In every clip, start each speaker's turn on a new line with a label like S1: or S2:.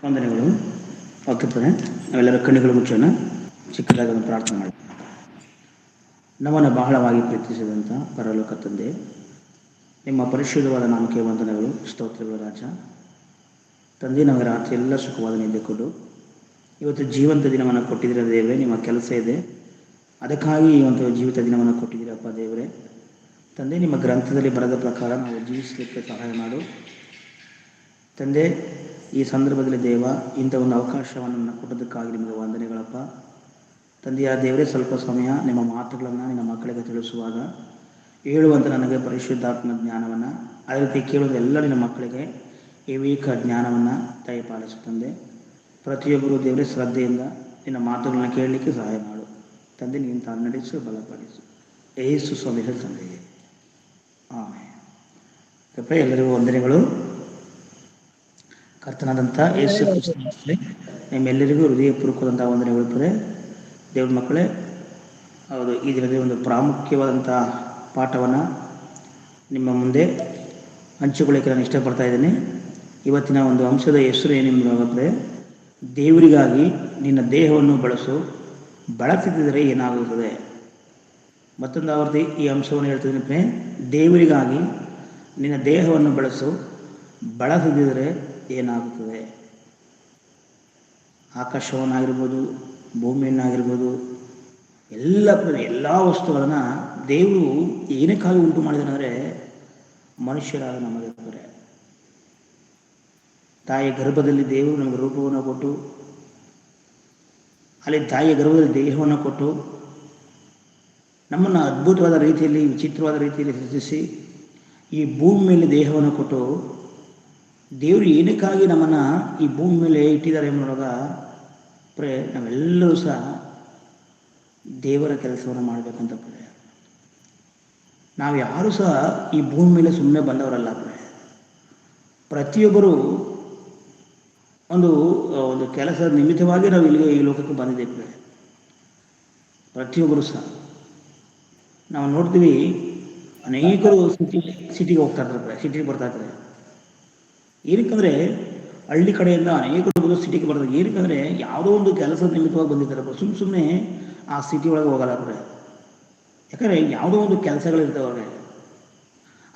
S1: ವಂದನೆಗಳು. ಓಕೆ, ನಾವೆಲ್ಲರ ಕಣ್ಣುಗಳು ಮುಚ್ಚೋಣ. ಚಿಕ್ಕದಾಗಿ ಒಂದು ಪ್ರಾರ್ಥನೆ ಮಾಡಿ. ನಮ್ಮನ್ನು ಬಹಳವಾಗಿ ಪ್ರೀತಿಸಿದಂಥ ಪರಲೋಕ ತಂದೆ, ನಿಮ್ಮ ಪರಿಶುದ್ಧವಾದ ನಾಮಕ್ಕೆ ವಂದನೆಗಳು, ಸ್ತೋತ್ರಗಳು ರಾಜ. ತಂದೆ, ನಮಗೆ ರಾತ್ರಿ ಎಲ್ಲ ಸುಖವಾದ ನಿದ್ದೆ ಕೊಡು. ಇವತ್ತು ಜೀವಂತ ದಿನವನ್ನು ಕೊಟ್ಟಿದ್ದೀರ ದೇವರೇ. ನಿಮ್ಮ ಕೆಲಸ ಇದೆ, ಅದಕ್ಕಾಗಿ ಈ ಒಂದು ಜೀವಿತ ದಿನವನ್ನು ಕೊಟ್ಟಿದ್ದೀರಪ್ಪ ದೇವರೇ. ತಂದೆ, ನಿಮ್ಮ ಗ್ರಂಥದಲ್ಲಿ ಬರೆದ ಪ್ರಕಾರ ನಾವು ಜೀವಿಸಲಿಕ್ಕೆ ಸಹಾಯ ಮಾಡು ತಂದೆ. ಈ ಸಂದರ್ಭದಲ್ಲಿ ದೇವ, ಇಂಥ ಒಂದು ಅವಕಾಶವನ್ನು ಕೊಟ್ಟೋದಕ್ಕಾಗಿ ನಿಮಗೆ ವಂದನೆಗಳಪ್ಪ ತಂದೆಯ ದೇವರೇ. ಸ್ವಲ್ಪ ಸಮಯ ನಿಮ್ಮ ಮಾತುಗಳನ್ನು ನಿನ್ನ ಮಕ್ಕಳಿಗೆ ತಿಳಿಸುವಾಗ ಹೇಳುವಂಥ ನನಗೆ ಪರಿಶುದ್ಧಾತ್ಮ ಜ್ಞಾನವನ್ನು, ಅದೇ ರೀತಿ ಕೇಳುವ ಎಲ್ಲ ನಿನ್ನ ಮಕ್ಕಳಿಗೆ ಏವೀಕ ಜ್ಞಾನವನ್ನು ದಯಪಾಲಿಸು ತಂದೆ. ಪ್ರತಿಯೊಬ್ಬರು ದೇವರೇ ಶ್ರದ್ಧೆಯಿಂದ ನಿನ್ನ ಮಾತುಗಳನ್ನು ಕೇಳಲಿಕ್ಕೆ ಸಹಾಯ ಮಾಡು ತಂದೆ. ನೀನು ತಾನು ನಡೆಸು, ಬಲಪಡಿಸು, ಯೇಸು ಸ್ವಾಮಿಯ ತಂದೆಯೇ, ಆಮೆನ್. ಎಲ್ಲರಿಗೂ ವಂದನೆಗಳು. ಕರ್ತನಾದಂಥ ಯೇಸು ಕ್ರಿಸ್ತನಲ್ಲಿ ನಿಮ್ಮೆಲ್ಲರಿಗೂ ಹೃದಯಪೂರ್ವಕವಾದಂಥ ವಂದನೆಗಳು ದೇವ್ರ ಮಕ್ಕಳೇ. ಹೌದು, ಈ ದಿನದಲ್ಲಿ ಒಂದು ಪ್ರಾಮುಖ್ಯವಾದಂಥ ಪಾಠವನ್ನು ನಿಮ್ಮ ಮುಂದೆ ಹಂಚಿಕೊಳ್ಳಿಕ್ಕೆ ನಾನು ಇಷ್ಟಪಡ್ತಾ ಇದ್ದೀನಿ. ಇವತ್ತಿನ ಒಂದು ಅಂಶದ ಹೆಸರು ಏನೆಂಬುದಾದರೆ, ದೇವರಿಗಾಗಿ ನಿನ್ನ ದೇಹವನ್ನು ಬಳಸಿದರೆ ಏನಾಗುತ್ತದೆ. ಮತ್ತೊಂದು ಆವರ್ತಿ ಈ ಅಂಶವನ್ನು ಹೇಳ್ತಿದ್ದೀನಿ. ದೇವರಿಗಾಗಿ ನಿನ್ನ ದೇಹವನ್ನು ಬಳಸದಿದ್ದರೆ ಏನಾಗುತ್ತದೆ. ಆಕಾಶವನ್ನಾಗಿರ್ಬೋದು, ಭೂಮಿಯನ್ನಾಗಿರ್ಬೋದು, ಎಲ್ಲ ವಸ್ತುಗಳನ್ನು ದೇವರು ಏನಕ್ಕಾಗಿ ಉಂಟು ಮಾಡಿದನೆಂದರೆ ಮನುಷ್ಯರಾದ ನಮಗೆ. ತಾಯಿಯ ಗರ್ಭದಲ್ಲಿ ದೇವರು ನಮಗೆ ರೂಪವನ್ನು ಕೊಟ್ಟು, ಅಲ್ಲಿ ತಾಯಿಯ ಗರ್ಭದಲ್ಲಿ ದೇಹವನ್ನು ಕೊಟ್ಟು, ನಮ್ಮನ್ನು ಅದ್ಭುತವಾದ ರೀತಿಯಲ್ಲಿ, ವಿಚಿತ್ರವಾದ ರೀತಿಯಲ್ಲಿ ಸೃಷ್ಟಿಸಿ ಈ ಭೂಮಿ ಮೇಲೆ ದೇಹವನ್ನು ಕೊಟ್ಟು, ದೇವರು ಏನಕ್ಕಾಗಿ ನಮ್ಮನ್ನು ಈ ಭೂಮಿ ಮೇಲೆ ಇಟ್ಟಿದ್ದಾರೆ ಎಂಬುವಾಗ ನಾವೆಲ್ಲರೂ ಸಹ ದೇವರ ಕೆಲಸವನ್ನು ಮಾಡಬೇಕಂತ ನಾವು ಯಾರೂ ಸಹ ಈ ಭೂಮಿ ಮೇಲೆ ಸುಮ್ಮನೆ ಬಂದವರಲ್ಲ. ಪ್ರತಿಯೊಬ್ಬರು ಒಂದು ಒಂದು ಕೆಲಸದ ನಿಮಿತ್ತವಾಗಿ ನಾವು ಇಲ್ಲಿಗೆ ಈ ಲೋಕಕ್ಕೆ ಬಂದಿದ್ದೇವೆ. ಪ್ರತಿಯೊಬ್ಬರು ಸಹ ನಾವು ನೋಡ್ತೀವಿ, ಅನೇಕರು ಸಿಟಿಗೆ ಹೋಗ್ತಾ ಇರ್ತಾರೆ, ಸಿಟಿಗೆ ಬರ್ತಾ ಇರ್ತಾರೆ. ಏನಕ್ಕಂದರೆ ಹಳ್ಳಿ ಕಡೆಯಿಂದ ಅನೇಕರು ಸಿಟಿಗೆ ಬರ್ತಾರೆ. ಏನಕ್ಕಂದರೆ ಯಾವುದೋ ಒಂದು ಕೆಲಸದ ನಿಮಿತ್ತವಾಗಿ ಬಂದಿದ್ದಾರೆ. ಸುಮ್ಮನೆ ಆ ಸಿಟಿ ಒಳಗೆ ಹೋಗಲ್ಲ. ಯಾಕಂದರೆ ಯಾವುದೋ ಒಂದು ಕೆಲಸಗಳಿರ್ತವೆ.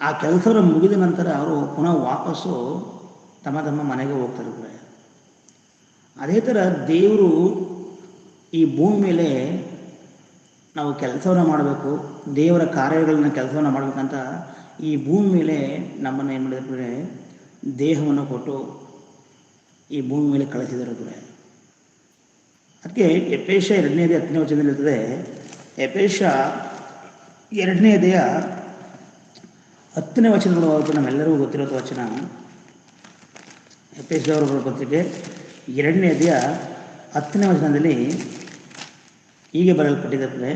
S1: ಆ ಕೆಲಸವನ್ನು ಮುಗಿದ ನಂತರ ಅವರು ಪುನಃ ವಾಪಸ್ಸು ತಮ್ಮ ಮನೆಗೆ ಹೋಗ್ತಾರೆ. ಅದೇ ಥರ ದೇವರು ಈ ಭೂಮಿ ಮೇಲೆ ನಾವು ಕೆಲಸವನ್ನು ಮಾಡಬೇಕು, ದೇವರ ಕಾರ್ಯಗಳನ್ನ ಕೆಲಸವನ್ನು ಮಾಡಬೇಕಂತ ಈ ಭೂಮಿ ಮೇಲೆ ನಮ್ಮನ್ನು ಏನು ಮಾಡಿದ್ರೆ ದೇಹವನ್ನು ಕೊಟ್ಟು ಈ ಭೂಮಿ ಮೇಲೆ ಕಳಿಸಿದ್ದಾರೆ. ಅದಕ್ಕೆ ಎಫೆಸ 2ನೇ ಅಧ್ಯಾಯ 10ನೇ ವಚನದಲ್ಲಿ ಇರ್ತದೆ. ಎಫೆಸ 2ನೇ ಅಧ್ಯಾಯ 10ನೇ ವಚನಗಳು ನಮ್ಮೆಲ್ಲರಿಗೂ ಗೊತ್ತಿರೋ ವಚನ. ಎಫೆಸದವರ ಪತ್ರಿಕೆ 2ನೇ ಅಧ್ಯಾಯ 10ನೇ ವಚನದಲ್ಲಿ ಹೀಗೆ ಬರೆಯಲ್ಪಟ್ಟಿದೆ,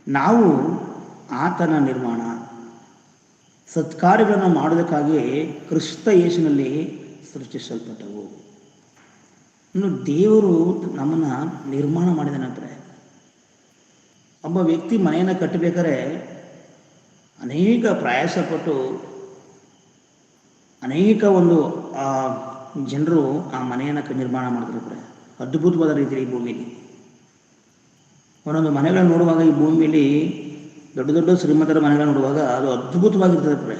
S1: ನಾವು ಆತನ ನಿರ್ಮಾಣ, ಸತ್ಕಾರ್ಯಗಳನ್ನು ಮಾಡೋದಕ್ಕಾಗಿ ಕ್ರಿಸ್ತ ಯೇಸುವಿನಲ್ಲಿ ಸೃಷ್ಟಿಸಲ್ಪಟ್ಟವು. ಇನ್ನು ದೇವರು ನಮ್ಮನ್ನು ನಿರ್ಮಾಣ ಮಾಡಿದ ನಂತರ ಒಬ್ಬ ವ್ಯಕ್ತಿ ಮನೆಯನ್ನು ಕಟ್ಟಬೇಕಾದ್ರೆ ಅನೇಕ ಪ್ರಯಾಸಪಟ್ಟು ಅನೇಕ ಒಂದು ಜನರು ಆ ಮನೆಯನ್ನು ನಿರ್ಮಾಣ ಮಾಡ್ತಿರ್ತಾರೆ. ಅದ್ಭುತವಾದ ರೀತಿಯಲ್ಲಿ ಈ ಭೂಮಿಯಲ್ಲಿ ಒಂದೊಂದು ಮನೆಗಳನ್ನು ನೋಡುವಾಗ, ಈ ಭೂಮಿಯಲ್ಲಿ ದೊಡ್ಡ ದೊಡ್ಡ ಶ್ರೀಮಂತರ ಮನೆಗಳನ್ನು ನೋಡುವಾಗ ಅದು ಅದ್ಭುತವಾಗಿರ್ತದೆ.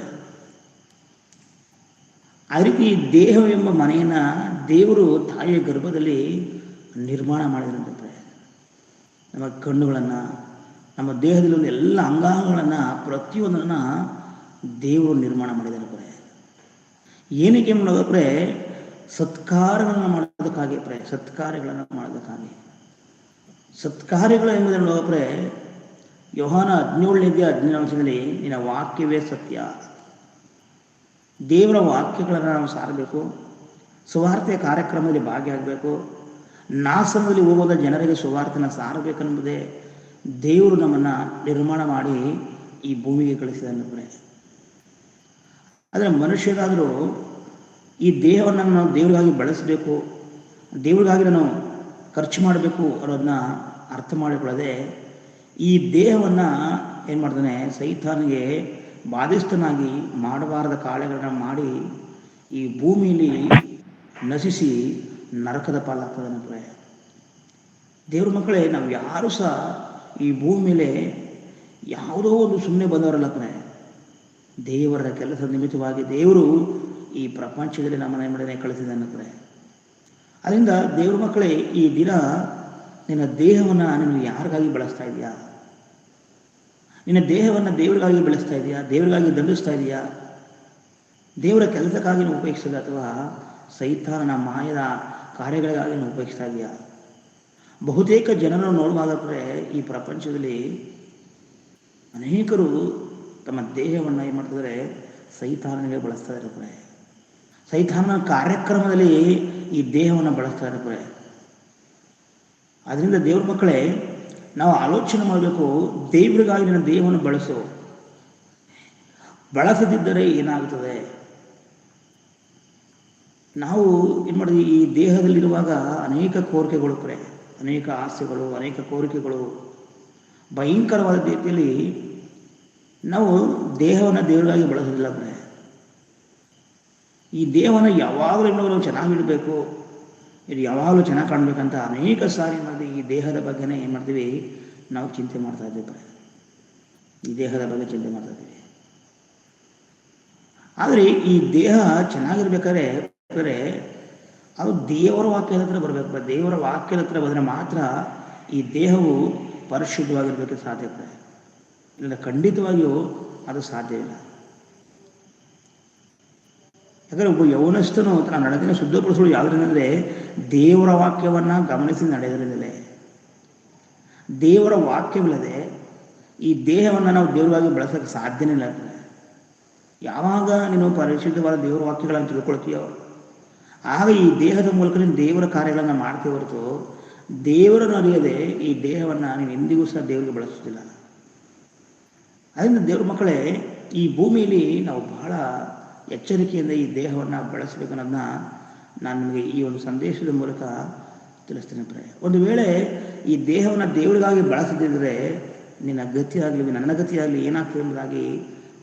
S1: ಆ ರೀತಿ ದೇಹ ಎಂಬ ಮನೆಯನ್ನು ದೇವರು ತಾಯಿಯ ಗರ್ಭದಲ್ಲಿ ನಿರ್ಮಾಣ ಮಾಡಿದಂತೆ ನಮ್ಮ ಕಣ್ಣುಗಳನ್ನು, ನಮ್ಮ ದೇಹದಲ್ಲಿ ಒಂದು ಎಲ್ಲ ಅಂಗಾಂಗಗಳನ್ನು ಪ್ರತಿಯೊಂದನ್ನು ದೇವರು ನಿರ್ಮಾಣ ಮಾಡಿದ್ದಾರೆ. ಏನಕ್ಕೆ ಮಾಡೋದಪ್ರೆ ಸತ್ಕಾರ್ಯಗಳನ್ನು ಮಾಡೋದಕ್ಕಾಗಿ ಸತ್ಕಾರ್ಯಗಳು ಎಂಬುದನ್ನು ನೋಡೋಪ್ರೆ ಯೋಹಾನ 17:15 ನಿನ್ನ ವಾಕ್ಯವೇ ಸತ್ಯ. ದೇವರ ವಾಕ್ಯಗಳನ್ನು ನಾವು ಸಾರಬೇಕು, ಸುವಾರ್ತೆಯ ಕಾರ್ಯಕ್ರಮದಲ್ಲಿ ಭಾಗಿಯಾಗಬೇಕು, ನಾಸನದಲ್ಲಿ ಹೋಗೋದ ಜನರಿಗೆ ಸುವಾರ್ತೆನ ಸಾರಬೇಕೆಂಬುದೇ ದೇವರು ನಮ್ಮನ್ನು ನಿರ್ಮಾಣ ಮಾಡಿ ಈ ಭೂಮಿಗೆ ಕಳಿಸಿದ. ಆದರೆ ಮನುಷ್ಯರಾದರೂ ಈ ದೇಹವನ್ನು ನಾವು ದೇವರಿಗಾಗಿ ಬಳಸಬೇಕು, ದೇವರಿಗಾಗಿ ನಾವು ಖರ್ಚು ಮಾಡಬೇಕು ಅನ್ನೋದನ್ನ ಅರ್ಥ ಮಾಡಿಕೊಳ್ಳದೆ ಈ ದೇಹವನ್ನು ಏನು ಮಾಡ್ತಾನೆ, ಸೈತಾನಿಗೆ ಬಾಧಿಸ್ತನಾಗಿ ಮಾಡಬಾರದ ಕಾರ್ಯಗಳನ್ನ ಮಾಡಿ ಈ ಭೂಮಿಯಲ್ಲಿ ನಶಿಸಿ ನರಕದ ಪಾಲಾಗ್ತದೆ ಅನ್ನಪ್ರೆ. ದೇವ್ರ ಮಕ್ಕಳೇ, ನಾವು ಯಾರು ಸಹ ಈ ಭೂಮಿ ಮೇಲೆ ಯಾವುದೋ ಒಂದು ಸುಮ್ಮನೆ ಬಂದವರಲ್ಲಪ್ರೆ. ದೇವರ ಕೆಲಸದ ನಿಮಿತ್ತವಾಗಿ ದೇವರು ಈ ಪ್ರಪಂಚದಲ್ಲಿ ನಮ್ಮನೆ ಮನೆ ಕಳಿಸಿದನ್ನಪ್ರೆ. ಅದರಿಂದ ದೇವ್ರ ಮಕ್ಕಳೇ, ಈ ದಿನ ನಿನ್ನ ದೇಹವನ್ನು ನೀನು ಯಾರಿಗಾಗಿ ಬಳಸ್ತಾ ಇದೆಯಾ? ನಿನ್ನ ದೇಹವನ್ನು ದೇವರಿಗಾಗಿ ಬೆಳೆಸ್ತಾ ಇದೆಯಾ? ದೇವರಿಗಾಗಿ ದಂಡಿಸ್ತಾ ಇದೆಯಾ? ದೇವರ ಕೆಲಸಕ್ಕಾಗಿ ನೀವು ಉಪಯೋಗಿಸ್ತದೆ, ಅಥವಾ ಸೈತಾನನ ಮಾಯದ ಕಾರ್ಯಗಳಿಗಾಗಿ ನೀವು ಉಪಯೋಗಿಸ್ತಾ ಇದೆಯಾ? ಬಹುತೇಕ ಜನರನ್ನು ನೋಡುವಾಗಲೇ ಈ ಪ್ರಪಂಚದಲ್ಲಿ ಅನೇಕರು ತಮ್ಮ ದೇಹವನ್ನು ಏನು ಮಾಡ್ತಿದ್ದಾರೆ, ಸೈತಾನನಿಗೆ ಬಳಸ್ತಾ ಇರ್ತಾರೆ. ಸೈತಾನನ ಕಾರ್ಯಕ್ರಮದಲ್ಲಿ ಈ ದೇಹವನ್ನು ಬಳಸ್ತಾ ಇರ್ತಾರೆ. ಅದರಿಂದ ದೇವ್ರ ಮಕ್ಕಳೇ, ನಾವು ಆಲೋಚನೆ ಮಾಡಬೇಕು, ದೇವರಿಗಾಗಿ ನನ್ನ ದೇಹವನ್ನು ಬಳಸು. ಬಳಸದಿದ್ದರೆ ಏನಾಗುತ್ತದೆ? ನಾವು ಏನು ಮಾಡಿದ್ವಿ, ಈ ದೇಹದಲ್ಲಿರುವಾಗ ಅನೇಕ ಕೋರಿಕೆಗಳು ಪ್ರೆ, ಅನೇಕ ಆಸೆಗಳು, ಅನೇಕ ಕೋರಿಕೆಗಳು, ಭಯಂಕರವಾದ ರೀತಿಯಲ್ಲಿ ನಾವು ದೇಹವನ್ನು ದೇವರಿಗಾಗಿ ಬಳಸೋದಿಲ್ಲ ಪ್ರೆ. ಈ ದೇಹವನ್ನು ಯಾವಾಗಲೂ ನಾವು ಚೆನ್ನಾಗಿಡಬೇಕು, ಇದು ಯಾವಾಗಲೂ ಚೆನ್ನಾಗಿ ಕಾಣಬೇಕಂತ ಅನೇಕ ಸಾರಿ ಮಾಡಿ ಈ ದೇಹದ ಬಗ್ಗೆನೇ ಏನು ಮಾಡ್ತೀವಿ, ನಾವು ಚಿಂತೆ ಮಾಡ್ತಾ ಇದ್ದೇವೆ. ಈ ದೇಹದ ಬಗ್ಗೆ ಚಿಂತೆ ಮಾಡ್ತಾ ಇದ್ದೀವಿ. ಆದರೆ ಈ ದೇಹ ಚೆನ್ನಾಗಿರ್ಬೇಕಾದ್ರೆ ಅದು ದೇವರ ವಾಕ್ಯದ ಹತ್ರ ಬರಬೇಕು. ದೇವರ ವಾಕ್ಯದ ಹತ್ರ ಬಂದರೆ ಮಾತ್ರ ಈ ದೇಹವು ಪರಿಶುದ್ಧವಾಗಿರ್ಬೇಕು ಸಾಧ್ಯತೆ. ಇಲ್ಲ, ಖಂಡಿತವಾಗಿಯೂ ಅದು ಸಾಧ್ಯವಿಲ್ಲ. ಯಾಕಂದರೆ ಒಬ್ಬ ಯೌವನಸ್ಥನು ತನ್ನ ನಡತೆಯನ್ನು ಶುದ್ಧಪಡಿಸಲು ಯಾವುದರಿಂದಲೇ ದೇವರ ವಾಕ್ಯವನ್ನು ಗಮನಿಸಿ ನಡೆಯೋದ್ರಿಂದಲೇ. ದೇವರ ವಾಕ್ಯವಿಲ್ಲದೆ ಈ ದೇಹವನ್ನು ನಾವು ದೇವರಾಗಿ ಬಳಸೋಕ್ಕೆ ಸಾಧ್ಯನೇ ಇಲ್ಲ. ಯಾವಾಗ ನೀನು ಪರಿಶುದ್ಧವಾದ ದೇವರ ವಾಕ್ಯಗಳನ್ನು ತಿಳ್ಕೊಳ್ತೀಯೋ ಆಗ ಈ ದೇಹದ ಮೂಲಕ ನೀನು ದೇವರ ಕಾರ್ಯಗಳನ್ನು ಮಾಡ್ತೀವಿ ಹೊರತು ದೇವರನ್ನು ಅರಿಯದೆ ಈ ದೇಹವನ್ನು ನೀನು ಎಂದಿಗೂ ಸಹ ದೇವರಿಗೆ ಬಳಸೋದಿಲ್ಲ. ಅದರಿಂದ ದೇವ್ರ ಮಕ್ಕಳೇ, ಈ ಭೂಮಿಯಲ್ಲಿ ನಾವು ಬಹಳ ಎಚ್ಚರಿಕೆಯಿಂದ ಈ ದೇಹವನ್ನು ಬಳಸಬೇಕು ಅನ್ನೋದನ್ನ ನಾನು ನಿಮಗೆ ಈ ಒಂದು ಸಂದೇಶದ ಮೂಲಕ ತಿಳಿಸ್ತೇನೆ ಪ್ರೆ. ಒಂದು ವೇಳೆ ಈ ದೇಹವನ್ನು ದೇವರಿಗಾಗಿ ಬಳಸದಿದ್ದರೆ ನಿನ್ನ ಗತಿಯಾಗಲಿ ನನ್ನ ಗತಿಯಾಗಲಿ ಏನಾಗ್ತದೆ ಎಂಬುದಾಗಿ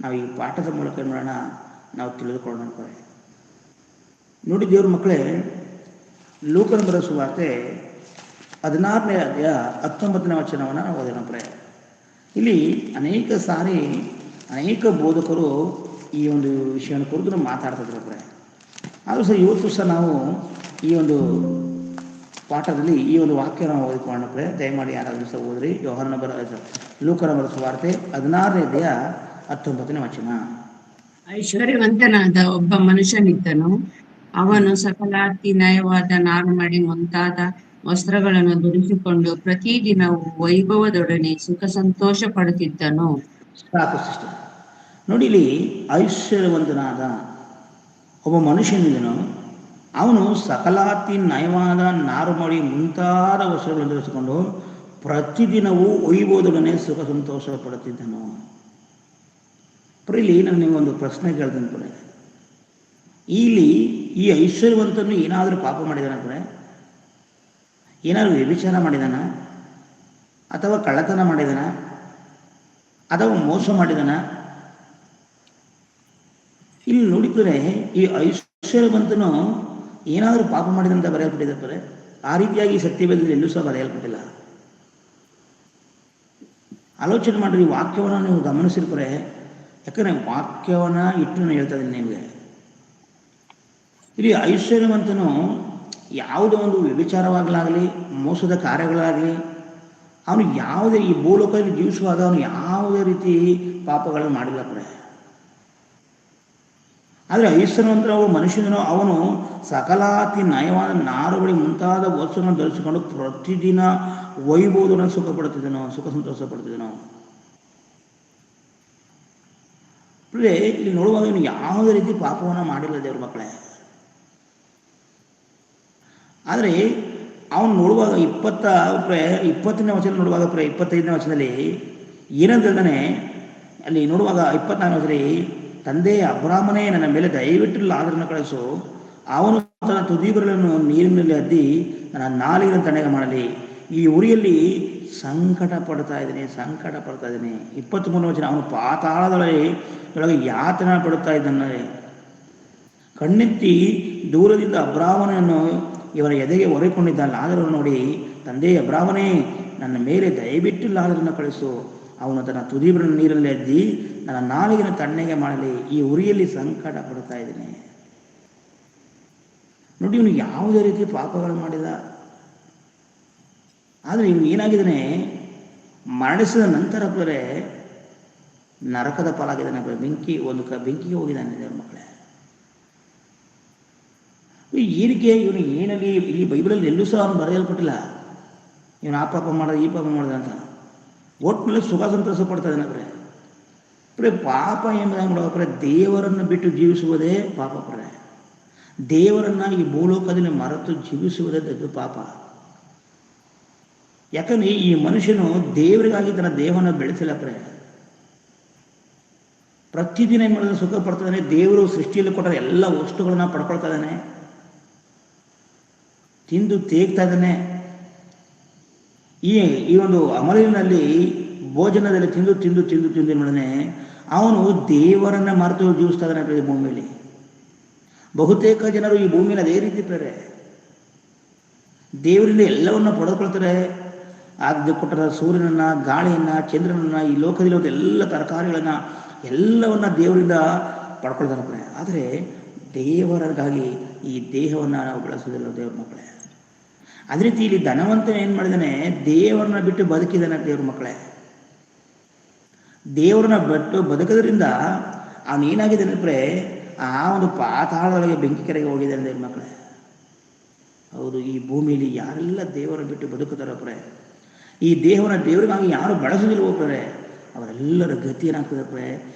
S1: ನಾವು ಈ ಪಾಠದ ಮೂಲಕ ಏನು ಮಾಡೋಣ, ನಾವು ತಿಳಿದುಕೊಳ್ಳೋಣ ಪ್ರೆ. ನೋಡಿ ದೇವ್ರ ಮಕ್ಕಳೇ, ಲೂಕನ ಬರೆದ ಸುವಾರ್ತೆ 16ನೇ ಅಧ್ಯಾಯ 19ನೇ ವಚನವನ್ನು ನಾವು ಓದೋಣ ಪ್ರೆ. ಇಲ್ಲಿ ಅನೇಕ ಸಾರಿ ಅನೇಕ ಬೋಧಕರು ಈ ಒಂದು ವಿಷಯವನ್ನು ಕುರಿತು ನಾವು ಮಾತಾಡ್ತಿದ್ರು ಪ್ರೆ. ಆದರೂ ಸಹ ಇವತ್ತು ಸಹ ನಾವು ಈ ಒಂದು ಪಾಠದಲ್ಲಿ ಈ ಒಂದು ವಾಕ್ಯ ನಾವು ಓದಿಕೊಳ್ಳೋಣ ಪ್ರೆ. ದಯಮಾಡಿ ಯಾರಾದರೂ ಸಹ ಓದ್ರಿ. ಲೂಕನ ಬರೆದ ಸುವಾರ್ತೆ 16ನೇ ಅಧ್ಯಾಯ 19ನೇ ವಚನ.
S2: ಐಶ್ವರ್ಯವಂತನಾದ ಒಬ್ಬ ಮನುಷ್ಯನಿದ್ದನು. ಅವನು ಸಕಲಾತಿ ನಯವಾದ ನಾರುಮಡಿ ಮುಂತಾದ ವಸ್ತ್ರಗಳನ್ನು ಧರಿಸಿಕೊಂಡು ಪ್ರತಿದಿನವೂ ವೈಭವದೊಡನೆ ಸುಖ ಸಂತೋಷ ಪಡುತ್ತಿದ್ದನು.
S1: ಸಾಕು ಸಿಸ್ಟರ್. ನೋಡಿ, ಇಲ್ಲಿ ಐಶ್ವರ್ಯವಂತನಾದ ಒಬ್ಬ ಮನುಷ್ಯನಿದ್ದನು. ಅವನು ಸಕಲಾತಿ ನಯವಾದ ನಾರುಮಡಿ ಮುಂತಾದ ವಸ್ತ್ರಗಳನ್ನು ಧರಿಸಿಕೊಂಡು ಪ್ರತಿದಿನವೂ ವೈಭವದೊಡನೆ ಸುಖ ಸಂತೋಷ ಪಡುತ್ತಿದ್ದನು. ಇಲ್ಲಿ ನಾನು ನಿಮಗೊಂದು ಪ್ರಶ್ನೆ ಕೇಳ್ತೇನೆ ಪಡೆ. ಇಲ್ಲಿ ಈ ಐಶ್ವರ್ಯವಂತನು ಏನಾದರೂ ಪಾಪ ಮಾಡಿದಾನ ಪಡೆ? ಏನಾದರೂ ವ್ಯಭಿಚಾರ ಮಾಡಿದಾನ, ಅಥವಾ ಕಳ್ಳತನ ಮಾಡಿದಾನ, ಅಥವಾ ಮೋಸ ಮಾಡಿದಾನ? ಇಲ್ಲಿ ನೋಡಿದರೆ ಈ ಐಶ್ವರ್ಯವಂತನು ಏನಾದರೂ ಪಾಪ ಮಾಡಿದಂತ ಬರೆಯಲ್ಪಟ್ಟಿದ್ದಾರೆ. ಆ ರೀತಿಯಾಗಿ ಸತ್ಯವೇದದಲ್ಲಿ ಎಲ್ಲೂ ಸಹ ಬರೆಯಲ್ಪಟ್ಟಿಲ್ಲ. ಆಲೋಚನೆ ಮಾಡಿರಿ, ವಾಕ್ಯವನ್ನು ನೀವು ಗಮನಿಸಿರ್ತಾರೆ. ಯಾಕಂದರೆ ವಾಕ್ಯವನ್ನು ಇಟ್ಟು ನಾನು ಹೇಳ್ತಾ ಇದ್ದೀನಿ ನಿಮಗೆ. ಇಲ್ಲಿ ಐಶ್ವರ್ಯವಂತನು ಯಾವುದೋ ಒಂದು ವ್ಯಭಿಚಾರವಾಗಲಾಗಲಿ, ಮೋಸದ ಕಾರ್ಯಗಳಾಗಲಿ, ಅವನು ಯಾವುದೇ ಈ ಭೂಲೋಕದಲ್ಲಿ ಜೀವಿಸುವಾಗ ಅವನು ಯಾವುದೇ ರೀತಿ ಪಾಪಗಳನ್ನು ಮಾಡಿಲ್ಲ ಪಡೆ. ಆದರೆ ಐಶ್ವರ್ಯವಂತರ ಮನುಷ್ಯನೋ ಅವನು ಸಕಲಾತಿ ನಯವಾದ ನಾರುಮಡಿ ಮುಂತಾದ ವಸ್ತುಗಳನ್ನು ಧರಿಸಿಕೊಂಡು ಪ್ರತಿದಿನ ವೈಭವವನ್ನು ಸುಖ ಪಡುತ್ತಿದ್ದನು, ಸುಖ ಸಂತೋಷ ಪಡುತ್ತಿದ್ದನು. ಇಲ್ಲಿ ನೋಡುವಾಗ ಇವನು ಯಾವುದೇ ರೀತಿ ಪಾಪವನ್ನು ಮಾಡಿಲ್ಲ ದೇವ್ರ ಮಕ್ಕಳೇ. ಆದರೆ ಅವನು ನೋಡುವಾಗ 20ನೇ ವಚನ ನೋಡುವಾಗ 25ನೇ ವಚನದಲ್ಲಿ ಏನಂತಾನೆ, ಅಲ್ಲಿ ನೋಡುವಾಗ 24ನೇ ವಚನದಲ್ಲಿ, ತಂದೆ ಅಬ್ರಾಮನೇ ನನ್ನ ಮೇಲೆ ದಯವಿಟ್ಟು ಲಾಜರನ್ನು ಕಳಿಸು, ಅವನು ತನ್ನ ತುದಿಗಳನ್ನು ನೀರಿನಲ್ಲಿ ಅದ್ದಿ ನನ್ನ ನಾಲಿಗೆಯನ್ನು ತಣ್ಣಗೆ ಮಾಡಲಿ, ಈ ಉರಿಯಲ್ಲಿ ಸಂಕಟ ಪಡ್ತಾ ಇದ್ದೀನಿ. 23ನೇ ವಚನ, ಅವನು ಪಾತಾಳದೊಳಗೆ ಯಾತನೆ ಪಡುತ್ತಾ ಇದ್ದಾನೆ. ಕಣ್ಣೆತ್ತಿ ದೂರದಿಂದ ಅಬ್ರಾಮನನ್ನು ಇವರ ಎದೆಗೆ ಹೊರೆಕೊಂಡಿದ್ದ ಲಾಜರನ್ನು ನೋಡಿ, ತಂದೆ ಅಬ್ರಾಮನೇ, ನನ್ನ ಮೇಲೆ ದಯವಿಟ್ಟು ಲಾಜರನ್ನು ಕಳಿಸು, ಅವನು ತನ್ನ ತುದಿ ನೀರಲ್ಲಿ ಎದ್ದಿ ನನ್ನ ನಾಲಿಗೆಯನ್ನು ತಣ್ಣಗೆ ಮಾಡಲಿ, ಈ ಉರಿಯಲ್ಲಿ ಸಂಕಟ ಪಡ್ತಾ ಇದ್ದೇನೆ. ನೋಡಿ, ಇವನು ಯಾವುದೇ ರೀತಿ ಪಾಪಗಳು ಮಾಡಿದ, ಆದರೆ ಇವನು ಏನಾಗಿದ್ದಾನೆ, ಮರಣಿಸಿದ ನಂತರ ಬರೇ ನರಕದ ಪಾಲಾಗಿದ್ದಾನೆ. ಬೆಂಕಿಗೆ ಹೋಗಿದ್ದಾನೆ. ದೇವ್ರ ಮಕ್ಕಳೇ, ಏನಕ್ಕೆ ಇವನು ಏನಲ್ಲಿ ಇಲ್ಲಿ ಬೈಬಲಲ್ಲಿ ಎಲ್ಲೂ ಸಹ ಅವನು ಬರೆಯಲ್ಪಟ್ಟಿಲ್ಲ ಇವನು ಆ ಪಾಪ ಮಾಡಿದ ಈ ಪಾಪ ಮಾಡಿದ ಅಂತ. ಒಟ್ಟಿನಲ್ಲಿ ಸುಖ ಸಂತೋಷ ಪಡ್ತಾ ಇದ್ದಾನೆ. ಬರೇ ಪಾಪ ಎಂಬುದಾಗಿ ನೋಡೋಪ್ರೆ ದೇವರನ್ನು ಬಿಟ್ಟು ಜೀವಿಸುವುದೇ ಪಾಪ. ದೇವರನ್ನ ಈ ಭೂಲೋಕದಲ್ಲಿ ಮರೆತು ಜೀವಿಸುವುದೇ ದೊಡ್ಡ ಪಾಪ. ಯಾಕಂದ್ರೆ ಈ ಮನುಷ್ಯನು ದೇವರಿಗಾಗಿ ತನ್ನ ದೇಹವನ್ನು ಬೆಳೆಸಿಲ್ಲ. ಪ್ರತಿದಿನ ಏನು ಮಾಡಿದ್ರೆ ಸುಖ ಪಡ್ತಾನೆ. ದೇವರು ಸೃಷ್ಟಿಯಲ್ಲಿ ಕೊಟ್ಟ ಎಲ್ಲ ವಸ್ತುಗಳನ್ನ ಪಡ್ಕೊಳ್ತಾ ಇದ್ದಾನೆ, ತಿಂದು ತೇಗ್ತಾ ಇದ್ದಾನೆ. ಈ ಒಂದು ಅಮಲಿನಲ್ಲಿ ಭೋಜನದಲ್ಲಿ ತಿಂದು ತಿಂದು ತಿಂದು ತಿಂದು ಮಾಡಿದಾನೆ. ಅವನು ದೇವರನ್ನ ಮರೆತು ಜೀವಿಸ್ತಾ ಇದ್ದಾನೆ ಭೂಮಿಯಲ್ಲಿ. ಬಹುತೇಕ ಜನರು ಈ ಭೂಮಿಯಲ್ಲಿ ಅದೇ ರೀತಿ ದೇವರಿಂದ ಎಲ್ಲವನ್ನ ಪಡೆದುಕೊಳ್ತಾರೆ. ಆಗ ಕೊಟ್ಟರ ಸೂರ್ಯನನ್ನ, ಗಾಳಿಯನ್ನ, ಚಂದ್ರನನ್ನ, ಈ ಲೋಕದಲ್ಲಿ ಎಲ್ಲ ತರಕಾರಿಗಳನ್ನ ಎಲ್ಲವನ್ನ ದೇವರಿಂದ ಪಡ್ಕೊಳ್ತಾರೆ. ಆದರೆ ದೇವರಿಗಾಗಿ ಈ ದೇಹವನ್ನ ನಾವು ಬಳಸೋದಿಲ್ಲ ದೇವ್ರ ಮಕ್ಕಳೇ. ಅದೇ ರೀತಿ ಇಲ್ಲಿ ಧನವಂತ ಏನ್ ಮಾಡಿದಾನೆ, ದೇವರನ್ನ ಬಿಟ್ಟು ಬದುಕಿದಾನೆ. ದೇವ್ರ ಮಕ್ಕಳೇ, ದೇವರನ್ನ ಬಿಟ್ಟು ಬದುಕೋದ್ರಿಂದ ಅವನೇನಾಗಿದ್ದಾನೆ ಆ ಒಂದು ಪಾತಾಳದೊಳಗೆ ಬೆಂಕಿ ಕೆರೆಗೆ ಹೋಗಿದ್ದಾನೆ. ದೇವ್ರ ಮಕ್ಕಳೇ, ಹೌದು, ಈ ಭೂಮಿಯಲ್ಲಿ ಯಾರೆಲ್ಲ ದೇವರ ಬಿಟ್ಟು ಬದುಕುತ್ತಾರ ಈ ದೇಹವನ್ನ ದೇವರಿಗಾಗಿ ಯಾರು ಬಳಸೋದಿಲ್ವೋ ಅವರೆಲ್ಲರ ಗತಿ ಏನಾಗ್ತದೆ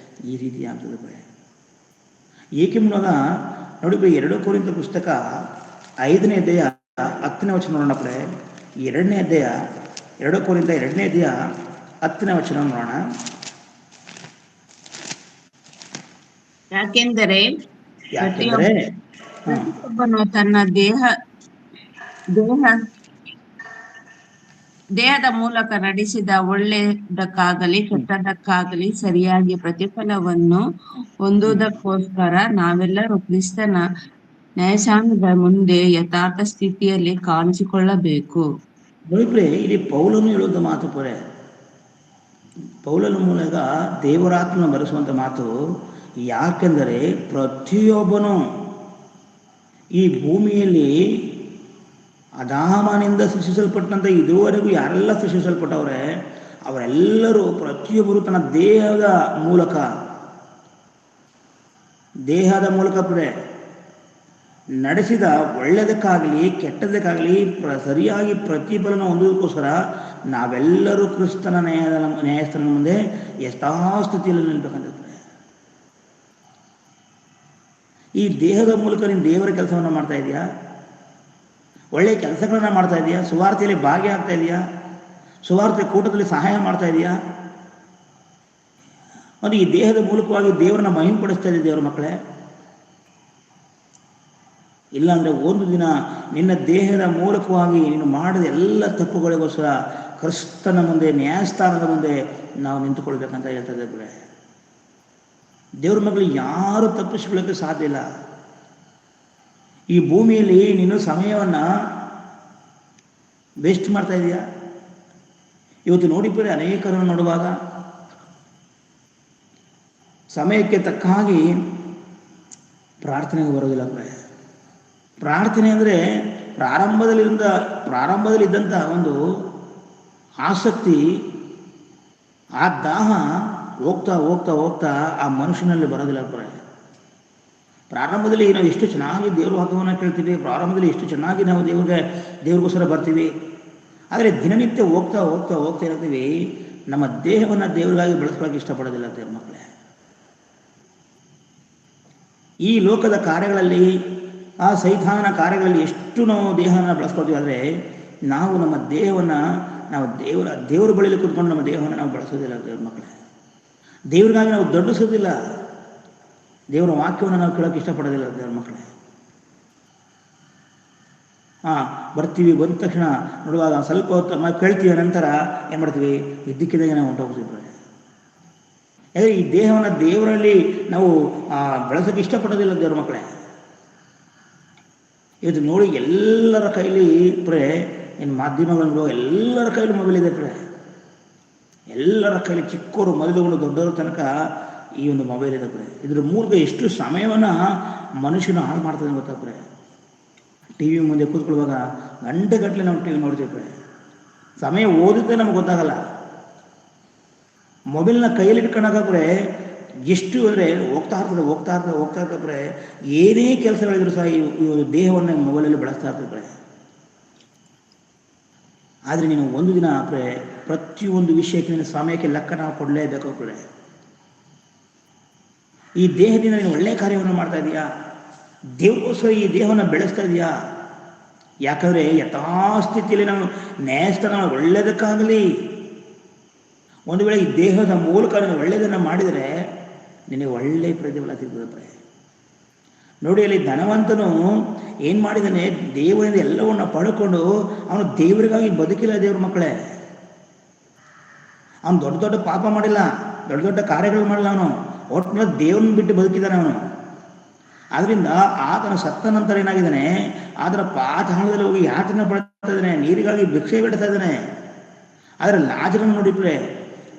S1: ಈ ರೀತಿ ಆಗ್ತದೆ. ಏಕೆ ಮೂಲಕ ನೋಡಿ 2 ಕೊರಿಂಥ ಪುಸ್ತಕ 5ನೇ ಅಧ್ಯಾಯ 10ನೇ ವಚನ ನೋಡೋಣ. 2ನೇ ಅಧ್ಯಾಯ 2 ಕೊರಿಂಥ 2ನೇ ಅಧ್ಯಾಯ 10ನೇ ವಚನ ನೋಡೋಣ.
S2: ಯಾಕೆಂದರೆ ಪ್ರತಿಯೊಬ್ಬನು ತನ್ನ ದೇಹದ ಮೂಲಕ ನಡೆಸಿದ ಒಳ್ಳೆಯದಕ್ಕಾಗಲಿ ಕೆಟ್ಟದಕ್ಕಾಗಲಿ ಸರಿಯಾಗಿ ಪ್ರತಿಫಲವನ್ನು ಹೊಂದುವುದಕ್ಕೋಸ್ಕರ ನಾವೆಲ್ಲರೂ ಕ್ರಿಸ್ತನ ನ್ಯಾಯಸ್ಥಾನದ ಮುಂದೆ ಯಥಾರ್ಥ ಸ್ಥಿತಿಯಲ್ಲಿ ಕಾಣಿಸಿಕೊಳ್ಳಬೇಕು.
S1: ಇಲ್ಲಿ ಪೌಲನು ಹೇಳುವಂತ ಮಾತು ಪೌಲನ ಮೂಲಕ ದೇವರಾತ್ಮನ ಬರೆಸುವಂತ ಮಾತು. ಯಾಕೆಂದರೆ ಪ್ರತಿಯೊಬ್ಬನು ಈ ಭೂಮಿಯಲ್ಲಿ ಅದಾಮನಿಂದ ಸೃಷ್ಟಿಸಲ್ಪಟ್ಟಂತೆ ಇದುವರೆಗೂ ಯಾರೆಲ್ಲ ಸೃಷ್ಟಿಸಲ್ಪಟ್ಟವ್ರೆ ಅವರೆಲ್ಲರೂ ಪ್ರತಿಯೊಬ್ಬರು ತನ್ನ ದೇಹದ ಮೂಲಕ ನಡೆಸಿದ ಒಳ್ಳೆಯದಕ್ಕಾಗಲಿ ಕೆಟ್ಟದಕ್ಕಾಗಲಿ ಸರಿಯಾಗಿ ಪ್ರತಿಫಲನ ಹೊಂದೋದಕ್ಕೋಸ್ಕರ ನಾವೆಲ್ಲರೂ ಕ್ರಿಸ್ತನ ನ್ಯಾಯಸ್ಥಾನದ ಮುಂದೆ ಯಥಾಸ್ಥಿತಿಯಲ್ಲಿ ನಿಲ್ಬೇಕಂತ. ಈ ದೇಹದ ಮೂಲಕ ನೀನು ದೇವರ ಕೆಲಸವನ್ನು ಮಾಡ್ತಾ ಇದೆಯಾ? ಒಳ್ಳೆಯ ಕೆಲಸಗಳನ್ನ ಮಾಡ್ತಾ ಇದೆಯಾ? ಸುವಾರ್ತೆಯಲ್ಲಿ ಭಾಗಿಯಾಗ್ತಾ ಇದೆಯಾ? ಸುವಾರ್ತೆ ಕೂಟದಲ್ಲಿ ಸಹಾಯ ಮಾಡ್ತಾ ಇದೆಯಾ? ಅದು ಈ ದೇಹದ ಮೂಲಕವಾಗಿ ದೇವರನ್ನ ಮಹಿಮೆಪಡಿಸ್ತಾ ಇದೆ ದೇವರ ಮಕ್ಕಳೇ. ಇಲ್ಲಾಂದ್ರೆ ಒಂದು ದಿನ ನಿನ್ನ ದೇಹದ ಮೂಲಕವಾಗಿ ನೀನು ಮಾಡಿದ ಎಲ್ಲ ತಪ್ಪುಗಳಿಗೋಸ್ಕರ ಕ್ರಿಸ್ತನ ಮುಂದೆ ನ್ಯಾಯಸ್ಥಾನದ ಮುಂದೆ ನಾವು ನಿಂತುಕೊಳ್ಬೇಕಂತ ಹೇಳ್ತಾ ಇದ್ದಾರೆ. ದೇವ್ರ ಮಕ್ಕಳು ಯಾರು ತಪ್ಪಿಸ್ಕೊಳ್ಳೋಕೆ ಸಾಧ್ಯ ಇಲ್ಲ. ಈ ಭೂಮಿಯಲ್ಲಿ ನೀನು ಸಮಯವನ್ನ ವೇಸ್ಟ್ ಮಾಡ್ತಾ ಇದೀಯಾ? ಇವತ್ತು ನೋಡಿದ್ರೆ ಅನೇಕರನ್ನು ನೋಡುವಾಗ ಸಮಯಕ್ಕೆ ತಕ್ಕ ಹಾಗೆ ಪ್ರಾರ್ಥನೆಗೆ ಬರೋದಿಲ್ಲ. ಪ್ರಾರ್ಥನೆ ಅಂದರೆ ಪ್ರಾರಂಭದಲ್ಲಿದ್ದಂಥ ಒಂದು ಆಸಕ್ತಿ, ಆ ದಾಹ ಹೋಗ್ತಾ ಹೋಗ್ತಾ ಹೋಗ್ತಾ ಆ ಮನುಷ್ಯನಲ್ಲಿ ಬರೋದಿಲ್ಲ. ಪ್ರಾರಂಭದಲ್ಲಿ ನಾವು ಎಷ್ಟು ಚೆನ್ನಾಗಿ ದೇವ್ರ ವಾಕ್ಯವನ್ನು ಕೇಳ್ತೀವಿ, ಪ್ರಾರಂಭದಲ್ಲಿ ಎಷ್ಟು ಚೆನ್ನಾಗಿ ನಾವು ದೇವ್ರಿಗೋಸ್ಕರ ಬರ್ತೀವಿ. ಆದರೆ ದಿನನಿತ್ಯ ಹೋಗ್ತಾ ಹೋಗ್ತಾ ಹೋಗ್ತಾ ಇರ್ತೀವಿ, ನಮ್ಮ ದೇಹವನ್ನು ದೇವರಿಗಾಗಿ ಬೆಳೆಸ್ಕೊಳ್ಳೋಕೆ ಇಷ್ಟಪಡೋದಿಲ್ಲ ದೇವ್ರ ಮಕ್ಕಳೇ. ಈ ಲೋಕದ ಕಾರ್ಯಗಳಲ್ಲಿ, ಆ ಸೈತಾನನ ಕಾರ್ಯಗಳಲ್ಲಿ ಎಷ್ಟು ನಾವು ದೇಹವನ್ನು ಬಳಸ್ಕೊಳ್ತೀವಿ. ಆದರೆ ನಾವು ನಮ್ಮ ದೇಹವನ್ನು ನಾವು ದೇವರ ಬಳಿಯಲ್ಲಿ ಕೂತ್ಕೊಂಡು ನಮ್ಮ ದೇಹವನ್ನು ನಾವು ಬಳಸೋದಿಲ್ಲ ದೇವ್ರ ಮಕ್ಕಳೇ. ದೇವ್ರಿಗಾಗಿ ನಾವು ದೊಡ್ಡಿಸೋದಿಲ್ಲ, ದೇವರ ವಾಕ್ಯವನ್ನು ನಾವು ಕೇಳೋಕೆ ಇಷ್ಟಪಡೋದಿಲ್ಲ ದೇವ್ರ ಮಕ್ಕಳೇ. ಬರ್ತೀವಿ, ಬಂದ ತಕ್ಷಣ ನೋಡುವಾಗ ಸ್ವಲ್ಪ ಹೊತ್ತು ಕೇಳ್ತೀವಿ, ನಂತರ ಏನು ಮಾಡ್ತೀವಿ, ಇದ್ದಕ್ಕಿದ್ದಾಗ ನಾವು ಹೊಂಟೋಗ್ತೀವಿ. ಯಾಕಂದರೆ ಈ ದೇಹವನ್ನು ದೇವರಲ್ಲಿ ನಾವು ಬೆಳೆಸೋಕೆ ಇಷ್ಟಪಡೋದಿಲ್ಲ ದೇವ್ರ ಮಕ್ಕಳೇ. ಇದು ನೋಡಿ ಎಲ್ಲರ ಕೈಲಿ ಪ್ರೇ ಏನು ಮಾಧ್ಯಮಗಳು ಎಲ್ಲರ ಕೈಲಿ ಮೊಬೈಲ್ ಇದೆ ಪ್ರೇ. ಎಲ್ಲರ ಕೈಲಿ ಚಿಕ್ಕವರು ಮೊದಲುಗಳು ದೊಡ್ಡವರ ತನಕ ಈ ಒಂದು ಮೊಬೈಲ್ ಇದೆ ಪ್ರೇ. ಇದ್ರ ಮೂಲಕ ಎಷ್ಟು ಸಮಯವನ್ನು ಮನುಷ್ಯನ ಹಾಳು ಮಾಡ್ತದೆ ಗೊತ್ತಾ ಪ್ರೇ. ಟಿ ವಿ ಮುಂದೆ ಕೂತ್ಕೊಳ್ಳುವಾಗ ಗಂಟೆಗಟ್ಟಲೆ ನಾವು ಟಿ ವಿ ನೋಡ್ತೀವಿ ಪ್ರೇ. ಸಮಯ ಓದಿದ್ದೇ ನಮ್ಗೆ ಗೊತ್ತಾಗಲ್ಲ. ಮೊಬೈಲ್ನ ಕೈಯಲ್ಲಿ ಇಟ್ಕೊಂಡಾಗ್ರೆ ಎಷ್ಟು ಅಂದರೆ ಹೋಗ್ತಾ ಇರ್ತದೆ ಏನೇ ಕೆಲಸಗಳಿದ್ರು ಸಹ ಈ ದೇಹವನ್ನು ಮೊಬೈಲಲ್ಲಿ ಬಳಸ್ತಾ ಇರ್ತದೆ. ಆದರೆ ನೀನು ಒಂದು ದಿನ ಪ್ರತಿಯೊಂದು ವಿಷಯಕ್ಕೆ ನೀನು ಸಮಯಕ್ಕೆ ಲೆಕ್ಕ ನಾವು ಕೊಡಲೇಬೇಕು. ಈ ದೇಹದಿಂದ ನೀನು ಒಳ್ಳೆಯ ಕಾರ್ಯವನ್ನು ಮಾಡ್ತಾ ಇದೀಯಾ? ದೇವಕ್ಕೋಸ್ಕರ ಈ ದೇಹವನ್ನು ಬೆಳೆಸ್ತಾ ಇದೆಯಾ? ಯಾಕಂದರೆ ಯಥಾಸ್ಥಿತಿಯಲ್ಲಿ ನಾವು ನ್ಯಾಯಸ್ಥಾನ ಒಳ್ಳೆಯದಕ್ಕಾಗಲಿ, ಒಂದು ವೇಳೆ ಈ ದೇಹದ ಮೂಲಕ ನಾನು ಒಳ್ಳೆಯದನ್ನು ಮಾಡಿದರೆ ನಿನಗೆ ಒಳ್ಳೆಯ ಪ್ರತಿಫಲ ಸಿಗ್ತದೆ. ನೋಡಿ, ಅಲ್ಲಿ ಧನವಂತನು ಏನು ಮಾಡಿದ್ದಾನೆ, ದೇವರಿಂದ ಎಲ್ಲವನ್ನು ಪಡ್ಕೊಂಡು ಅವನು ದೇವರಿಗಾಗಿ ಬದುಕಿಲ್ಲ. ದೇವ್ರ ಮಕ್ಕಳೇ, ಅವನು ದೊಡ್ಡ ದೊಡ್ಡ ಪಾಪ ಮಾಡಿಲ್ಲ, ದೊಡ್ಡ ದೊಡ್ಡ ಕಾರ್ಯಗಳು ಮಾಡಿಲ್ಲ. ಅವನು ಒಟ್ಟಿನ ದೇವ್ರನ್ನ ಬಿಟ್ಟು ಬದುಕಿದ್ದಾನೆ ಅವನು. ಆದ್ರಿಂದ ಆತನ ಸತ್ತ ನಂತರ ಏನಾಗಿದ್ದಾನೆ, ಆತನ ಪಾತಾಳದಲ್ಲಿ ಹೋಗಿ ಯಾತನೆ ಪಡ್ತಾ ಇದ್ದಾನೆ, ನೀರಿಗಾಗಿ ಭಿಕ್ಷೆ ಬಿಡ್ತಾ ಇದ್ದಾನೆ. ಆದರೆ ಲಾಜರನ್ನು ನೋಡಿದ್ರೆ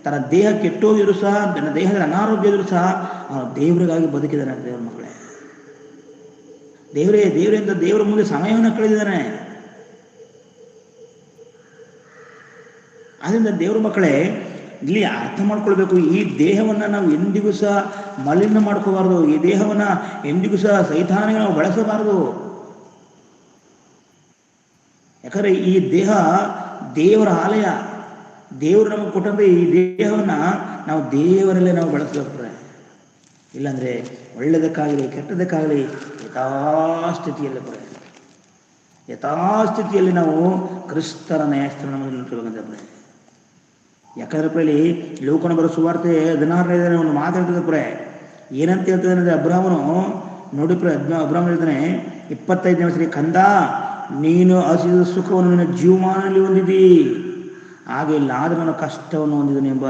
S1: ತನ್ನ ದೇಹ ಕೆಟ್ಟೋಗಿದ್ರು ಸಹ, ತನ್ನ ದೇಹದಲ್ಲಿ ಅನಾರೋಗ್ಯ ಇದ್ರು ಸಹ ಅವನು ದೇವರಿಗಾಗಿ ಬದುಕಿದ್ದಾನೆ. ದೇವ್ರ ಮಕ್ಕಳೇ, ದೇವರಿಂದ ದೇವರ ಮುಂದೆ ಸಮಯವನ್ನು ಕಳೆದಿದ್ದಾನೆ. ಅದರಿಂದ ದೇವ್ರ ಮಕ್ಕಳೇ, ಇಲ್ಲಿ ಅರ್ಥ ಮಾಡ್ಕೊಳ್ಬೇಕು, ಈ ದೇಹವನ್ನು ನಾವು ಎಂದಿಗೂ ಸಹ ಮಲಿನ ಮಾಡ್ಕೋಬಾರ್ದು. ಈ ದೇಹವನ್ನು ಎಂದಿಗೂ ಸಹ ಸೈತಾನಿಗೆ ನಾವು ಬಳಸಬಾರದು. ಯಾಕಂದ್ರೆ ಈ ದೇಹ ದೇವರ ಆಲಯ. ದೇವರು ನಮಗೆ ಕೊಟ್ಟಂತೆ ಈ ದೇಹವನ್ನು ನಾವು ದೇವರಲ್ಲೇ ನಾವು ಬಳಸಬೇಕು. ಇಲ್ಲಾಂದ್ರೆ ಒಳ್ಳೆಯದಕ್ಕಾಗಲಿ ಕೆಟ್ಟದಕ್ಕಾಗಲಿ ಯಥಾಸ್ಥಿತಿಯಲ್ಲಿ ನಾವು ಕ್ರಿಸ್ತರ ನ್ಯಾಯಸ್ಥಾನವನ್ನು ನಿಂತಿರ್ಬೇಕಂತ. ಯಾಕಂದ್ರೆ ಇಲ್ಲಿ ಲೋಕನ ಬರೋ ಸುವಾರ್ತೆ 16ನೇ ಒಂದು ಮಾತಾಡ್ತದೆ. ಏನಂತ ಹೇಳ್ತದೆ ಅಂದರೆ, ಅಬ್ರಾಮನು ನೋಡಿ ಅಬ್ರಾಹ್ಮಣ ಹೇಳ್ತಾನೆ 25ನೇ ವರ್ಷಕ್ಕೆ, ಕಂದ ನೀನು ಹಸಿದ ಸುಖವನ್ನು ನಿನ್ನ ಜೀವಮಾನದಲ್ಲಿ ಹೊಂದಿದ್ದಿ, ಹಾಗೆ ಲಾಜರನ ಕಷ್ಟವನ್ನು ಹೊಂದಿದ್ದಾನೆ ಎಂಬ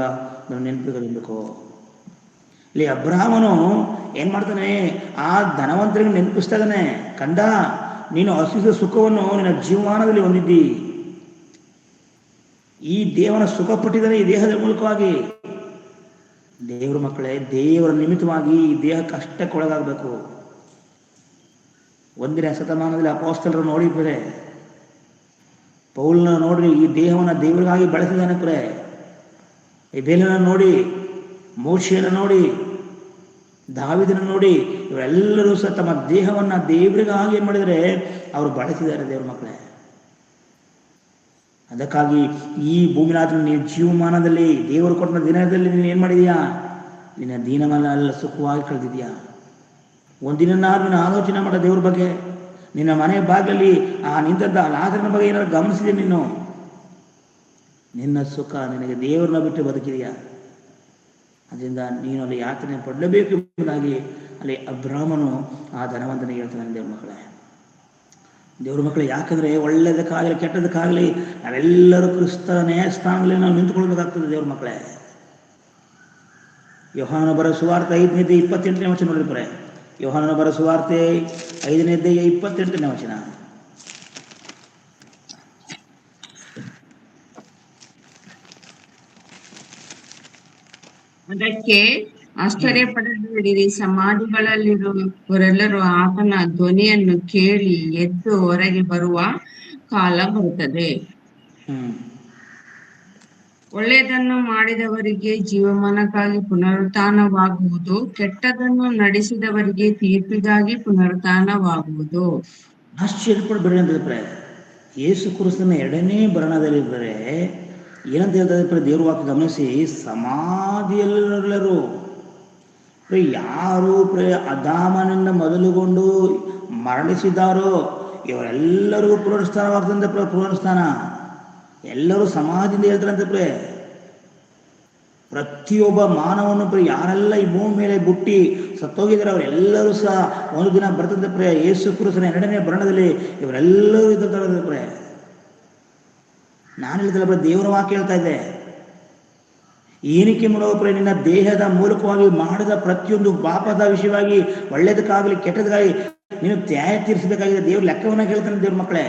S1: ನೆನಪಿರಬೇಕು. ಇಲ್ಲಿ ಅಬ್ರಾಹ್ಮನು ಏನ್ ಮಾಡ್ತಾನೆ, ಆ ಧನವಂತರಿಗೆ ನೆನಪಿಸ್ತಾ ಇದ್ದಾನೆ, ಕಂದ ನೀನು ಹಸಿದ ಸುಖವನ್ನು ನಿನ್ನ ಜೀವಮಾನದಲ್ಲಿ ಹೊಂದಿದ್ದಿ. ಈ ದೇವನ ಸುಖ ಪಟ್ಟಿದ್ದಾನೆ ಈ ದೇಹದ ಮೂಲಕವಾಗಿ. ದೇವರ ಮಕ್ಕಳೇ, ದೇವರ ನಿಮಿತ್ತವಾಗಿ ಈ ದೇಹ ಕಷ್ಟಕ್ಕೊಳಗಾಗಬೇಕು. 1ನೇ ಶತಮಾನದಲ್ಲಿ ಅಪೊಸ್ತಲರು ನೋಡಿದ್ರೆ, ಪೌಲನ ನೋಡ್ರಿ, ಈ ದೇಹವನ್ನು ದೇವರಿಗಾಗಿ ಬಳಸಿದ್ದಾನೆ. ಎಬೇಲನ ನೋಡಿ, ಮೋಶೆಯನ್ನು ನೋಡಿ, ದಾವಿದನ ನೋಡಿ, ಇವರೆಲ್ಲರೂ ಸಹ ತಮ್ಮ ದೇಹವನ್ನು ದೇವರಿಗಾಗಿ ಏನು ಮಾಡಿದರೆ ಅವರು ಬಳಸಿದ್ದಾರೆ. ದೇವ್ರ ಮಕ್ಕಳೇ, ಅದಕ್ಕಾಗಿ ಈ ಭೂಮಿನಾಥನ ನೀನು ಜೀವಮಾನದಲ್ಲಿ ದೇವರು ಕೊಟ್ಟ ದಿನದಲ್ಲಿ ನೀನು ಏನು ಮಾಡಿದೀಯಾ, ನಿನ್ನ ದೀನವನ್ನೆಲ್ಲ ಸುಖವಾಗಿ ಕಳೆದಿದ್ಯಾ? ಒಂದಿನಾದ್ರೂ ನೀನು ಆಲೋಚನೆ ಮಾಡೋ ದೇವ್ರ ಬಗ್ಗೆ. ನಿನ್ನ ಮನೆ ಬಾಗಿಲಲ್ಲಿ ಆ ನಿಂತಂತ ಲಾಜರನ ಬಗ್ಗೆ ಏನಾದ್ರು ಗಮನಿಸಿದೆ ನೀನು? ನಿನ್ನ ಸುಖ ನಿನಗೆ ದೇವರನ್ನ ಬಿಟ್ಟು ಬದುಕಿದೆಯಾ? ಅದರಿಂದ ನೀನು ಅಲ್ಲಿ ಯಾತನೆ ಪಡಲೇಬೇಕು ಎಂಬುದಾಗಿ ಅಲ್ಲಿ ಅಬ್ರಾಹ್ಮನು ಆ ಧನವಂತನಿಗೆ ಹೇಳ್ತಾನೆ. ದೇವ್ರ ಮಕ್ಕಳು, ಯಾಕಂದ್ರೆ ಒಳ್ಳೆಯದಕ್ಕಾಗಲಿ ಕೆಟ್ಟದಕ್ಕಾಗಲಿ ನಾವೆಲ್ಲರೂ ಕ್ರಿಸ್ತ ನ್ಯಾಯಸ್ಥಾನದಲ್ಲಿ ನಾವು ನಿಂತುಕೊಳ್ಬೇಕಾಗ್ತದೆ. ದೇವ್ರ ಮಕ್ಕಳೇ, ಯೋಹಾನನ ಬರೋ ಸುವಾರ್ತೆ 5ನೇ 28ನೇ ವಚನ ನೋಡಿದ್ರೆ, ಯೋಹಾನನ ಬರೋ ಸುವಾರ್ತೆ 5ನೇ 28ನೇ ವಚನ.
S2: ಅದಕ್ಕೆ ಆಶ್ಚರ್ಯಪಡಬೇಡಿರಿ, ಸಮಾಧಿಗಳಲ್ಲಿರುವವರೆಲ್ಲರೂ ಆತನ ಧ್ವನಿಯನ್ನು ಕೇಳಿ ಎದ್ದು ಹೊರಗೆ ಬರುವ ಕಾಲ ಬರುತ್ತದೆ. ಒಳ್ಳೆಯದನ್ನು ಮಾಡಿದವರಿಗೆ ಜೀವಮಾನಕ್ಕಾಗಿ ಪುನರುತ್ಥಾನವಾಗುವುದು, ಕೆಟ್ಟದನ್ನು ನಡೆಸಿದವರಿಗೆ ತೀರ್ಪಿಗಾಗಿ ಪುನರುತ್ಥಾನವಾಗುವುದು.
S1: ಆಶ್ಚರ್ಯಪಡಬೇಡಿ ಅಂತ ಯೇಸು ಕ್ರಿಸ್ತನ 2ನೇ ಬರಣದಲ್ಲಿದ್ದರೆ ಏನಂತ ಹೇಳ್ತಾರೆ ದೇವ್ರ ವಾಕ್ಯ ಗಮನಿಸಿ. ಸಮಾಧಿಯಲ್ಲೆಲ್ಲರೂ ಯಾರು ಅದಾಮನಿಂದ ಮೊದಲುಗೊಂಡು ಮರಣಿಸಿದ್ದಾರೋ ಇವರೆಲ್ಲರಿಗೂ ಪುನರುತ್ಥಾನವಾಗ್ತಂತೆ. ಪುನರುತ್ಥಾನ ಎಲ್ಲರೂ ಸಮಾಧಿಯಿಂದ ಹೇಳ್ತಾರಂತೆ. ಪ್ರತಿಯೊಬ್ಬ ಮಾನವನು ಯಾರೆಲ್ಲ ಈ ಭೂಮಿ ಮೇಲೆ ಬುಟ್ಟಿ ಸತ್ತೋಗಿದ್ದಾರೆ ಅವರೆಲ್ಲರೂ ಸಹ ಒಂದು ದಿನ ಬರ್ತದೆ. ಯೇಸು ಕ್ರಿಸ್ತನ 2ನೇ ಬರಣದಲ್ಲಿ ಇವರೆಲ್ಲರೂ ಇದ್ದಾರೆ. ನಾನು ಹೇಳ್ತಲ್ಲ, ದೇವರ ವಾಕ್ಯ ಹೇಳ್ತಾ ಇದ್ದೆ. ಏನಕ್ಕೆ ನೋಡೋ ನಿನ್ನ ದೇಹದ ಮೂಲಕವಾಗಿ ಮಾಡಿದ ಪ್ರತಿಯೊಂದು ಪಾಪದ ವಿಷಯವಾಗಿ, ಒಳ್ಳೆಯದಕ್ಕಾಗಲಿ ಕೆಟ್ಟದಕ್ಕಾಗಲಿ ನೀನು ತ್ಯಾಯ ತೀರಿಸಬೇಕಾಗಿದೆ. ದೇವ್ರ ಲೆಕ್ಕವನ್ನ ಕೇಳ್ತಾನೆ ದೇವ್ರ ಮಕ್ಕಳೇ.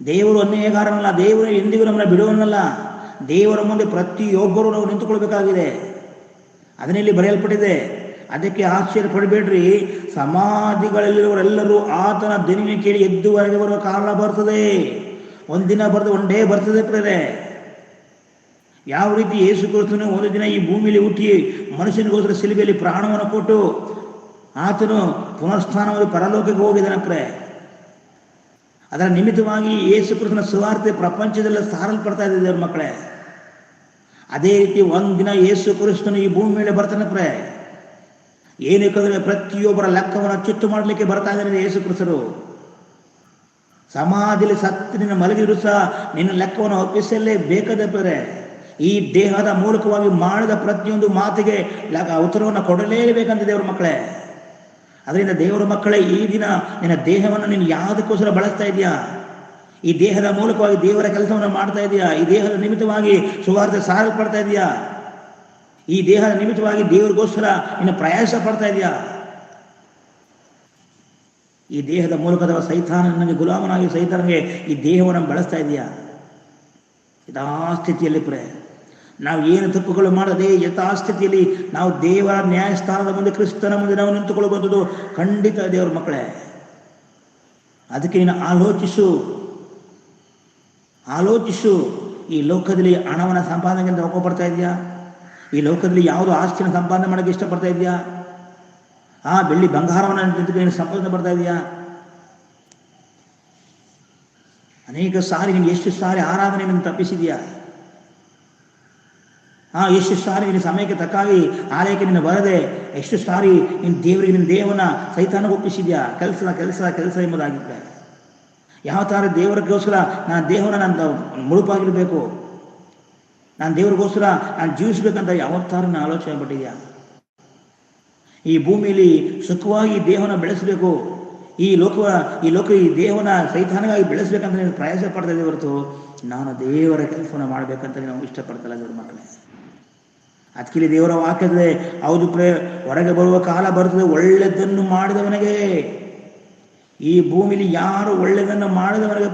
S1: ದೇವರು ಅನ್ಯಾಯಗಾರನಲ್ಲ, ದೇವರು ಎಂದಿಗೂ ನಮ್ಮನ್ನ ಬಿಡುವನಲ್ಲ. ದೇವರ ಮುಂದೆ ಪ್ರತಿಯೊಬ್ಬರು ನಾವು ನಿಂತುಕೊಳ್ಬೇಕಾಗಿದೆ. ಅದನ್ನಲ್ಲಿ ಬರೆಯಲ್ಪಟ್ಟಿದೆ. ಅದಕ್ಕೆ ಆಶ್ಚರ್ಯ ಪಡಬೇಡ್ರಿ, ಸಮಾಧಿಗಳಲ್ಲಿರುವವರೆಲ್ಲರೂ ಆತನ ಧ್ವನಿಯನ್ನು ಕೇಳಿ ಎದ್ದು ಹೊರಗೆ ಬರುವ ಕಾಲ ಬರ್ತದೆ. ಒಂದಿನ ಬರ್ತದೆ, ಒಂದೇ ಬರ್ತದೆ ಪ್ರೇರೆ. ಯಾವ ರೀತಿ ಯೇಸು ಕ್ರಿಸ್ತನು ಒಂದು ದಿನ ಈ ಭೂಮಿಯಲ್ಲಿ ಹುಟ್ಟಿ ಮನುಷ್ಯನಿಗೋಸ್ಕರ ಶಿಲುಬೆಯಲ್ಲಿ ಪ್ರಾಣವನ್ನು ಕೊಟ್ಟು ಆತನು ಪುನರ್ಸ್ಥಾನವಾಗಿ ಪರಲೋಕಕ್ಕೆ ಹೋಗಿದ್ದಾನೆ. ಅದರ ನಿಮಿತ್ತವಾಗಿ ಯೇಸು ಕ್ರಿಸ್ತನ ಸುವಾರ್ತೆ ಪ್ರಪಂಚದಲ್ಲ ಸಾರಲ್ಪಡ್ತಾ ಇದೆ ದೇವ್ರ ಮಕ್ಕಳೇ. ಅದೇ ರೀತಿ ಒಂದಿನ ಯೇಸು ಕ್ರಿಸ್ತನು ಈ ಭೂಮಿ ಮೇಲೆ ಬರ್ತಾನೆ. ಏನಕ್ಕಂದ್ರೆ ಪ್ರತಿಯೊಬ್ಬರ ಲೆಕ್ಕವನ್ನು ಚಿತ್ತು ಮಾಡಲಿಕ್ಕೆ ಬರ್ತಾ ಇದ್ದಾನೆ ಯೇಸು ಕ್ರಿಸ್ತರು. ಸಮಾಧಿಯಲ್ಲಿ ಸತ್ತು ನಿನ್ನ ಮಲಗಿದ್ರು ಸಹ ನಿನ್ನ ಲೆಕ್ಕವನ್ನು ಒಪ್ಪಿಸಲೇ ಬೇಕಾದ್ರೆ ಈ ದೇಹದ ಮೂಲಕವಾಗಿ ಮಾಡಿದ ಪ್ರತಿಯೊಂದು ಮಾತಿಗೆ ಉತ್ತರವನ್ನು ಕೊಡಲೇಬೇಕಂತ ದೇವರ ಮಕ್ಕಳೇ. ಅದರಿಂದ ದೇವರ ಮಕ್ಕಳೇ, ಈ ದಿನ ನಿನ್ನ ದೇಹವನ್ನು ನೀನು ಯಾವುದಕ್ಕೋಸ್ಕರ ಬಳಸ್ತಾ ಇದೆಯಾ? ಈ ದೇಹದ ಮೂಲಕವಾಗಿ ದೇವರ ಕೆಲಸವನ್ನು ಮಾಡ್ತಾ ಇದೆಯಾ? ಈ ದೇಹದ ನಿಮಿತ್ತವಾಗಿ ಸುವಾರ್ತೆ ಸಾರಲ್ಪಡ್ತಾ ಇದೆಯಾ? ಈ ದೇಹದ ನಿಮಿತ್ತವಾಗಿ ದೇವರಿಗೋಸ್ಕರ ನೀನು ಪ್ರಯಾಸ ಪಡ್ತಾ ಇದೆಯಾ? ಈ ದೇಹದ ಮೂಲಕದ ಸೈತಾನನಿಗೆ ಗುಲಾಮನಾಗಿ ಸೈತಾನಿಗೆ ಈ ದೇಹವನ್ನು ಬಳಸ್ತಾ ಇದೆಯಾ? ಯಥಾಸ್ಥಿತಿಯಲ್ಲಿ ನಾವು ಏನು ತಪ್ಪುಗಳು ಮಾಡದೆ ಯಥಾಸ್ಥಿತಿಯಲ್ಲಿ ನಾವು ದೇವರ ನ್ಯಾಯಸ್ಥಾನದ ಮುಂದೆ, ಕ್ರಿಸ್ತನ ಮುಂದೆ ನಾವು ನಿಂತುಕೊಳ್ಳುವಂಥದ್ದು ಖಂಡಿತ ದೇವರ ಮಕ್ಕಳೇ. ಅದಕ್ಕೆ ನೀನು ಆಲೋಚಿಸು. ಈ ಲೋಕದಲ್ಲಿ ಹಣವನ್ನು ಸಂಪಾದನೆಗೆ ನೋಡ್ಕೊಬರ್ತಾ ಇದೆಯಾ? ಈ ಲೋಕದಲ್ಲಿ ಯಾವುದು ಆಸ್ತಿನ ಸಂಪಾದನೆ ಮಾಡೋಕ್ಕೆ ಇಷ್ಟಪಡ್ತಾ ಇದೆಯಾ? ಬೆಳ್ಳಿ ಬಂಗಾರವನ್ನು ಸಂಪಾದನೆ ಬರ್ತಾ ಇದೆಯಾ? ಅನೇಕ ಸಾರಿ ನಿನಗೆ ಎಷ್ಟು ಸಾರಿ ಆರಾಧನೆಯನ್ನು ತಪ್ಪಿಸಿದೆಯಾ? ಎಷ್ಟು ಸಾರಿ ನಿನ್ನ ಸಮಯಕ್ಕೆ ತಕ್ಕಾಗಿ ಆಲಯಕ್ಕೆ ನಿನ್ನ ಬರದೆ ಎಷ್ಟು ಸಾರಿ ನಿನ್ನ ದೇವರಿಗೆ ನಿನ್ನ ದೇಹವನ್ನು ಸೈತಾನಿಗೆ ಒಪ್ಪಿಸಿದ್ಯಾ? ಕೆಲಸ ಎಂಬುದಾಗಿದ್ದರೆ ಯಾವ ಥರ ದೇವರಿಗೋಸ್ಕರ ನಾನು ದೇಹವನ್ನು ನಾನು ಮುಳುಪಾಗಿರಬೇಕು, ನಾನು ದೇವರಿಗೋಸ್ಕರ ನಾನು ಜೀವಿಸ್ಬೇಕಂತ ಯಾವತ್ತಾರು ನಾನು ಆಲೋಚನೆ ಪಟ್ಟಿದ್ಯಾ? ಈ ಭೂಮಿಯಲ್ಲಿ ಸುಖವಾಗಿ ದೇಹವನ್ನು ಬೆಳೆಸಬೇಕು, ಈ ದೇಹವನ್ನು ಸೈತಾನಿಗಾಗಿ ಬೆಳೆಸಬೇಕಂತ ನೀನು ಪ್ರಯಾಸ ಪಡ್ತಾ ಇದ್ದೆ ಹೊರತು ನಾನು ದೇವರ ಕೆಲಸವನ್ನು ಮಾಡಬೇಕಂತ ನಾವು ಇಷ್ಟಪಡ್ತಲ್ಲ ದೇವರ ಮಕ್ಕಳೇ. ಅದಕ್ಕೆ ದೇವರ ವಾಕ್ಯದಲ್ಲಿ ಹೌದು ಹೊರಗೆ ಬರುವ ಕಾಲ ಬರ್ತದೆ ಒಳ್ಳೆಯದನ್ನು ಮಾಡಿದವನಿಗೆ. ಈ ಭೂಮಿಲಿ ಯಾರು ಒಳ್ಳೆಯದನ್ನು ಮಾಡಿದವನಿಗೆ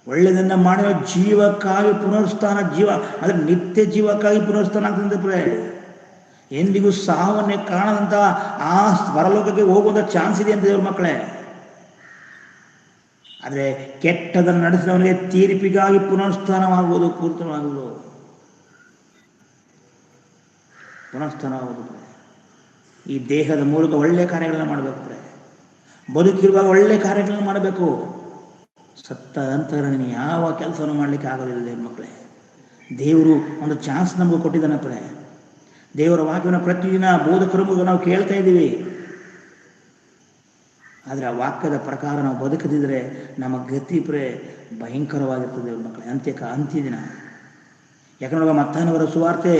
S1: ಒಳ್ಳೆಯದನ್ನ ಮಾಡಿದ ಜೀವಕ್ಕಾಗಿ ಪುನರುತ್ಥಾನ, ಅಂದ್ರೆ ನಿತ್ಯ ಜೀವಕ್ಕಾಗಿ ಪುನರುತ್ಥಾನ ಆಗ್ತದೆ. ಎಂದಿಗೂ ಸಾವನ್ನೇ ಕಾಣದಂತ ಆ ಪರಲೋಕಕ್ಕೆ ಹೋಗುವಂತ ಚಾನ್ಸ್ ಇದೆ ಅಂತ ದೇವ್ರ ಮಕ್ಕಳೇ. ಆದರೆ ಕೆಟ್ಟದನ್ನು ನಡೆಸಿದವನಿಗೆ ತೀರ್ಪಿಗಾಗಿ ಪುನರುತ್ಥಾನವಾಗುವುದು, ಪೂರ್ತವಾಗುವುದು, ಪುನರುತ್ಥಾನವಾಗುವುದು. ಈ ದೇಹದ ಮೂಲಕ ಒಳ್ಳೆ ಕಾರ್ಯಗಳನ್ನು ಮಾಡಬೇಕು. ಬದುಕಿರುವಾಗ ಒಳ್ಳೆ ಕಾರ್ಯಗಳನ್ನು ಮಾಡಬೇಕು. ಸತ್ತ ನಂತರ ನೀನು ಯಾವ ಕೆಲಸವನ್ನು ಮಾಡಲಿಕ್ಕೆ ಆಗೋದಿಲ್ಲ ದೇವ್ರ ಮಕ್ಕಳೇ. ದೇವರು ಒಂದು ಚಾನ್ಸ್ ನಮಗೆ ಕೊಟ್ಟಿದ್ದಾನೆ. ದೇವರ ವಾಕ್ಯವನ್ನು ಪ್ರತಿದಿನ ಬೋಧಕರು ನಾವು ಕೇಳ್ತಾ ಇದ್ದೀವಿ. ಆದರೆ ಆ ವಾಕ್ಯದ ಪ್ರಕಾರ ನಾವು ಬದುಕದಿದ್ರೆ ನಮ್ಮ ಗತಿ ಭಯಂಕರವಾಗಿರ್ತದೆ ದೇವ್ರ ಮಕ್ಕಳೇ. ಅಂತ್ಯ ದಿನ. ಯಾಕಂದ್ರೆ ಮತ್ತಾಯನ ಬರೋ ಸುವಾರ್ತೆ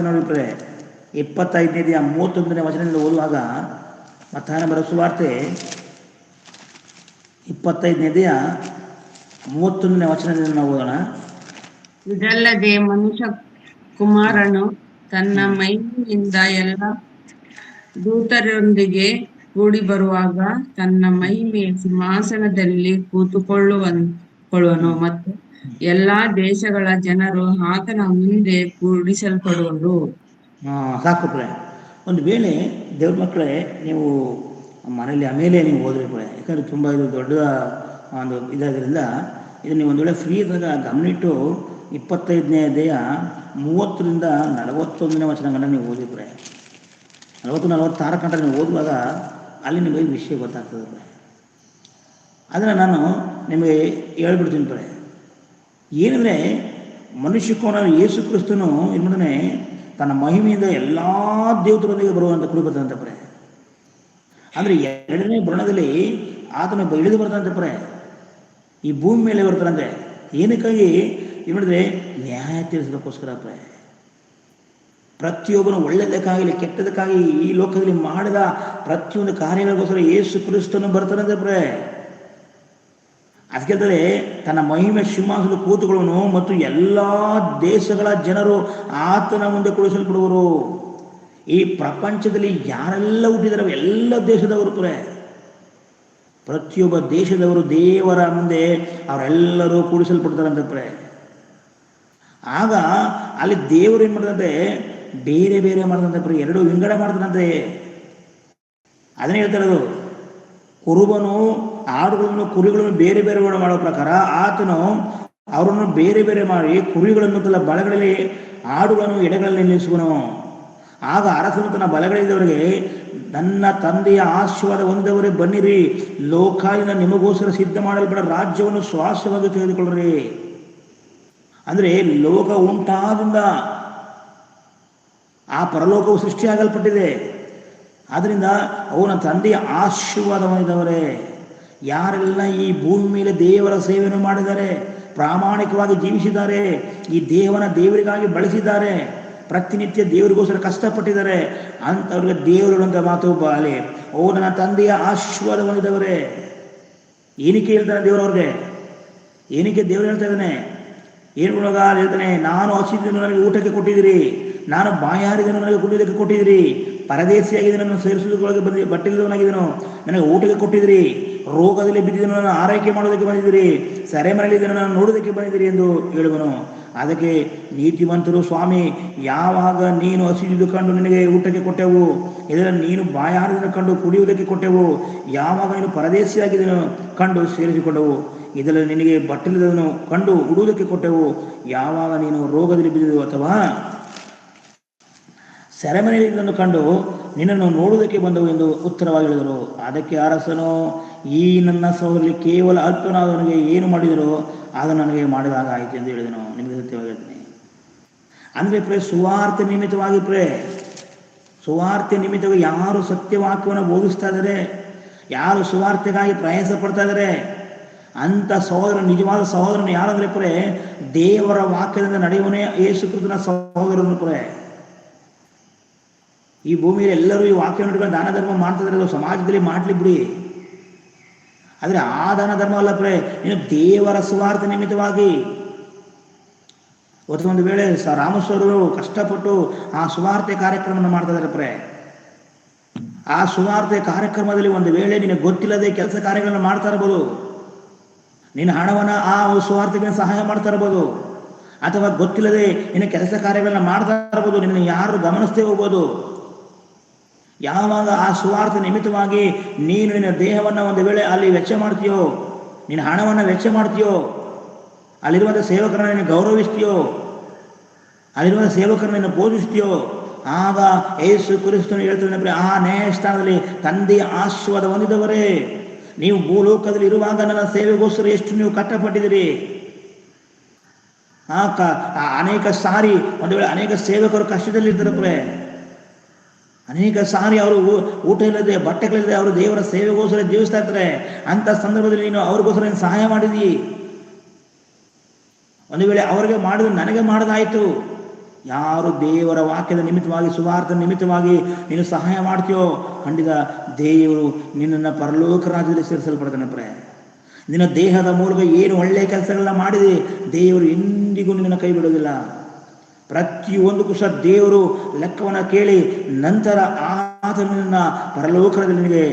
S1: ನೋಡಿ 25ನೇ 31ನೇ ವಚನದಿಂದ ಓದುವಾಗ, ಮತ್ತಾಯನ ಬರೋ ಸುವಾರ್ತೆ 25ನೇ 31ನೇ ವಚನದಿಂದ ನಾವು ಓದೋಣ.
S2: ಇದಲ್ಲದೆ ಮನುಷ್ಯ ಕುಮಾರನು ತನ್ನ ಮಹಿಮೆಯಿಂದ ಎಲ್ಲ ದೂತರೊಂದಿಗೆ ಕೂಡಿ ಬರುವಾಗ ತನ್ನ ಮಹಿಮೆಯ ಸಿಂಹಾಸನದಲ್ಲಿ ಕೂತುಕೊಳ್ಳುವನು ಮತ್ತು ಎಲ್ಲಾ ದೇಶಗಳ ಜನರು ಆತನ ಮುಂದೆ ಕೂಡಿಸಲ್ಪಡುವರು.
S1: ಸಾಕು ಒಂದು ವೇಳೆ ದೇವ್ರ ಮಕ್ಕಳೇ ನೀವು ಮನೆಯಲ್ಲಿ ಆಮೇಲೆ ನೀವು ಓದ್ರಿ ಯಾಕಂದ್ರೆ ತುಂಬ ಇದು ದೊಡ್ಡ ಒಂದು ಇದಾದ್ರಿಂದ ಇದು ನೀವು ಒಂದು ವೇಳೆ ಫ್ರೀ ಇದ್ದಾಗ ಗಮನಿಟ್ಟು 25ನೇ ಅಧ್ಯಾಯ 30ರಿಂದ 41ನೇ ವಚನಗಳನ್ನ ನೀವು ಓದಿ 40-46 ಗಂಟೆ ನೀವು ಓದುವಾಗ ಅಲ್ಲಿ ನಿಮಗೆ ವಿಷಯ ಗೊತ್ತಾಗ್ತದೆ. ಅದನ್ನು ನಾನು ನಿಮಗೆ ಹೇಳ್ಬಿಡ್ತೀನಿ ಏನಂದರೆ ಮನುಷ್ಯಕೋನ ಯೇಸು ಕ್ರಿಸ್ತನು ಇನ್ನೊಂದನೆ ತನ್ನ ಮಹಿಮೆಯಿಂದ ಎಲ್ಲ ದೇವತರೊಂದಿಗೆ ಬರುವಂಥ ಕುಡಿಬರ್ತಂತೆ ಅಂದರೆ 2ನೇ ಬರಣದಲ್ಲಿ ಆತನ ಇಳಿದು ಬರ್ತಾನಂತೆ ಈ ಭೂಮಿ ಮೇಲೆ ಬರ್ತಾನಂತೆ. ಏನಕ್ಕಾಗಿ ನೋಡಿದ್ರೆ ನ್ಯಾಯ ತೀರಿಸೋದಕ್ಕೋಸ್ಕರ ಪ್ರತಿಯೊಬ್ಬನು ಒಳ್ಳೆಯದಕ್ಕಾಗಲಿ ಕೆಟ್ಟದಕ್ಕಾಗಿ ಈ ಲೋಕದಲ್ಲಿ ಮಾಡಿದ ಪ್ರತಿಯೊಂದು ಕಾರ್ಯಗಳಿಗೋಸ್ಕರ ಯೇಸು ಕ್ರಿಸ್ತನು ಬರ್ತಾನಂತೆ. ಅದಕ್ಕೆ ತನ್ನ ಮಹಿಮೆ ಸಿಂಹಾಸನದ ಕೂತುಗಳನ್ನು ಮತ್ತು ಎಲ್ಲ ದೇಶಗಳ ಜನರು ಆತನ ಮುಂದೆ ಕೂಡಿಸಲ್ಪಡುವರು. ಈ ಪ್ರಪಂಚದಲ್ಲಿ ಯಾರೆಲ್ಲ ಹುಟ್ಟಿದಾರೆ ಎಲ್ಲ ದೇಶದವರು ಪ್ರೇ, ಪ್ರತಿಯೊಬ್ಬ ದೇಶದವರು ದೇವರ ಮುಂದೆ ಅವರೆಲ್ಲರೂ ಕೂಡಿಸಲ್ಪಡ್ತಾರಂತೆ ಪ್ರೇ. ಆಗ ಅಲ್ಲಿ ದೇವರು ಏನು ಮಾಡ್ದಂತೆ, ಬೇರೆ ಬೇರೆ ಮಾಡ್ದಂತೆ ಪ್ರೇ, ಎರಡು ವಿಂಗಡ ಮಾಡ್ತಾನಂತೆ. ಅದನ್ನೇ ಹೇಳ್ತಾರದು, ಕುರುಬನು ಆಡುಗಳನ್ನು ಕುರಿಗಳನ್ನು ಬೇರೆ ಬೇರೆ ಮಾಡೋ ಪ್ರಕಾರ ಆತನು ಅವರನ್ನು ಬೇರೆ ಬೇರೆ ಮಾಡಿ ಕುರಿಗಳನ್ನು ತನ್ನ ಬಲಗಳಲ್ಲಿ ಆಡುಗಳನ್ನು ಎಡೆಗಳಲ್ಲಿ ನಿಲ್ಲಿಸುವನು. ಆಗ ಅರಸನು ತನ್ನ ಬಲಗಳಿದ್ದವರಿಗೆ, ನನ್ನ ತಂದೆಯ ಆಶೀರ್ವಾದ ಹೊಂದಿದವರೇ ಬನ್ನಿರಿ, ಲೋಕಾಲಿನ ನಿಮಗೋಸ್ಕರ ಸಿದ್ಧ ಮಾಡಲ್ಪಡ ರಾಜ್ಯವನ್ನು ಸ್ವಾಸ್ಥ್ಯವಾಗಿ ತೆಗೆದುಕೊಳ್ಳ್ರಿ. ಅಂದ್ರೆ ಲೋಕ ಉಂಟಾದಿಂದ ಆ ಪರಲೋಕವು ಸೃಷ್ಟಿಯಾಗಲ್ಪಟ್ಟಿದೆ. ಆದ್ರಿಂದ ಅವನ ತಂದೆಯ ಆಶೀರ್ವಾದ ಹೊಂದಿದವರೇ, ಯಾರೆಲ್ಲ ಈ ಭೂಮಿ ಮೇಲೆ ದೇವರ ಸೇವೆಯನ್ನು ಮಾಡಿದ್ದಾರೆ, ಪ್ರಾಮಾಣಿಕವಾಗಿ ಜೀವಿಸಿದ್ದಾರೆ, ಈ ದೇವರಿಗಾಗಿ ಬಳಸಿದ್ದಾರೆ, ಪ್ರತಿನಿತ್ಯ ದೇವರಿಗೋಸ್ಕರ ಕಷ್ಟಪಟ್ಟಿದ್ದಾರೆ, ಅಂಥವ್ರಿಗೆ ದೇವರು ಅಂತ ಮಾತು ಬಾಲಿ, ಓ ನನ್ನ ತಂದೆಯ ಆಶೀರ್ವಾದ ಹೊಂದಿದವರೇ. ಏನಕ್ಕೆ ಹೇಳ್ತಾನೆ ದೇವರವ್ರಿಗೆ? ಏನಕ್ಕೆ ದೇವರು ಹೇಳ್ತಾ ಇದ್ದಾನೆ? ಏನು ಗುಣಗ ಹೇಳ್ತಾನೆ, ನಾನು ಹಸಿದನ್ನು ನನಗೆ ಊಟಕ್ಕೆ ಕೊಟ್ಟಿದ್ದೀರಿ, ನಾನು ಬಾಯಾರಿದನ್ನು ನನಗೆ ಕುಡಿಯೋದಕ್ಕೆ ಕೊಟ್ಟಿದ್ದೀರಿ, ಪರದೇಶಿಯಾಗಿದೆ ನನ್ನ ಸೇರಿಸುವುದಕ್ಕೆ ಬಂದಿ, ಬಟ್ಟಿಲ್ಲದವನಾಗಿದ್ದನು ನನಗೆ ಊಟಕ್ಕೆ ಕೊಟ್ಟಿದ್ದೀರಿ, ರೋಗದಲ್ಲಿ ಬಿದ್ದಿದ್ದನ್ನು ನಾನು ಆರೈಕೆ ಮಾಡೋದಕ್ಕೆ ಬಂದಿದ್ದೀರಿ, ಸೆರೆಮನೆಯಲ್ಲಿದ್ದನ್ನು ನಾನು ನೋಡೋದಕ್ಕೆ ಬಂದಿದ್ದೀರಿ ಎಂದು ಹೇಳುವನು. ಅದಕ್ಕೆ ನೀತಿವಂತರು, ಸ್ವಾಮಿ, ಯಾವಾಗ ನೀನು ಹಸಿದು ಕಂಡು ನಿನಗೆ ಊಟಕ್ಕೆ ಕೊಟ್ಟೆವು, ಇದರಲ್ಲಿ ನೀನು ಬಾಯಾರಿದನ್ನು ಕಂಡು ಕುಡಿಯುವುದಕ್ಕೆ ಕೊಟ್ಟೆವು, ಯಾವಾಗ ನೀನು ಪರದೇಶಿಯಾಗಿದ್ದನು ಕಂಡು ಸೇರಿಸಿಕೊಂಡವು, ಇದರಲ್ಲಿ ನಿನಗೆ ಬಟ್ಟಿಲ್ಲದನ್ನು ಕಂಡು ಉಡುವುದಕ್ಕೆ ಕೊಟ್ಟೆವು, ಯಾವಾಗ ನೀನು ರೋಗದಲ್ಲಿ ಬಿದ್ದಿದ್ದು ಅಥವಾ ಸೆರೆಮನೆಯನ್ನು ಕಂಡು ನಿನ್ನನ್ನು ನೋಡುವುದಕ್ಕೆ ಬಂದವು ಎಂದು ಉತ್ತರವಾಗಿ ಹೇಳಿದರು. ಅದಕ್ಕೆ ಅರಸನು, ಈ ನನ್ನ ಸಹೋದರಿ ಕೇವಲ ಅಲ್ಪನಾದವನಿಗೆ ಏನು ಮಾಡಿದರೋ ಅದನ್ನು ನನಗೆ ಮಾಡಿದಾಗ ಆಯಿತು ಎಂದು ಹೇಳಿದನು. ನಿಮಗೆ ಸತ್ಯವಾಗಿ ಹೇಳ್ತೀನಿ. ಅಂದರೆ ಪ್ರೇ, ಸುವಾರ್ತೆ ನಿಮಿತ್ತವಾಗಿ ಸುವಾರ್ತೆ ನಿಮಿತ್ತವಾಗಿ ಯಾರು ಸತ್ಯವಾಕ್ಯವನ್ನು ಬೋಧಿಸ್ತಾ ಇದ್ದಾರೆ, ಯಾರು ಸುವಾರ್ತೆಗಾಗಿ ಪ್ರಯಾಸ ಪಡ್ತಾ ಇದ್ದಾರೆ, ಅಂತ ಸಹೋದರ, ನಿಜವಾದ ಸಹೋದರನು ಯಾರಂದ್ರೆ ಪ್ರೇ, ದೇವರ ವಾಕ್ಯದಿಂದ ನಡೆಯುವನೇ ಯೇಸು ಕ್ರಿಸ್ತನ ಸಹೋದರನು ಪ್ರೇ. ಈ ಭೂಮಿಯಲ್ಲಿ ಎಲ್ಲರೂ ಈ ವಾಕ್ಯ ನೋಡಿಕೊಂಡು ದಾನ ಧರ್ಮ ಮಾಡ್ತಿದ್ರೆ ಅದು ಸಮಾಜದಲ್ಲಿ ಮಾಡ್ಲಿ ಬಿಡಿ, ಆದರೆ ಆ ದಾನ ಧರ್ಮ ಅಲ್ಲ ಪ್ರೇ, ಇನ್ನು ದೇವರ ಸುವಾರ್ತೆ ನಿಮಿತ್ತವಾಗಿ. ಒಂದು ವೇಳೆ ರಾಮಸ್ವರರು ಕಷ್ಟಪಟ್ಟು ಆ ಸುವಾರ್ತೆ ಕಾರ್ಯಕ್ರಮವನ್ನು ಮಾಡ್ತಾ ಇದ್ದಾರೆ ಪ್ರೇ, ಆ ಸುವಾರ್ತೆ ಕಾರ್ಯಕ್ರಮದಲ್ಲಿ ಒಂದು ವೇಳೆ ನಿನಗೆ ಗೊತ್ತಿಲ್ಲದೆ ಕೆಲಸ ಕಾರ್ಯಗಳನ್ನು ಮಾಡ್ತಾ ಇರ್ಬೋದು, ನಿನ್ನ ಹಣವನ್ನು ಆ ಸುವಾರ್ತೆಗೆ ಸಹಾಯ ಮಾಡ್ತಾ ಇರ್ಬೋದು, ಅಥವಾ ಗೊತ್ತಿಲ್ಲದೆ ನಿನ್ನ ಕೆಲಸ ಕಾರ್ಯಗಳನ್ನ ಮಾಡ್ತಾ ಇರ್ಬೋದು, ನಿನ್ನ ಯಾರು ಗಮನಿಸ್ತೇ ಹೋಗ್ಬೋದು. ಯಾವಾಗ ಆ ಸುವಾರ್ತೆ ನಿಮಿತ್ತವಾಗಿ ನೀನು ನಿನ್ನ ದೇಹವನ್ನು ಒಂದು ವೇಳೆ ಅಲ್ಲಿ ವೆಚ್ಚ ಮಾಡ್ತೀಯೋ, ನಿನ್ನ ಹಣವನ್ನು ವೆಚ್ಚ ಮಾಡ್ತೀಯೋ, ಅಲ್ಲಿರುವಂಥ ಸೇವಕರನ್ನ ನೀನು ಗೌರವಿಸ್ತೀಯೋ, ಅಲ್ಲಿರುವಂಥ ಸೇವಕರನ್ನ ಬೋಧಿಸ್ತೀಯೋ, ಆಗ ಯೇಸು ಕ್ರಿಸ್ತನು ಹೇಳ್ತಾನೆ, ಆ ನ್ಯಾಯಸ್ಥಾನದಲ್ಲಿ ತಂದೆಯ ಆಶೀರ್ವಾದ ಹೊಂದಿದವರೇ, ನೀವು ಭೂಲೋಕದಲ್ಲಿ ಇರುವಾಗ ನನ್ನ ಸೇವೆಗೋಸ್ಕರ ಎಷ್ಟು ನೀವು ಕಷ್ಟಪಟ್ಟಿದ್ದೀರಿ. ಅನೇಕ ಸಾರಿ ಒಂದು ವೇಳೆ ಅನೇಕ ಸೇವಕರು ಕಷ್ಟದಲ್ಲಿರ್ತಾರೆ, ಅನೇಕ ಸಾರಿ ಅವರು ಊಟ ಇಲ್ಲದೆ ಬಟ್ಟೆಗಳಿಲ್ಲದೆ ಅವರು ದೇವರ ಸೇವೆಗೋಸ್ಕರ ಜೀವಿಸ್ತಾ ಇರ್ತಾರೆ. ಅಂತ ಸಂದರ್ಭದಲ್ಲಿ ನೀನು ಅವ್ರಿಗೋಸ್ಕರ ನೀನು ಸಹಾಯ ಮಾಡಿದಿ. ಒಂದು ವೇಳೆ ಅವರಿಗೆ ಮಾಡಿದ್ರೆ ನನಗೆ ಮಾಡದಾಯಿತು. ಯಾರು ದೇವರ ವಾಕ್ಯದ ನಿಮಿತ್ತವಾಗಿ, ಸುವಾರ್ಥ ನಿಮಿತ್ತವಾಗಿ ನೀನು ಸಹಾಯ ಮಾಡ್ತೀಯೋ, ಖಂಡಿತ ದೇವರು ನಿನ್ನನ್ನು ಪರಲೋಕ ರಾಜ್ಯದಲ್ಲಿ ಸೇರಿಸಲ್ಪಡ್ತಾನೆ ಪ್ರೇ. ನಿನ್ನ ದೇಹದ ಮೂಲಕ ಏನು ಒಳ್ಳೆಯ ಕೆಲಸಗಳನ್ನ ಮಾಡಿದೆ, ದೇವರು ಎಂದಿಗೂ ನಿನ್ನನ್ನು ಕೈ ಬಿಡೋದಿಲ್ಲ. ಪ್ರತಿಯೊಂದಕ್ಕೂ ಸಹ ದೇವರು ಲೆಕ್ಕವನ್ನು ಕೇಳಿ ನಂತರ ಆತನನ್ನ ಪರಲೋಕದಲ್ಲಿ ನಿನಗೆ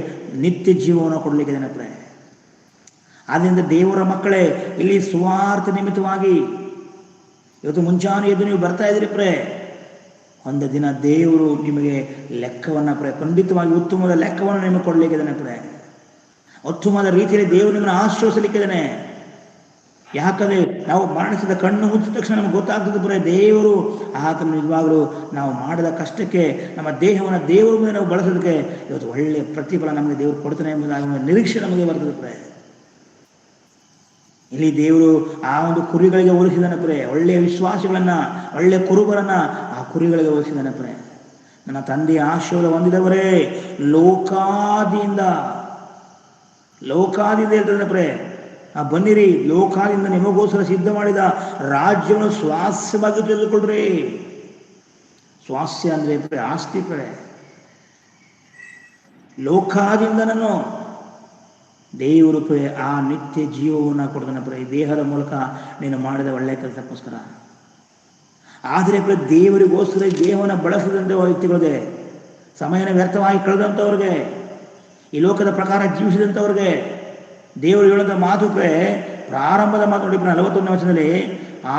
S1: ನಿತ್ಯ ಜೀವವನ್ನು ಕೊಡಲಿಕ್ಕೆ ಪ್ರೇ. ಆದ್ದರಿಂದ ದೇವರ ಮಕ್ಕಳೇ, ಇಲ್ಲಿ ಸುವಾರ್ಥ ನಿಮಿತ್ತವಾಗಿ ಇವತ್ತು ಮುಂಚಾನೆ ಎದ್ದು ನೀವು ಬರ್ತಾ ಇದ್ದೀರಿ ಪ್ರೇ, ಒಂದು ದಿನ ದೇವರು ನಿಮಗೆ ಲೆಕ್ಕವನ್ನು ಪ್ರೇ, ಖಂಡಿತವಾಗಿ ಉತ್ತಮವಾದ ಲೆಕ್ಕವನ್ನು ನಿಮಗೆ ಕೊಡಲಿಕ್ಕಿದ್ದಾನೆ ಪ್ರೇ. ಉತ್ತಮವಾದ ರೀತಿಯಲ್ಲಿ ದೇವರು ನಿಮ್ಮನ್ನು ಆಶ್ರಯಿಸಲಿಕ್ಕಿದ್ದಾನೆ. ಯಾಕಂದ್ರೆ ನಾವು ಮರಣಿಸಿದ ಕಣ್ಣು ಮುಚ್ಚಿದ ತಕ್ಷಣ ನಮ್ಗೆ ಗೊತ್ತಾಗ್ತದೆ ಪ್ರೇ, ದೇವರು ಆತನ ನಿಜವಾಗಲೂ ನಾವು ಮಾಡಿದ ಕಷ್ಟಕ್ಕೆ ನಮ್ಮ ದೇಹವನ್ನು ದೇವರ ಮುಂದೆ ನಾವು ಬಳಸೋದಕ್ಕೆ ಇವತ್ತು ಒಳ್ಳೆಯ ಪ್ರತಿಫಲ ನಮಗೆ ದೇವರು ಕೊಡ್ತಾನೆ ಎಂಬುದಾಗಿ ನಿರೀಕ್ಷೆ ನಮಗೆ ಬರ್ತದೆ ಪ್ರೇ. ಇಲ್ಲಿ ದೇವರು ಆ ಒಂದು ಕುರಿಗಳಿಗೆ ಹೋಲಿಸಿದಾನೆ ಪ್ರೇ, ಒಳ್ಳೆಯ ವಿಶ್ವಾಸಿಗಳನ್ನ, ಒಳ್ಳೆಯ ಕುರುಬರನ್ನ ಆ ಕುರಿಗಳಿಗೆ ಹೋಲಿಸಿದಾನೆ ಪ್ರೇ. ನನ್ನ ತಂದೆಯ ಆಶೀರ್ವಾದ ಹೊಂದಿದವರೇ, ಲೋಕಾದಿಯಿಂದ ಹೇಳ್ತಾನೆ ಪ್ರೇ, ಬನ್ನಿರಿ, ಲೋಕಾದಿಂದ ನಿಮಗೋಸ್ಕರ ಸಿದ್ಧ ಮಾಡಿದ ರಾಜ್ಯವನ್ನು ಸ್ವಾಸ್ಯವಾಗಿ ತಿಳಿದುಕೊಳ್ರಿ. ಸ್ವಾಸ್ಯ ಅಂದ್ರೆ ಪ್ರೇ ಆಸ್ತಿ ಪ್ರೇ. ಲೋಕಾದಿಂದ ನಾನು ದೇವರು ಪ್ರೇ ಆ ನಿತ್ಯ ಜೀವವನ್ನು ಕೊಡ್ತಾನೆ ಪ್ರೇ, ದೇಹದ ಮೂಲಕ ನೀನು ಮಾಡಿದ ಒಳ್ಳೆಯ ಕೆಲಸಕ್ಕೋಸ್ಕರ. ಆದರೆ ಪ್ರೇ ದೇವರಿಗೋಸ್ಕರ ದೇಹವನ್ನು ಬಳಸದಂತೆ ವ್ಯಕ್ತಿಗಳಿದೆ. ಸಮಯನ ವ್ಯರ್ಥವಾಗಿ ಕಳೆದಂಥವ್ರಿಗೆ, ಈ ಲೋಕದ ಪ್ರಕಾರ ಜೀವಿಸಿದಂಥವ್ರಿಗೆ ದೇವರು ಹೇಳೋದ ಮಾತು ಪ್ರಾರಂಭದ ಮಾತು ನೋಡಿ 41ನೇ ವಚನದಲ್ಲಿ,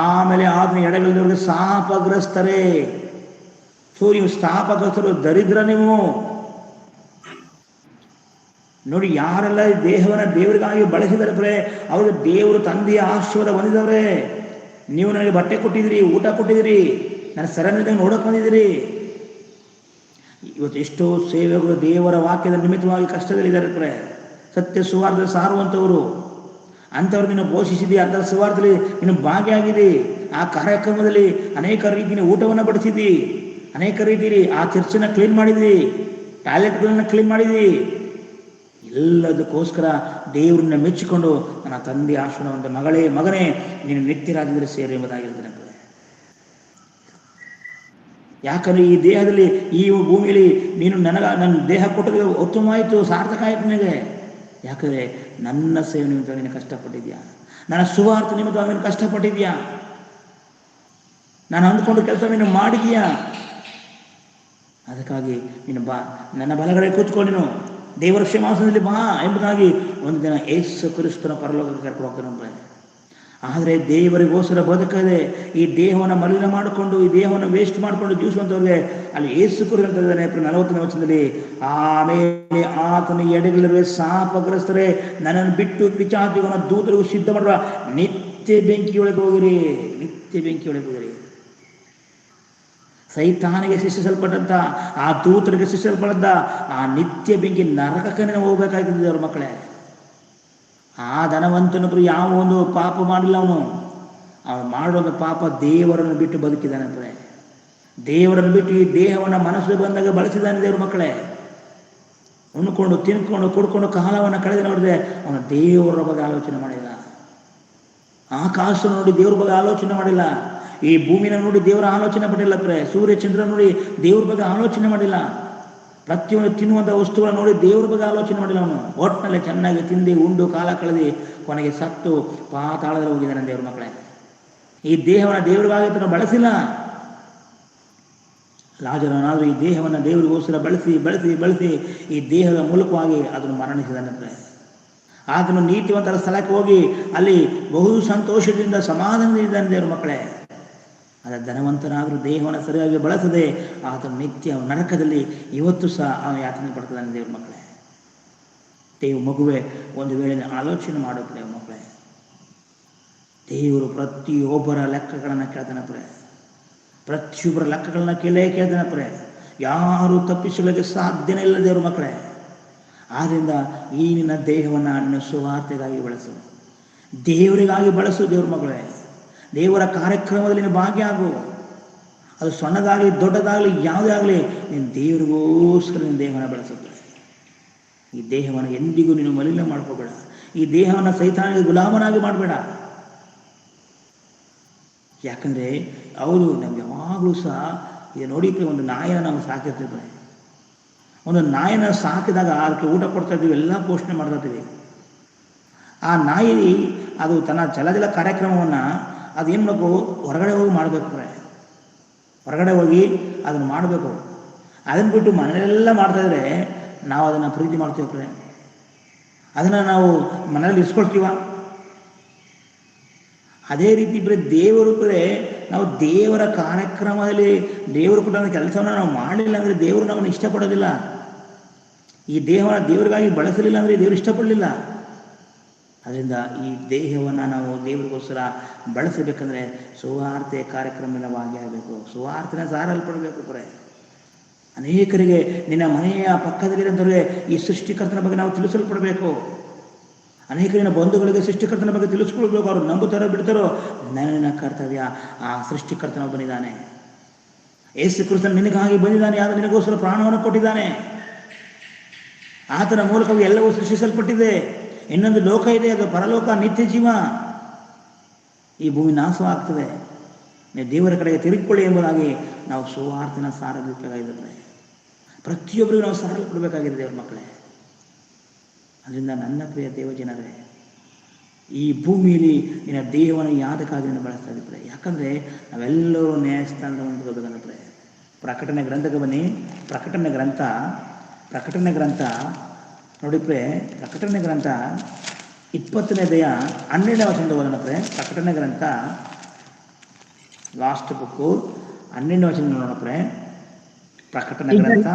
S1: ಆಮೇಲೆ ಆತನ ಎಡಗಲಿದ್ದವರಿಗೆ ಶಾಪಗ್ರಸ್ತರೇ. ಸೊ ನೀವು ಶಾಪಗ್ರಸ್ತರು, ದರಿದ್ರ ನೀವು. ನೋಡಿ, ಯಾರೆಲ್ಲ ದೇಹವನ್ನು ದೇವರಿಗಾಗಿ ಬಳಸಿದರೆ ಅವ್ರಿಗೆ ದೇವರು ತಂದೆಯ ಆಶೀರ್ವಾದ ಹೊಂದಿದವ್ರೆ. ನೀವು ನನಗೆ ಬಟ್ಟೆ ಕೊಟ್ಟಿದ್ದೀರಿ, ಊಟ ಕೊಟ್ಟಿದ್ದೀರಿ, ನನ್ನ ಸರಣಿದಾಗ ನೋಡಕ್ಕೆ ಬಂದಿದ್ದೀರಿ. ಇವತ್ತು ಎಷ್ಟೋ ಸೇವೆಗಳು ದೇವರ ವಾಕ್ಯದ ನಿಮಿತ್ತವಾಗಿ ಕಷ್ಟದಲ್ಲಿದ್ದಾರೆ. ಸತ್ಯ ಸುವಾರ್ಥ ಸಾರುವಂಥವರು, ಅಂಥವ್ರು ನೀನು ಪೋಷಿಸಿದಿ, ಅಂಥ ಸುವಾರ್ಥದಲ್ಲಿ ನೀನು ಭಾಗಿಯಾಗಿದ್ದಿ. ಆ ಕಾರ್ಯಕ್ರಮದಲ್ಲಿ ಅನೇಕ ರೀತಿಯ ಊಟವನ್ನು ಬಡಿಸಿದ್ದಿ, ಅನೇಕ ರೀತಿಯಲ್ಲಿ ಆ ಚರ್ಚನ್ನ ಕ್ಲೀನ್ ಮಾಡಿದ್ವಿ, ಟಾಯ್ಲೆಟ್ಗಳನ್ನ ಕ್ಲೀನ್ ಮಾಡಿದ್ವಿ. ಎಲ್ಲದಕ್ಕೋಸ್ಕರ ದೇವರನ್ನ ಮೆಚ್ಚಿಕೊಂಡು ನನ್ನ ತಂದೆ ಆಶೀರ್ವಾದ, ಮಗಳೇ ಮಗನೇ ನೀನು ನಿತ್ಯರಾಜ್ಯದಲ್ಲಿ ಸೇರಿ ಎಂಬುದಾಗಿರ್ತದೆ. ಯಾಕಂದ್ರೆ ಈ ದೇಹದಲ್ಲಿ, ಈ ಭೂಮಿಯಲ್ಲಿ ನೀನು ನನ್ನ ದೇಹ ಕೊಟ್ಟರೆ ಉತ್ತಮವಾಯಿತು, ಸಾರ್ಥಕ ಆಯಿತು ನನಗೆ. ಯಾಕಂದರೆ ನನ್ನ ಸೇವೆ ನಿಮಿತ್ತವಾಗಿ ನೀನು ಕಷ್ಟಪಟ್ಟಿದ್ಯಾ, ನನ್ನ ಸುವಾರ್ಥ ನಿಮಿತ್ತವಾಗಿ ನೀನು ಕಷ್ಟಪಟ್ಟಿದ್ಯಾ, ನಾನು ಅಂದ್ಕೊಂಡು ಕೆಲಸ ನೀನು ಮಾಡಿದ್ಯಾ. ಅದಕ್ಕಾಗಿ ನೀನು ಬಾ, ನನ್ನ ಬಲಗಡೆ ಕೂತ್ಕೊಂಡು ನೀನು ದೇವರ ಸಿಂಹಾಸನದಲ್ಲಿ ಬಾ ಎಂಬುದಾಗಿ ಒಂದು ದಿನ ಯೇಸು ಕ್ರಿಸ್ತನ ಪರಲೋಕಕ್ಕೆ ಕರ್ಕೊಂಡು ಹೋಗ್ತಾನೆ. ಆದರೆ ದೇವರಿಗೋಸ್ಕರ ಬದುಕದೆ ಈ ದೇಹವನ್ನು ಮಲಿನ ಮಾಡಿಕೊಂಡು, ಈ ದೇಹವನ್ನು ವೇಸ್ಟ್ ಮಾಡಿಕೊಂಡು ಜೀವಿಸುವಂಥವ್ರಿಗೆ ಅಲ್ಲಿ ಯೇಸು ಕ್ರಿಸ್ತ ಹೇಳ್ತಾನೆ 40ನೇ ವಚನದಲ್ಲಿ, ಆಮೇಲೆ ಆತನ ಎಡಗಲಿರುವ ಶಾಪಗ್ರಸ್ತರೇ, ನನ್ನನ್ನು ಬಿಟ್ಟು ಪಿಶಾಚಿಗಳ ದೂತರಿಗೂ ಸಿದ್ಧ ಮಾಡುವ ನಿತ್ಯ ಬೆಂಕಿಯೊಳಗೆ ಹೋಗಿರಿ, ನಿತ್ಯ ಬೆಂಕಿಯೊಳಗೆ ಹೋಗಿರಿ. ಸೈತಾನಿಗೆ ಶಿಕ್ಷಿಸಲ್ಪಟ್ಟಂತ, ಆ ದೂತರಿಗೆ ಶಿಕ್ಷಿಸಲ್ಪಟ್ಟಂತ ಆ ನಿತ್ಯ ಬೆಂಕಿ ನರಕಕ್ಕೆ ನಾವು ಹೋಗ್ಬೇಕಾಗ್ತದೆ ಅವ್ರ ಮಕ್ಕಳೇ. ಆ ಧನವಂತನೊಬ್ಬರು ಯಾವ ಒಂದು ಪಾಪ ಮಾಡಿಲ್ಲ, ಅವನು ಮಾಡೋದು ಪಾಪ ದೇವರನ್ನು ಬಿಟ್ಟು ಬದುಕಿದಾನೆ. ದೇವರನ್ನು ಬಿಟ್ಟು ಈ ದೇಹವನ್ನು ಮನಸ್ಸು ಬಂದಾಗ ಬಳಸಿದ್ದಾನೆ ದೇವ್ರ ಮಕ್ಕಳೇ. ಉಣ್ಕೊಂಡು ತಿನ್ಕೊಂಡು ಕುಡ್ಕೊಂಡು ಕಾಲವನ್ನು ಕಳೆದು ನೋಡಿದ್ರೆ ಅವನು ದೇವರ ಬಗ್ಗೆ ಆಲೋಚನೆ ಮಾಡಿಲ್ಲ. ಆಕಾಶ ನೋಡಿ ದೇವ್ರ ಬಗ್ಗೆ ಆಲೋಚನೆ ಮಾಡಿಲ್ಲ. ಈ ಭೂಮಿನ ನೋಡಿ ದೇವರ ಆಲೋಚನೆ ಮಾಡಿಲ್ಲ. ಸೂರ್ಯ ಚಂದ್ರ ನೋಡಿ ದೇವ್ರ ಬಗ್ಗೆ ಆಲೋಚನೆ ಮಾಡಿಲ್ಲ. ಪ್ರತಿಯೊಂದು ತಿನ್ನುವಂಥ ವಸ್ತುಗಳ ನೋಡಿ ದೇವ್ರ ಬಗ್ಗೆ ಆಲೋಚನೆ ಮಾಡಿಲ್ಲ. ಅವನು ಒಟ್ಟಿನಲ್ಲಿ ಚೆನ್ನಾಗಿ ತಿಂದು ಉಂಡು ಕಾಲ ಕಳೆದು ಕೊನೆಗೆ ಸತ್ತು ಪಾತಾಳದಲ್ಲಿ ಹೋಗಿದ್ದಾನೆ ದೇವ್ರ ಮಕ್ಕಳೇ. ಈ ದೇಹವನ್ನು ದೇವರಿಗಾಗಿ ಬಳಸಿಲ್ಲ. ಲಾಜರನಾದರೂ ಈ ದೇಹವನ್ನು ದೇವರಿಗೋಸ್ಕರ ಬಳಸಿ ಬಳಸಿ ಬಳಸಿ ಈ ದೇಹದ ಮೂಲಕವಾಗಿ ಅದನ್ನು ಮರಣಿಸಿದಾನೆ. ಆತನು ನೀತಿವಂತರ ಸ್ಥಳಕ್ಕೆ ಹೋಗಿ ಅಲ್ಲಿ ಬಹು ಸಂತೋಷದಿಂದ ಸಮಾಧಾನದಿಂದ ಇದ್ದಾನೆ ದೇವ್ರ ಮಕ್ಕಳೇ. ಆದರೆ ಧನವಂತನಾದರೂ ದೇಹವನ್ನು ಸರಿಯಾಗಿ ಬಳಸದೆ ಆತನು ನಿತ್ಯ ನರಕದಲ್ಲಿ ಇವತ್ತು ಸಹ ಅವನು ಯಾತನೆ ಪಡ್ತಿದ್ದಾನೆ ದೇವ್ರ ಮಕ್ಕಳೇ. ದೇವ್ ಮಗುವೆ ಒಂದು ವೇಳೆ ಆಲೋಚನೆ ಮಾಡೋಪ್ರೆ ಮಕ್ಕಳೇ, ದೇವರು ಪ್ರತಿಯೊಬ್ಬರ ಲೆಕ್ಕಗಳನ್ನು ಕೇಳ್ತಾನೆ. ಪ್ರತಿಯೊಬ್ಬರ ಲೆಕ್ಕಗಳನ್ನ ಕೇಳ್ತಾನೆ. ಯಾರು ತಪ್ಪಿಸಲಿಕ್ಕೆ ಸಾಧ್ಯನೇ ಇಲ್ಲ ದೇವ್ರ ಮಕ್ಕಳೇ. ಆದ್ದರಿಂದ ಈ ನಿನ್ನ ದೇಹವನ್ನು ನಿನ್ನ ಸುವಾರ್ತೆಗಾಗಿ ಬಳಸು, ದೇವರಿಗಾಗಿ ಬಳಸು ದೇವ್ರ ಮಕ್ಕಳೇ. ದೇವರ ಕಾರ್ಯಕ್ರಮದಲ್ಲಿ ನೀನು ಭಾಗಿಯಾಗು. ಅದು ಸಣ್ಣದಾಗಲಿ ದೊಡ್ಡದಾಗಲಿ ಯಾವುದೇ ಆಗಲಿ, ನೀನು ದೇವರಿಗೋಸ್ಕರ ನಿನ್ನ ದೇಹವನ್ನು ಬಳಸುತ್ತೆ. ಈ ದೇಹವನ್ನು ಎಂದಿಗೂ ನೀನು ಮಲಿನ ಮಾಡ್ಕೋಬೇಡ. ಈ ದೇಹವನ್ನು ಸೈತಾನಿಗೆ ಗುಲಾಮನಾಗಿ ಮಾಡಬೇಡ. ಯಾಕಂದರೆ ಅವರು ನಮ್ಗೆ ಯಾವಾಗಲೂ ಸಹ ಇದು ನೋಡಿದ್ರೆ, ಒಂದು ನಾಯಿನ ನಾವು ಸಾಕಿರ್ತಿದ್ವಿ. ಒಂದು ನಾಯಿನ ಸಾಕಿದಾಗ ಅದಕ್ಕೆ ಊಟ ಕೊಡ್ತಾ ಇದ್ದೀವಿ, ಎಲ್ಲ ಪೋಷಣೆ ಮಾಡ್ತಾ ಇದ್ದೀವಿ. ಆ ನಾಯಿ ಅದು ತನ್ನ ಜಲಜಲ ಕಾರ್ಯಕ್ರಮವನ್ನು ಅದು ಏನು ಮಾಡಬೇಕು, ಹೊರಗಡೆ ಹೋಗಿ ಮಾಡಬೇಕು. ಹೊರಗಡೆ ಹೋಗಿ ಅದನ್ನು ಮಾಡಬೇಕು. ಅದನ್ನು ಬಿಟ್ಟು ಮನೆಯೆಲ್ಲ ಮಾಡ್ತಾಯಿದ್ರೆ ನಾವು ಅದನ್ನು ಪ್ರೀತಿ ಮಾಡ್ತೀವಿ. ಅದನ್ನು ನಾವು ಮನೆಯಲ್ಲಿ ಇಸ್ಕೊಳ್ತೀವ. ಅದೇ ರೀತಿ ದೇವರು ನಾವು ದೇವರ ಕಾರ್ಯಕ್ರಮದಲ್ಲಿ ದೇವರು ಕೊಟ್ಟ ಕೆಲಸವನ್ನು ನಾವು ಮಾಡಲಿಲ್ಲ ಅಂದರೆ ದೇವರು ನಮ್ಮನ್ನು ಇಷ್ಟಪಡೋದಿಲ್ಲ. ಈ ದೇಹವನ್ನು ದೇವರಿಗಾಗಿ ಬಳಸಲಿಲ್ಲ ಅಂದರೆ ದೇವರು ಇಷ್ಟಪಡಲಿಲ್ಲ. ಅದರಿಂದ ಈ ದೇಹವನ್ನು ನಾವು ದೇವರಿಗೋಸ್ಕರ ಬಳಸಬೇಕಂದ್ರೆ ಸುವಾರ್ತೆ ಕಾರ್ಯಕ್ರಮದ ಭಾಗಿಯಾಗಬೇಕು. ಸುವಾರ್ತೆನ ಸಾರಲ್ಪಡಬೇಕು. ಅನೇಕರಿಗೆ ನಿನ್ನ ಮನೆಯ ಪಕ್ಕದಲ್ಲಿರೋಂಥವ್ರಿಗೆ ಈ ಸೃಷ್ಟಿಕರ್ತನ ಬಗ್ಗೆ ನಾವು ತಿಳಿಸಲ್ಪಡಬೇಕು. ಅನೇಕರಿನ ಬಂಧುಗಳಿಗೆ ಸೃಷ್ಟಿಕರ್ತನ ಬಗ್ಗೆ ತಿಳಿಸ್ಕೊಳ್ಬೇಕು. ಅವರು ನಂಬುತ್ತಾರೋ ಬಿಡ್ತಾರೋ, ನನ್ನ ಕರ್ತವ್ಯ ಆ ಸೃಷ್ಟಿಕರ್ತನ ಬಂದಿದ್ದಾನೆ. ಯೇಸು ಕ್ರಿಸ್ತನು ನಿನಗಾಗಿ ಬಂದಿದ್ದಾನೆ. ಯಾರು ನಿನಗೋಸ್ಕರ ಪ್ರಾಣವನ್ನು ಕೊಟ್ಟಿದ್ದಾನೆ. ಆತನ ಮೂಲಕವಾಗಿ ಎಲ್ಲವೂ ಸೃಷ್ಟಿಸಲ್ಪಟ್ಟಿದೆ. ಇನ್ನೊಂದು ಲೋಕ ಇದೆ, ಅದು ಪರಲೋಕ, ನಿತ್ಯ ಜೀವ. ಈ ಭೂಮಿ ನಾಶವಾಗ್ತದೆ. ನೀವು ದೇವರ ಕಡೆಗೆ ತಿರುಗಿಕೊಳ್ಳಿ ಎಂಬುದಾಗಿ ನಾವು ಸುವಾರ್ತೆನ ಸಾರಬೇಕಾಗಿದೆ. ಪ್ರತಿಯೊಬ್ಬರಿಗೂ ನಾವು ಸಾರಲ್ಪಡಬೇಕಾಗಿದೆ ದೇವ್ರ ಮಕ್ಕಳೇ. ಅದರಿಂದ ನನ್ನ ಪ್ರಿಯ ದೇವಜನರೇ, ಈ ಭೂಮಿಯಲ್ಲಿ ನಿನ್ನ ದೇಹವನ್ನು ಯಾದಕ್ಕಾಗಿ ನೀನು ಬಳಸ್ತಾ ಇದ್ದೀರಿ. ಯಾಕಂದರೆ ನಾವೆಲ್ಲರೂ ನ್ಯಾಯಸ್ಥಾನದ ಒಂದು ಬದುಕಂದ್ರೆ ಪ್ರಕಟಣೆ ಗ್ರಂಥಕ್ಕೆ ಬನ್ನಿ. ಪ್ರಕಟಣೆ ಗ್ರಂಥ ನೋಡಿ ಪ್ರೇ, ಪ್ರಕಟಣೆ ಗ್ರಂಥ 20ನೇ ಅಧ್ಯಾಯ 12ನೇ ವಚನದ ಓದೋಣ ಪ್ರೇ. ಪ್ರಕಟಣೆ ಗ್ರಂಥ ಲಾಸ್ಟ್ ಬುಕ್ಕು 12ನೇ ವಚನ ನೋಡೋಣ ಪ್ರೇ. ಪ್ರಕಟಣೆ ಗ್ರಂಥ.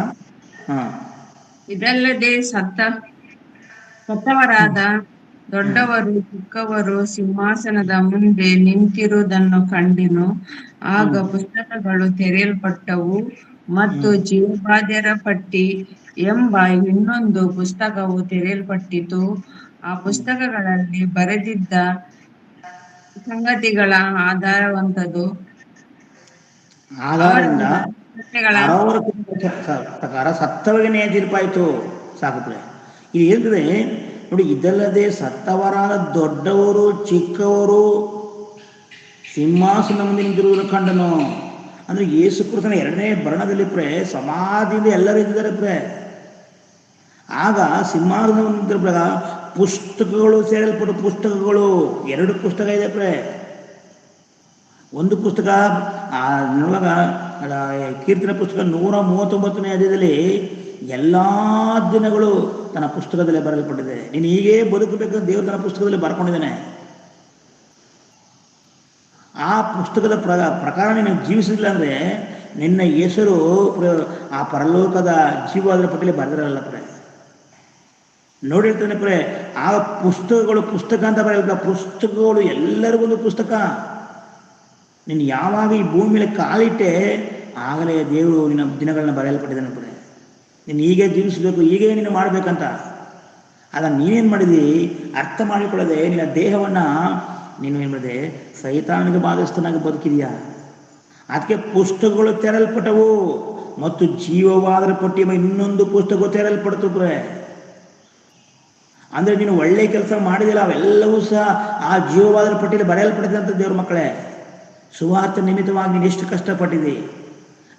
S2: ಇದಲ್ಲದೆ ಸತ್ತವರಾದ ದೊಡ್ಡವರು ಚಿಕ್ಕವರು ಸಿಂಹಾಸನದ ಮುಂದೆ ನಿಂತಿರುವುದನ್ನು ಕಂಡೆನು. ಆಗ ಪುಸ್ತಕಗಳು ತೆರೆಯಲ್ಪಟ್ಟವು ಮತ್ತು ಜೀವಬಾಧ್ಯರ ಪಟ್ಟಿ ಎಂಬ ಇನ್ನೊಂದು ಪುಸ್ತಕವು ತೆರೆಯಲ್ಪಟ್ಟಿತು. ಆ ಪುಸ್ತಕಗಳಲ್ಲಿ ಬರೆದಿದ್ದ ಸಂಗತಿಗಳ ಆಧಾರದಿಂದ
S1: ಪ್ರಕಾರ ಸತ್ತವರಿಗೆ ನ್ಯಾಯ ತೀರ್ಪಾಯಿತು. ಸಾಕುತ್ತೆ ಇದು ಹೇಳ್ತದೆ ನೋಡಿ. ಇದಲ್ಲದೆ ಸತ್ತವರಾದ ದೊಡ್ಡವರು ಚಿಕ್ಕವರು ಸಿಂಹಾಸನ ಮುಂದೆ ನಿಂತಿರುವುದನ್ನು ಕಂಡನು. ಅಂದ್ರೆ ಯೇಸು ಕ್ರಿಸ್ತನ 2ನೇ ಬರಣದಲ್ಲಿ ಪ್ರೇ ಸಮಾಧಿಯಿಂದ ಎಲ್ಲರೂ ಇದ್ದಾರೆ ಪ್ರೇ. ಆಗ ಸಿಂಹಾಸನ ನಿಂತಿರುವ ಪುಸ್ತಕಗಳು ಸೇರಲ್ಪಟ್ಟ ಪುಸ್ತಕಗಳು 2 ಪುಸ್ತಕ ಇದೆ ಪ್ರೇ. ಒಂದು ಪುಸ್ತಕ ನೋಡುವಾಗ ಕೀರ್ತನೆ ಪುಸ್ತಕ 139ನೇ ಅಧ್ಯಾಯದಲ್ಲಿ ಎಲ್ಲ ದಿನಗಳು ತನ್ನ ಪುಸ್ತಕದಲ್ಲಿ ಬರೆಯಲ್ಪಟ್ಟಿದೆ. ನೀನು ಹೀಗೆ ಬದುಕಬೇಕಂತ ದೇವರು ತನ್ನ ಪುಸ್ತಕದಲ್ಲಿ ಬರ್ಕೊಂಡಿದ್ದಾನೆ. ಆ ಪುಸ್ತಕದ ಪ್ರಕಾರ ನೀನು ಜೀವಿಸಲಿಲ್ಲ ಅಂದರೆ ನಿನ್ನ ಹೆಸರು ಆ ಪರಲೋಕದ ಜೀವದ ಪಟ್ಟಿಯಲ್ಲಿ ಬರೆದಿರಲ್ಲ ಪ್ರೇ. ನೋಡಿರ್ತಾನೆ ಪ್ರೇ. ಆ ಪುಸ್ತಕ ಅಂತ ಬರೆಯಲ್ಲ. ಪುಸ್ತಕಗಳು ಎಲ್ಲರಿಗೊಂದು ಪುಸ್ತಕ. ನೀನು ಯಾವಾಗ ಈ ಭೂಮಿ ಮೇಲೆ ಕಾಲಿಟ್ಟೆ ಆಗಲೇ ದೇವರು ನಿನ್ನ ದಿನಗಳನ್ನ ಬರೆಯಲ್ಪಟ್ಟಿದ್ದಾನೆ ಪ್ರೇ. ನೀನು ಹೀಗೆ ಜೀವಿಸಬೇಕು, ಹೀಗೆ ನೀನು ಮಾಡಬೇಕಂತ. ಅದನ್ನು ನೀನೇನು ಮಾಡಿದಿ ಅರ್ಥ ಮಾಡಿಕೊಳ್ಳದೆ ನಿನ್ನ ದೇಹವನ್ನು ನೀನು ಏನು ಮಾಡಿದೆ ಸೈತಾನಿಗೆ ಬಾಧಿಸ್ತನಾಗಿ ಬದುಕಿದೆಯಾ. ಅದಕ್ಕೆ ಪುಸ್ತಕಗಳು ತೆರಲ್ಪಟ್ಟವು ಮತ್ತು ಜೀವವಾದರ ಪಟ್ಟಿ ಇನ್ನೊಂದು ಪುಸ್ತಕ ತೆರಲ್ಪಡ್ತು ಪ್ರೇ. ಅಂದರೆ ನೀನು ಒಳ್ಳೆ ಕೆಲಸ ಮಾಡಿದಿಲ್ಲ, ಅವೆಲ್ಲವೂ ಸಹ ಆ ಜೀವವಾದರ ಪಟ್ಟಿಯಲ್ಲಿ ಬರೆಯಲ್ಪಟ್ಟಿದೆ ಅಂತ ದೇವ್ರ ಮಕ್ಕಳೇ. ಸುವಾರ್ತೆ ನಿಮಿತ್ತವಾಗಿ ನೀನು ಎಷ್ಟು ಕಷ್ಟಪಟ್ಟಿದೆ,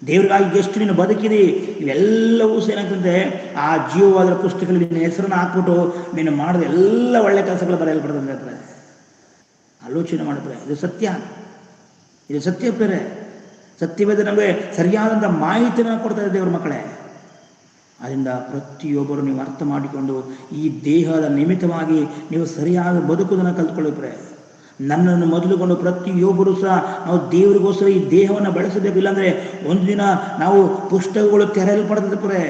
S1: ದೇವ್ರಿಗಾಗಿ ಎಷ್ಟು ನೀನು ಬದುಕಿದಿ, ಇವೆಲ್ಲವೂ ಸಹ ಏನಾಗ್ತದೆ ಆ ಜೀವವಾದರ ಪುಸ್ತಕದಲ್ಲಿ ನಿನ್ನ ಹೆಸರನ್ನು ಹಾಕ್ಬಿಟ್ಟು ನೀನು ಮಾಡಿದ ಎಲ್ಲ ಒಳ್ಳೆ ಕೆಲಸಗಳು ಬರೆಯಲ್ಪಡ್ತದೆ. ಆಲೋಚನೆ ಮಾಡಿದ್ರೆ ಇದು ಸತ್ಯ ಬೇರೆ. ಸತ್ಯವೇದ ನಮಗೆ ಸರಿಯಾದಂಥ ಮಾಹಿತಿಯನ್ನು ಕೊಡ್ತಾ ಇದೆ ದೇವ್ರ ಮಕ್ಕಳೇ. ಅದರಿಂದ ಪ್ರತಿಯೊಬ್ಬರು ನೀವು ಅರ್ಥ ಮಾಡಿಕೊಂಡು ಈ ದೇಹದ ನಿಮಿತ್ತವಾಗಿ ನೀವು ಸರಿಯಾದ ಬದುಕುವುದನ್ನು ಕಲ್ತ್ಕೊಳ್ಳಿಪ್ರೆ. ನನ್ನನ್ನು ಮೊದಲುಕೊಂಡು ಪ್ರತಿಯೊಬ್ಬರು ಸಹ ನಾವು ದೇವರಿಗೋಸ್ಕರ ಈ ದೇಹವನ್ನು ಬಳಸಬೇಕು. ಇಲ್ಲಾಂದರೆ ಒಂದು ದಿನ ನಾವು ಪುಸ್ತಕಗಳು ತೆರೆಯಲ್ಪಡ್ತದೆ.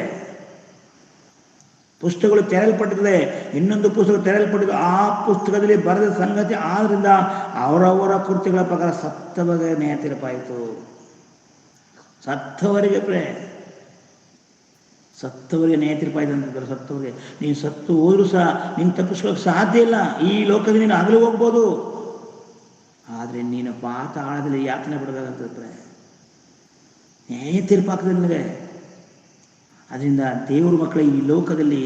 S1: ಪುಸ್ತಕಗಳು ತೆರೆಯಲ್ಪಟ್ಟಿದೆ, ಇನ್ನೊಂದು ಪುಸ್ತಕ ತೆರೆಯಲ್ಪಟ್ಟಿದೆ. ಆ ಪುಸ್ತಕದಲ್ಲಿ ಬರೆದ ಸಂಗತಿ ಆದ್ರಿಂದ ಅವರವರ ಕೃತ್ಯಗಳ ಪ್ರಕಾರ ಸತ್ತವರಿಗೆ ನ್ಯಾಯ ತೀರ್ಪಾಯಿತು. ಸತ್ತವರಿಗೆ ನ್ಯಾಯ ತೀರ್ಪಾಯಿತು ಅಂತಿದ್ದಾರೆ. ಸತ್ತವರಿಗೆ ನೀನು ಸತ್ತು ಹೋದ್ರೂ ಸಹ ನೀನು ತಪ್ಪಿಸ್ಕೊಳ್ಳೋಕೆ ಸಾಧ್ಯ ಇಲ್ಲ. ಈ ಲೋಕದಲ್ಲಿ ನೀನು ಆಗಲೂ ಹೋಗ್ಬೋದು, ಆದರೆ ನೀನು ಪಾತಾಳದಲ್ಲಿ ಯಾತನೆ ಪಡಬೇಕಾಗ್ತದೆ. ನ್ಯಾಯ ತೀರ್ಪಾಗ್ತದೆ ನಿನಗೆ. ಅದರಿಂದ ದೇವ್ರ ಮಕ್ಕಳ ಈ ಲೋಕದಲ್ಲಿ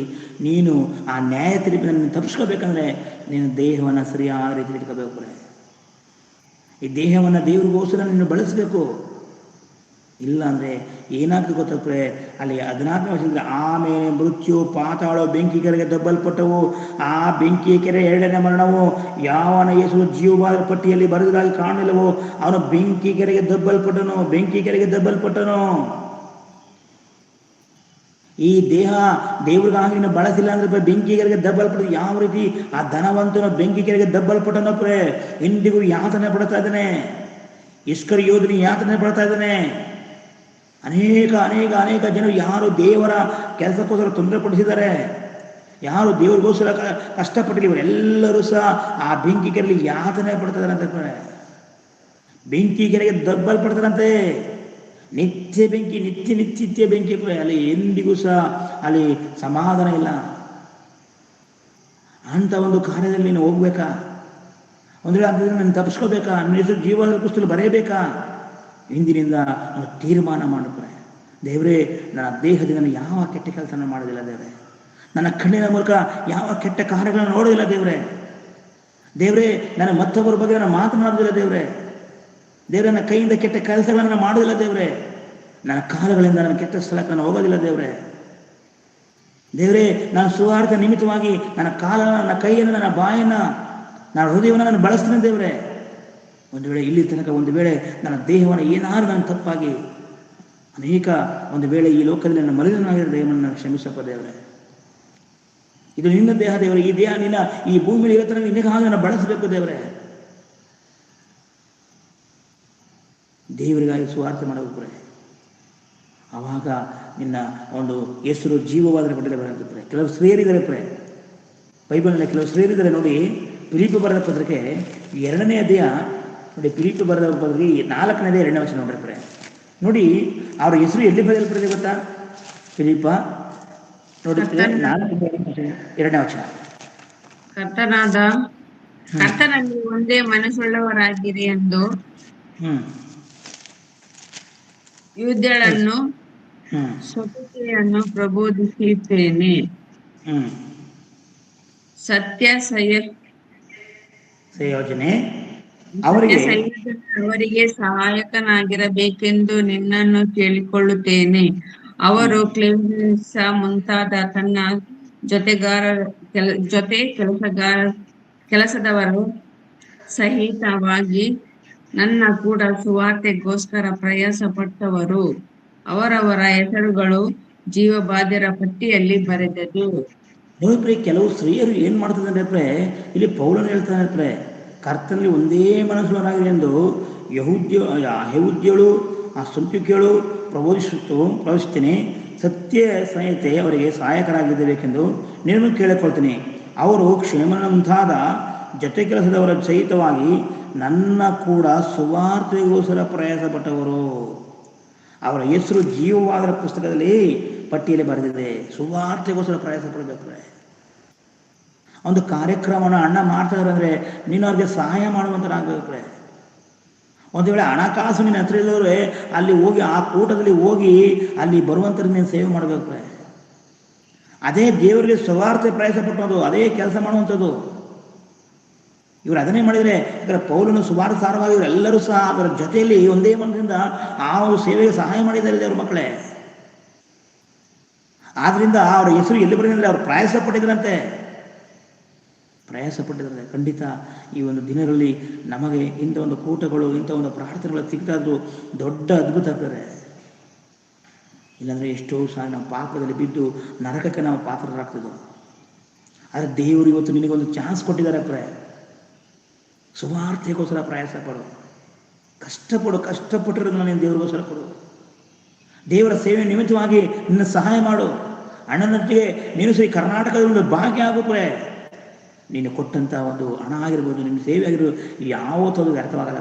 S1: ನೀನು ಆ ನ್ಯಾಯ ತೀರ್ಪಿನ ತಪ್ಪಿಸ್ಕೋಬೇಕಂದ್ರೆ ನೀನು ದೇಹವನ್ನು ಸರಿಯಾದ ರೀತಿಯಲ್ಲಿ ಇಟ್ಕೋಬೇಕು. ಈ ದೇಹವನ್ನು ದೇವ್ರಿಗೋಸ್ಕರ ನೀನು ಬಳಸಬೇಕು. ಇಲ್ಲ ಅಂದರೆ ಏನಾಗ್ತದೆ ಗೊತ್ತಪ್ರೆ, ಅಲ್ಲಿ 14ನೇ ವರ್ಷದಲ್ಲಿ ಆಮೇಲೆ ಮೃತ್ಯು ಪಾತಾಳ ಬೆಂಕಿ ಕೆರೆಗೆ ದಬ್ಬಲ್ಪಟ್ಟವು. ಆ ಬೆಂಕಿ ಕೆರೆ 2ನೇ ಮರಣವು. ಯಾವನ ಹೆಸರು ಜೀವವಾದ ಪಟ್ಟಿಯಲ್ಲಿ ಬರೆದಾಗಿ ಕಾಣಲಿಲ್ಲವೋ ಅವನು ಬೆಂಕಿ ಕೆರೆಗೆ ದಬ್ಬಲ್ಪಟ್ಟನು. ಈ ದೇಹ ದೇವ್ರಿಗಾಗಿ ನೀನು ಬಳಸಿಲ್ಲ ಅಂದ್ರೆ ಬೆಂಕಿ ಕೆರೆಗೆ ದಬ್ಬಲ್ಪಟ್ಟು ಯಾವ ರೀತಿ ಆ ಧನವಂತನ ಬೆಂಕಿ ಕೆರೆಗೆ ದಬ್ಬಲ್ಪಟ್ಟನಪ್ರೆ ಇಂದಿಗೂ ಯಾತನೆ ಪಡ್ತಾ ಇದ್ದಾನೆ. ಇಸ್ಕರಿಯೋತನು ಯಾತನೆ ಪಡ್ತಾ ಇದ್ದಾನೆ. ಅನೇಕ ಅನೇಕ ಅನೇಕ ಜನರು ಯಾರು ದೇವರ ಕೆಲಸಕ್ಕೋಸ್ಕರ ತೊಂದರೆ ಪಡಿಸಿದ್ದಾರೆ, ಯಾರು ದೇವರಿಗೋಸ್ಕರ ಕಷ್ಟಪಟ್ಟಿಲ್ಲ, ಇವರೆಲ್ಲರೂ ಸಹ ಆ ಬೆಂಕಿ ಕೆರೆಯಲ್ಲಿ ಯಾತನೆ ಪಡ್ತಿದಾರಂತೆ. ಬೆಂಕಿ ಕೆರೆಗೆ ದಬ್ಬಲ್ಪಡ್ತಾರಂತೆ. ನಿತ್ಯ ಬೆಂಕಿ, ನಿತ್ಯ ಬೆಂಕಿ. ಅಲ್ಲಿ ಎಂದಿಗೂ ಸಹ ಅಲ್ಲಿ ಸಮಾಧಾನ ಇಲ್ಲ. ಅಂತ ಒಂದು ಕಾರ್ಯದಲ್ಲಿ ನೀನು ಹೋಗ್ಬೇಕಾ, ಒಂದು ವೇಳೆ ಅದರಿಂದ ನೀನು ತಪ್ಪಿಸ್ಕೋಬೇಕಾ, ನಿನ್ನ ಹೆಸರು ಜೀವದ ಪುಸ್ತಕದಲ್ಲಿ ಬರೆಯಬೇಕಾ, ಇಂದಿನಿಂದ ನಾನು ತೀರ್ಮಾನ ಮಾಡಿದ್ರೆ ದೇವರೇ ನನ್ನ ದೇಹದಿಂದ ನಾನು ಯಾವ ಕೆಟ್ಟ ಕೆಲಸನ ಮಾಡೋದಿಲ್ಲ ದೇವರೇ, ನನ್ನ ಕಣ್ಣಿನ ಮೂಲಕ ಯಾವ ಕೆಟ್ಟ ಕಾರ್ಯಗಳನ್ನು ನೋಡೋದಿಲ್ಲ ದೇವರೇ ನಾನು ಮತ್ತೊಬ್ಬರ ಬಗ್ಗೆ ನಾನು ಮಾತನಾಡೋದಿಲ್ಲ ದೇವರೇ, ನನ್ನ ಕೈಯಿಂದ ಕೆಟ್ಟ ಕೆಲಸಗಳನ್ನು ಮಾಡೋದಿಲ್ಲ ದೇವರೇ, ನನ್ನ ಕಾಲುಗಳಿಂದ ನನ್ನ ಕೆಟ್ಟ ಸ್ಥಳಕ್ಕೆ ನಾನು ಹೋಗೋದಿಲ್ಲ ದೇವರೇ ನಾನು ಸುವಾರ್ಥ ನಿಮಿತ್ತವಾಗಿ ನನ್ನ ಕಾಲನ್ನು, ನನ್ನ ಕೈಯನ್ನು, ನನ್ನ ಬಾಯನ್ನು, ನನ್ನ ಹೃದಯವನ್ನು ನಾನು ಬಳಸ್ತೀನಿ ದೇವರೇ. ಒಂದು ವೇಳೆ ಇಲ್ಲಿ ತನಕ ಒಂದು ವೇಳೆ ನನ್ನ ದೇಹವನ್ನು ಏನಾದ್ರು ನಾನು ತಪ್ಪಾಗಿ ಅನೇಕ ಒಂದು ವೇಳೆ ಈ ಲೋಕದಲ್ಲಿ ನನ್ನ ಮಲಿನನಾಗಿರೋ ದೇವರನ್ನು ಕ್ಷಮಿಸಪ್ಪ ದೇವರೇ. ಇದು ನಿನ್ನ ದೇಹ ದೇವರೇ. ಈ ದೇಹ ನಿನ್ನ ಈ ಭೂಮಿಯಲ್ಲಿ ಇವತ್ತು ನಿನಗಾಗಿ ನಾನು ಬಳಸಬೇಕು ದೇವರೇ. ದೇವರಿಗಾಗಿ ಸುವಾರ್ತೆ ಮಾಡಬೇಕು. ಆವಾಗ ನಿನ್ನ ಒಂದು ಹೆಸರು ಜೀವವಾದರೆ ಪಡೆಯಲು ಬರುತ್ತೆ. ಕೆಲವು ಸ್ತ್ರೀಯರಿದ್ದಾರೆ ಪ್ರೇ ಬೈಬಲ್ನಲ್ಲಿ ಕೆಲವು ಸ್ತ್ರೀಯರಿದ್ದಾರೆ ನೋಡಿ. ಫಿಲಿಪ್ಪಿ ಬರೆದ ಪತ್ರಿಕೆ 2ನೇ ಅಧ್ಯಾಯ ನೋಡಿ. ಫಿಲಿಪ್ಪಿ ಬರೆದ ಪತ್ರಿಕೆ 4ನೇ ಅಧ್ಯಾಯ 2ನೇ ವಚನ ನೋಡ್ರಿ ಪ್ರೇ ನೋಡಿ. ಅವ್ರ ಹೆಸರು ಎಲ್ಲಿ ಬರೆಯಲ್ಪಟ್ಟಿದೆ ಗೊತ್ತಾ? ಫಿಲಿಪ್ಪ ನೋಡಿ 2ನೇ ವಚನ.
S2: ಕರ್ತನಲ್ಲಿ ಒಂದೇ ಮನಸ್ಸುಳ್ಳವರಾಗಿರಿ ಎಂದು ಯುದ್ಧಗಳನ್ನು ಸ್ವತಂತ್ರೆಯನ್ನು ಪ್ರಬೋಧಿಸುತ್ತೇನೆ. ಸತ್ಯ
S1: ಸಂಯೋಜನೆ
S2: ಅವರಿಗೆ ಸಹಾಯಕನಾಗಿರಬೇಕೆಂದು ನಿನ್ನನ್ನು ಕೇಳಿಕೊಳ್ಳುತ್ತೇನೆ. ಅವರು ಕ್ಲೇಮೆನ್ಸ ಮುಂತಾದ ತನ್ನ ಕೆಲಸದವರು ಸಹಿತವಾಗಿ ನನ್ನ ಕೂಡ ಸುವಾರ್ತೆಗೋಸ್ಕರ ಪ್ರಯಾಸ ಪಟ್ಟವರು. ಅವರವರ ಹೆಸರುಗಳು ಜೀವಬಾಧ್ಯರ ಪಟ್ಟಿಯಲ್ಲಿ ಬರೆದದು.
S1: ನೋಡ್ರಿ, ಕೆಲವು ಸ್ತ್ರೀಯರು ಏನ್ ಮಾಡ್ತಿದ್ದಾರೆ ಇಲ್ಲಿ ಪೌಲನು ಹೇಳ್ತಾನೆ, ಕರ್ತನಲ್ಲಿ ಒಂದೇ ಮನಸ್ಸುಗಳಾಗಿದೆ ಎಂದು ಯಹೂದ್ಯಳು ಸಂತುಕಿಯಳು ಪ್ರಬೋಧಿಸುತ್ತೇನೆ. ಸತ್ಯ ಸಂಹಿತೆ ಅವರಿಗೆ ಸಹಾಯಕರಾಗಿರಬೇಕೆಂದು ನೀನು ಕೇಳಿಕೊಳ್ತೀನಿ. ಅವರು ಕ್ಷೇಮನ ಮುಂತಾದ ಜೊತೆ ಕೆಲಸದವರ ಸಹಿತವಾಗಿ ನನ್ನ ಕೂಡ ಸುವಾರ್ತೆಗೋಸ್ಕರ ಪ್ರಯಾಸ ಪಟ್ಟವರು. ಅವರ ಹೆಸರು ಜೀವವಾದರ ಪುಸ್ತಕದಲ್ಲಿ ಪಟ್ಟಿಯಲ್ಲಿ ಬರೆದಿದೆ. ಸುವಾರ್ತೆಗೋಸ್ಕರ ಪ್ರಯಾಸ ಪಡಬೇಕು. ಒಂದು ಕಾರ್ಯಕ್ರಮವನ್ನು ಅಣ್ಣ ಮಾಡ್ತಾರೆ ಅಂದರೆ ನೀನು ಅವ್ರಿಗೆ ಸಹಾಯ ಮಾಡುವಂತರಾಗಬೇಕು. ಒಂದು ವೇಳೆ ಹಣಕಾಸು ನಿನ್ನ ಹತ್ರ ಇಲ್ಲದ್ರೆ ಅಲ್ಲಿ ಹೋಗಿ ಆ ಕೂಟದಲ್ಲಿ ಹೋಗಿ ಅಲ್ಲಿ ಬರುವಂಥದ್ದು ನೀನು ಸೇವೆ ಮಾಡಬೇಕು. ಅದೇ ದೇವರಿಗೆ ಸುವಾರ್ತೆ ಪ್ರಯಾಸ ಪಟ್ಟೋದು, ಅದೇ ಕೆಲಸ ಮಾಡುವಂಥದ್ದು. ಇವರು ಅದನ್ನೇ ಮಾಡಿದರೆ ಇದರ ಪೌಲನು ಸುವಾರ್ತೆ ಸಾರವಾಗಿದ್ರು ಎಲ್ಲರೂ ಸಹ ಅದರ ಜೊತೆಯಲ್ಲಿ ಒಂದೇ ಮನದಿಂದ ಆ ಒಂದು ಸೇವೆಗೆ ಸಹಾಯ ಮಾಡಿದ್ದಾರೆ ದೇವ್ರ ಮಕ್ಕಳೇ. ಆದ್ರಿಂದ ಅವರ ಹೆಸರು ಎಲ್ಲಿ ಬರೆದಿಲ್ಲ, ಅವರು ಪ್ರಯಾಸ ಪಟ್ಟಿದ್ರಂತೆ. ಖಂಡಿತ ಈ ಒಂದು ದಿನಗಳಲ್ಲಿ ನಮಗೆ ಇಂಥ ಒಂದು ಕೂಟಗಳು, ಇಂಥ ಒಂದು ಪ್ರಾರ್ಥನೆಗಳು ಸಿಗ್ತಾದ್ದು ದೊಡ್ಡ ಅದ್ಭುತ ಆಗ್ತದೆ. ಇಲ್ಲಾಂದರೆ ಎಷ್ಟೋ ಸಹ ನಮ್ಮ ಪಾಪದಲ್ಲಿ ಬಿದ್ದು ನರಕಕ್ಕೆ ನಾವು ಪಾತ್ರರಾಗ್ತಿದ್ದೆವು. ಆದರೆ ದೇವರು ಇವತ್ತು ನಿನಗೊಂದು ಚಾನ್ಸ್ ಕೊಟ್ಟಿದ್ದಾರೆ. ಸುವಾರ್ತೆಗೋಸ್ಕರ ಪ್ರಯಾಸ ಪಡು, ಕಷ್ಟಪಟ್ಟಿರೋದನ್ನ ನೀನು ದೇವರಿಗೋಸ್ಕರ ಕೊಡು. ದೇವರ ಸೇವೆ ನಿಮಿತ್ತವಾಗಿ ನಿನ್ನ ಸಹಾಯ ಮಾಡು. ಹಣನೊಟ್ಟಿಗೆ ನೀನು ಸರಿ ಕರ್ನಾಟಕದಲ್ಲಿ ಒಂದು ಭಾಗ್ಯ ಆಗುತ್ತೆ. ನೀನು ಕೊಟ್ಟಂಥ ಒಂದು ಹಣ ಆಗಿರ್ಬೋದು, ನಿನ್ನ ಸೇವೆ ಆಗಿರ್ಬೋದು, ಯಾವತ್ತೂ ವ್ಯರ್ಥವಾಗಲ್ಲ.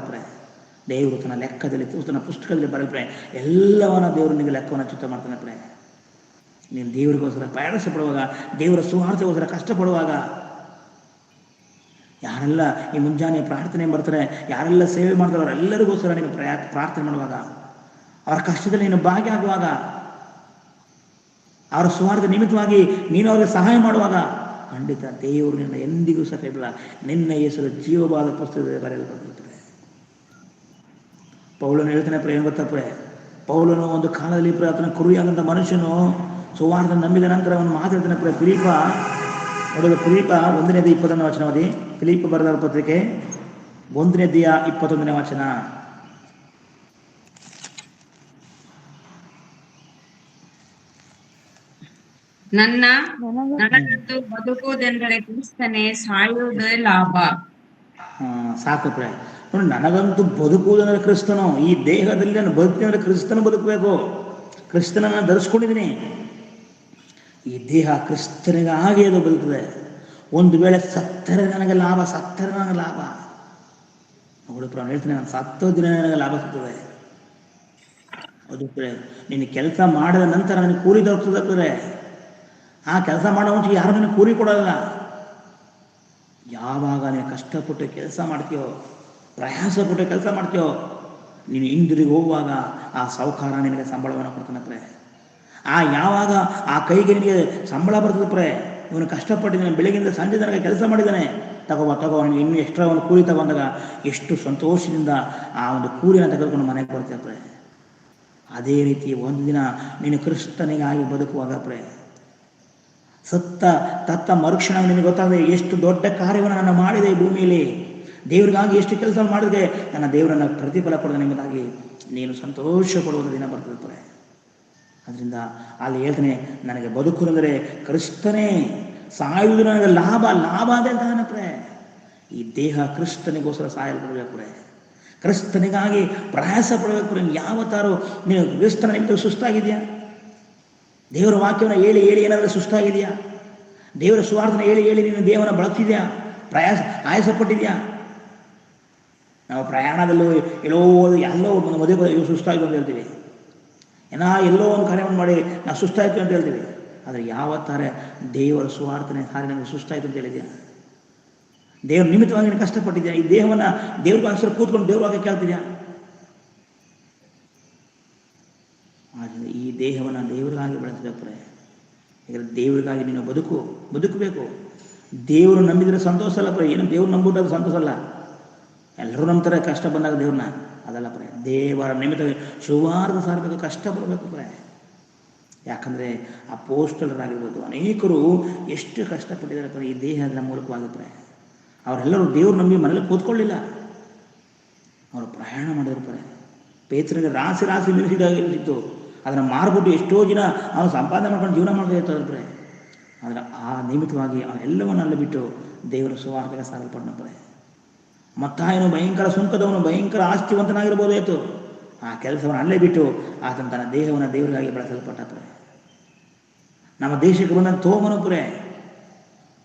S1: ದೇವರು ತನ್ನ ಲೆಕ್ಕದಲ್ಲಿ ತನ್ನ ಪುಸ್ತಕದಲ್ಲಿ ಬರೆದ್ರೆ ಎಲ್ಲವನ್ನ ದೇವರು ನಿನಗೆ ಲೆಕ್ಕವನ್ನು ಚಿತ್ತ ಮಾಡ್ತಾನೆ. ನೀನು ದೇವರಿಗೋಸ್ಕರ ಪ್ರಯಾಸ ಪಡುವಾಗ, ದೇವರ ಸುವಾರ್ತೆಗೋಸ್ಕರ ಕಷ್ಟಪಡುವಾಗ, ಯಾರೆಲ್ಲ ಈ ಮುಂಜಾನೆ ಪ್ರಾರ್ಥನೆ ಬರ್ತಾರೆ, ಯಾರೆಲ್ಲ ಸೇವೆ ಮಾಡ್ತಾರೆ ಅವರೆಲ್ಲರಿಗೋಸ್ಕರ ನೀನು ಪ್ರಾರ್ಥನೆ ಮಾಡುವಾಗ, ಅವರ ಕಷ್ಟದಲ್ಲಿ ನೀನು ಭಾಗಿ ಆಗುವಾಗ, ಅವರ ಸುವಾರ್ತೆ ನಿಮಿತ್ತವಾಗಿ ನೀನು ಅವರಿಗೆ ಸಹಾಯ ಮಾಡುವಾಗ, ಖಂಡಿತ ದೇವರು ನಿನ್ನ ಎಂದಿಗೂ ಸಹ ಕೈಬಿಡಲ್ಲ. ನಿನ್ನ ಹೆಸರು ಜೀವವಾದ ಪುಸ್ತಕದಲ್ಲಿ ಬರೆಯಲ್ಪಟ್ಟಿರುತ್ತದೆ. ಪೌಲನು ಹೇಳ್ತಾನೆ ಏನು ಗೊತ್ತಪ್ಪ, ಪೌಲನು ಒಂದು ಕಾಲದಲ್ಲಿ ಆತನ ಕುರಿಯಾದಂಥ ಮನುಷ್ಯನು ಸುವಾರ್ತೆ ನಂಬಿದ ನಂತರ ಅವನು ಮಾತಾಡ್ತಾನೆ. ಫಿಲಿಪ್ಪ 1ನೇ ಅಧ್ಯಾಯ 21ನೇ ವಚನ ಓದಿ. ಫಿಲಿಪ್ಪ ಬರೆದ ಪತ್ರಿಕೆ 1ನೇ ಅಧ್ಯಾಯ 21ನೇ ವಚನ.
S2: ನನಗಂತೂ ಬದುಕುವುದೆಂದರೆ ಕ್ರಿಸ್ತನೇ, ಸಾಯುವುದೇ ಲಾಭ.
S1: ಸಾಕು ನೋಡಿ, ನನಗಂತೂ ಬದುಕುವುದಂದ್ರೆ ಕ್ರಿಸ್ತನು. ಈ ದೇಹದಲ್ಲಿ ನಾನು ಬದುಕ್ತೀನಿ ಅಂದರೆ ಕ್ರಿಸ್ತನು ಬದುಕಬೇಕು. ಕ್ರಿಸ್ತನನ್ನು ಧರಿಸ್ಕೊಂಡಿದ್ದೀನಿ. ಈ ದೇಹ ಕ್ರಿಸ್ತನಿಗಾಗಿ ಅದು ಬದುಕಿದೆ. ಒಂದು ವೇಳೆ ಸತ್ತರೆ ನನಗೆ ಲಾಭ, ನೋಡಿ ಹೇಳ್ತೀನಿ, ನಾನು ಸತ್ತೋ ದಿನ ನನಗೆ ಲಾಭ ಸಿಗ್ತದೆ. ಅದು ನೀನು ಕೆಲಸ ಮಾಡಿದ ನಂತರ ನನಗೆ ಕೂಲಿ ದೊರಕುತ್ತದೆ. ಆ ಕೆಲಸ ಮಾಡೋ ಮುಂಚೆ ಯಾರು ನನಗೆ ಕೂಲಿ ಕೊಡೋಲ್ಲ. ಯಾವಾಗ ನೀನು ಕಷ್ಟಪಟ್ಟು ಕೆಲಸ ಮಾಡ್ತೀಯೋ, ಪ್ರಯಾಸಪಟ್ಟು ಕೆಲಸ ಮಾಡ್ತೀಯೋ, ನೀನು ಹಿಂದಿರುಗಿ ಹೋಗುವಾಗ ಆ ಸಾಹುಕಾರ ನಿನಗೆ ಸಂಬಳವನ್ನು ಕೊಡ್ತಾನೆ. ಯಾವಾಗ ಆ ಕೈಗೆ ನಿನಗೆ ಸಂಬಳ ಬರ್ತದೆ, ಇವನು ಕಷ್ಟಪಟ್ಟಿದ್ದಾನೆ, ಬೆಳಗಿಂದ ಸಂಜೆ ತನಕ ಕೆಲಸ ಮಾಡಿದ್ದಾನೆ, ತಗೋ ಇನ್ನು ಎಕ್ಸ್ಟ್ರಾ ಒಂದು ಕೂಲಿ ತಗೊಂಡಾಗ ಎಷ್ಟು ಸಂತೋಷದಿಂದ ಆ ಒಂದು ಕೂಲಿನ ತೆಗೆದುಕೊಂಡು ಮನೆಗೆ ಬರ್ತೀಯ. ಅದೇ ರೀತಿ ಒಂದು ದಿನ ನೀನು ಕ್ರಿಸ್ತನಿಗಾಗಿ ಬದುಕುವಾಗ ತತ್ತ ಮರುಕ್ಷಣ ನಿನಗೆ ಗೊತ್ತಾಗದೆ ಎಷ್ಟು ದೊಡ್ಡ ಕಾರ್ಯವನ್ನು ನಾನು ಮಾಡಿದೆ ಈ ಭೂಮಿಯಲ್ಲಿ, ದೇವರಿಗಾಗಿ ಎಷ್ಟು ಕೆಲಸ ಮಾಡಿದೆ, ನನ್ನ ದೇವರನ್ನ ಪ್ರತಿಫಲ ಕೊಡೋದು ನಿಮ್ಮದಾಗಿ ನೀನು ಸಂತೋಷ ಪಡುವ ದಿನ ಬರ್ತದೆ. ಅದರಿಂದ ಅಲ್ಲಿ ಹೇಳ್ತಾನೆ, ನನಗೆ ಬದುಕುವುದಂದರೆ ಕ್ರಿಸ್ತನೇ, ಸಾಯುವುದು ನನಗೆ ಲಾಭ. ಲಾಭ ಅದೇ ಅಂತಾನಪ್ರೆ. ಈ ದೇಹ ಕ್ರಿಸ್ತನಿಗೋಸ್ಕರ ಸಾಯಲ್ಪಡಬೇಕ್ರೆ, ಕ್ರಿಸ್ತನಿಗಾಗಿ ಪ್ರಯಾಸ ಪಡಬೇಕು. ಯಾವತ್ತಾರು ನೀನು ಕ್ರಿಸ್ತನ ನಿಮಿತ್ತ ಸುಸ್ತಾಗಿದೆಯಾ? ದೇವರ ವಾಕ್ಯವನ್ನು ಹೇಳಿ ಹೇಳಿ ಏನಾದರೂ ಸುಸ್ತಾಗಿದೆಯಾ? ದೇವರ ಸುವಾರ್ತನ ಹೇಳಿ ಹೇಳಿ ನೀನು ದೇವನ ಬಳಸ್ತಿದ್ಯಾ? ಆಯಾಸಪಟ್ಟಿದ್ಯಾ? ನಾವು ಪ್ರಯಾಣದಲ್ಲೂ ಎಲ್ಲೋ ಒಂದು ಮದುವೆ ಸುಸ್ತಾಯಿತು ಅಂತ ಹೇಳ್ತೀವಿ, ಎಲ್ಲೋ ಒಂದು ಕಾರ್ಯವನ್ನು ಮಾಡಿ ನಾವು ಸುಸ್ತಾಯಿತು ಅಂತ ಹೇಳ್ತೀವಿ. ಆದರೆ ಯಾವತ್ತಾರೆ ದೇವರ ಸುವಾರ್ತನೆ ಸಾರಿ ನಮಗೆ ಸುಸ್ತಾಯಿತು ಅಂತ ಹೇಳಿದ್ಯಾ? ದೇವ್ರ ನಿಮಿತ್ತವಾಗಿ ನೀನು ಕಷ್ಟಪಟ್ಟಿದ್ಯಾ? ಈ ದೇಹವನ್ನು ದೇವ್ರಿಗೋಸ್ಕರ ಕೂತ್ಕೊಂಡು ದೇವ್ರವಾಗಿ ಕೇಳ್ತಿದ್ಯಾ? ಆದ್ದರಿಂದ ಈ ದೇಹವನ್ನು ದೇವರಿಗಾಗಿ ಬೆಳೆಸಬೇಕು. ಈಗ ದೇವರಿಗಾಗಿ ನೀನು ಬದುಕಬೇಕು. ದೇವರು ನಂಬಿದರೆ ಸಂತೋಷ ಅಲ್ಲ ಪ್ರ. ಏನು ದೇವ್ರು ನಂಬಿಬಿಟ್ಟದು ಸಂತೋಷ ಅಲ್ಲ. ಎಲ್ಲರೂ ನಂಬ್ತಾರೆ ಕಷ್ಟ ಬಂದಾಗ ದೇವ್ರನ್ನ, ಅದಲ್ಲ ಪ್ರ. ದೇವರ ನಿಮಿತ್ತ ಸುವಾರ್ಥ ಸಾರಬೇಕು, ಕಷ್ಟ ಬರಬೇಕು ಪ್ರ. ಯಾಕಂದರೆ ಅಪೊಸ್ತಲರಾಗಿರ್ಬೋದು ಅನೇಕರು ಎಷ್ಟು ಕಷ್ಟಪಟ್ಟಿದ್ದಾರೆ ಪ್ರ ಈ ದೇಹದ ಮೂಲಕವಾಗಿ ಪ್ರ. ಅವರೆಲ್ಲರೂ ದೇವ್ರು ನಂಬಿ ಮನೇಲಿ ಕೂತ್ಕೊಳ್ಳಿಲ್ಲ, ಅವರು ಪ್ರಯಾಣ ಮಾಡಿದ್ರು ಪ್ರ. ಪೇತ್ರನಿಗೆ ರಾಶಿ ಮೀನಿಸಿದ್ದು ಅದನ್ನು ಮಾರ್ಬಿಟ್ಟು ಎಷ್ಟೋ ಜನ ಅವನು ಸಂಪಾದನೆ ಮಾಡ್ಕೊಂಡು ಜೀವನ ಮಾಡ್ತಾ ಇರ್ತಾರೆ ಪ್ರ. ಆದರೆ ಆ ನಿಮಿತ್ತವಾಗಿ ಅವನೆಲ್ಲವನ್ನು ಅಲ್ಲಿ ಬಿಟ್ಟು ದೇವರ ಸುವಾರ್ತೆಗೆ ಸಾಗಲ್ಪಟ್ಟನ ಪ್ರ. ಮತ್ತಾಯನು ಭಯಂಕರ ಸುಂಕದವನು, ಭಯಂಕರ ಆಸ್ತಿವಂತನಾಗಿರ್ಬೋದಾಯಿತು. ಆ ಕೆಲಸವನ್ನು ಅಲ್ಲೇ ಬಿಟ್ಟು ಆತನ ತನ್ನ ದೇಹವನ್ನು ದೇವರಿಗಾಗಿ ಬಳಸಲ್ಪಟ್ಟ ಪ್ರ. ನಮ್ಮ ದೇಶಕ್ಕೆ ಬಂದ ತೋಮನು ಪುರೆ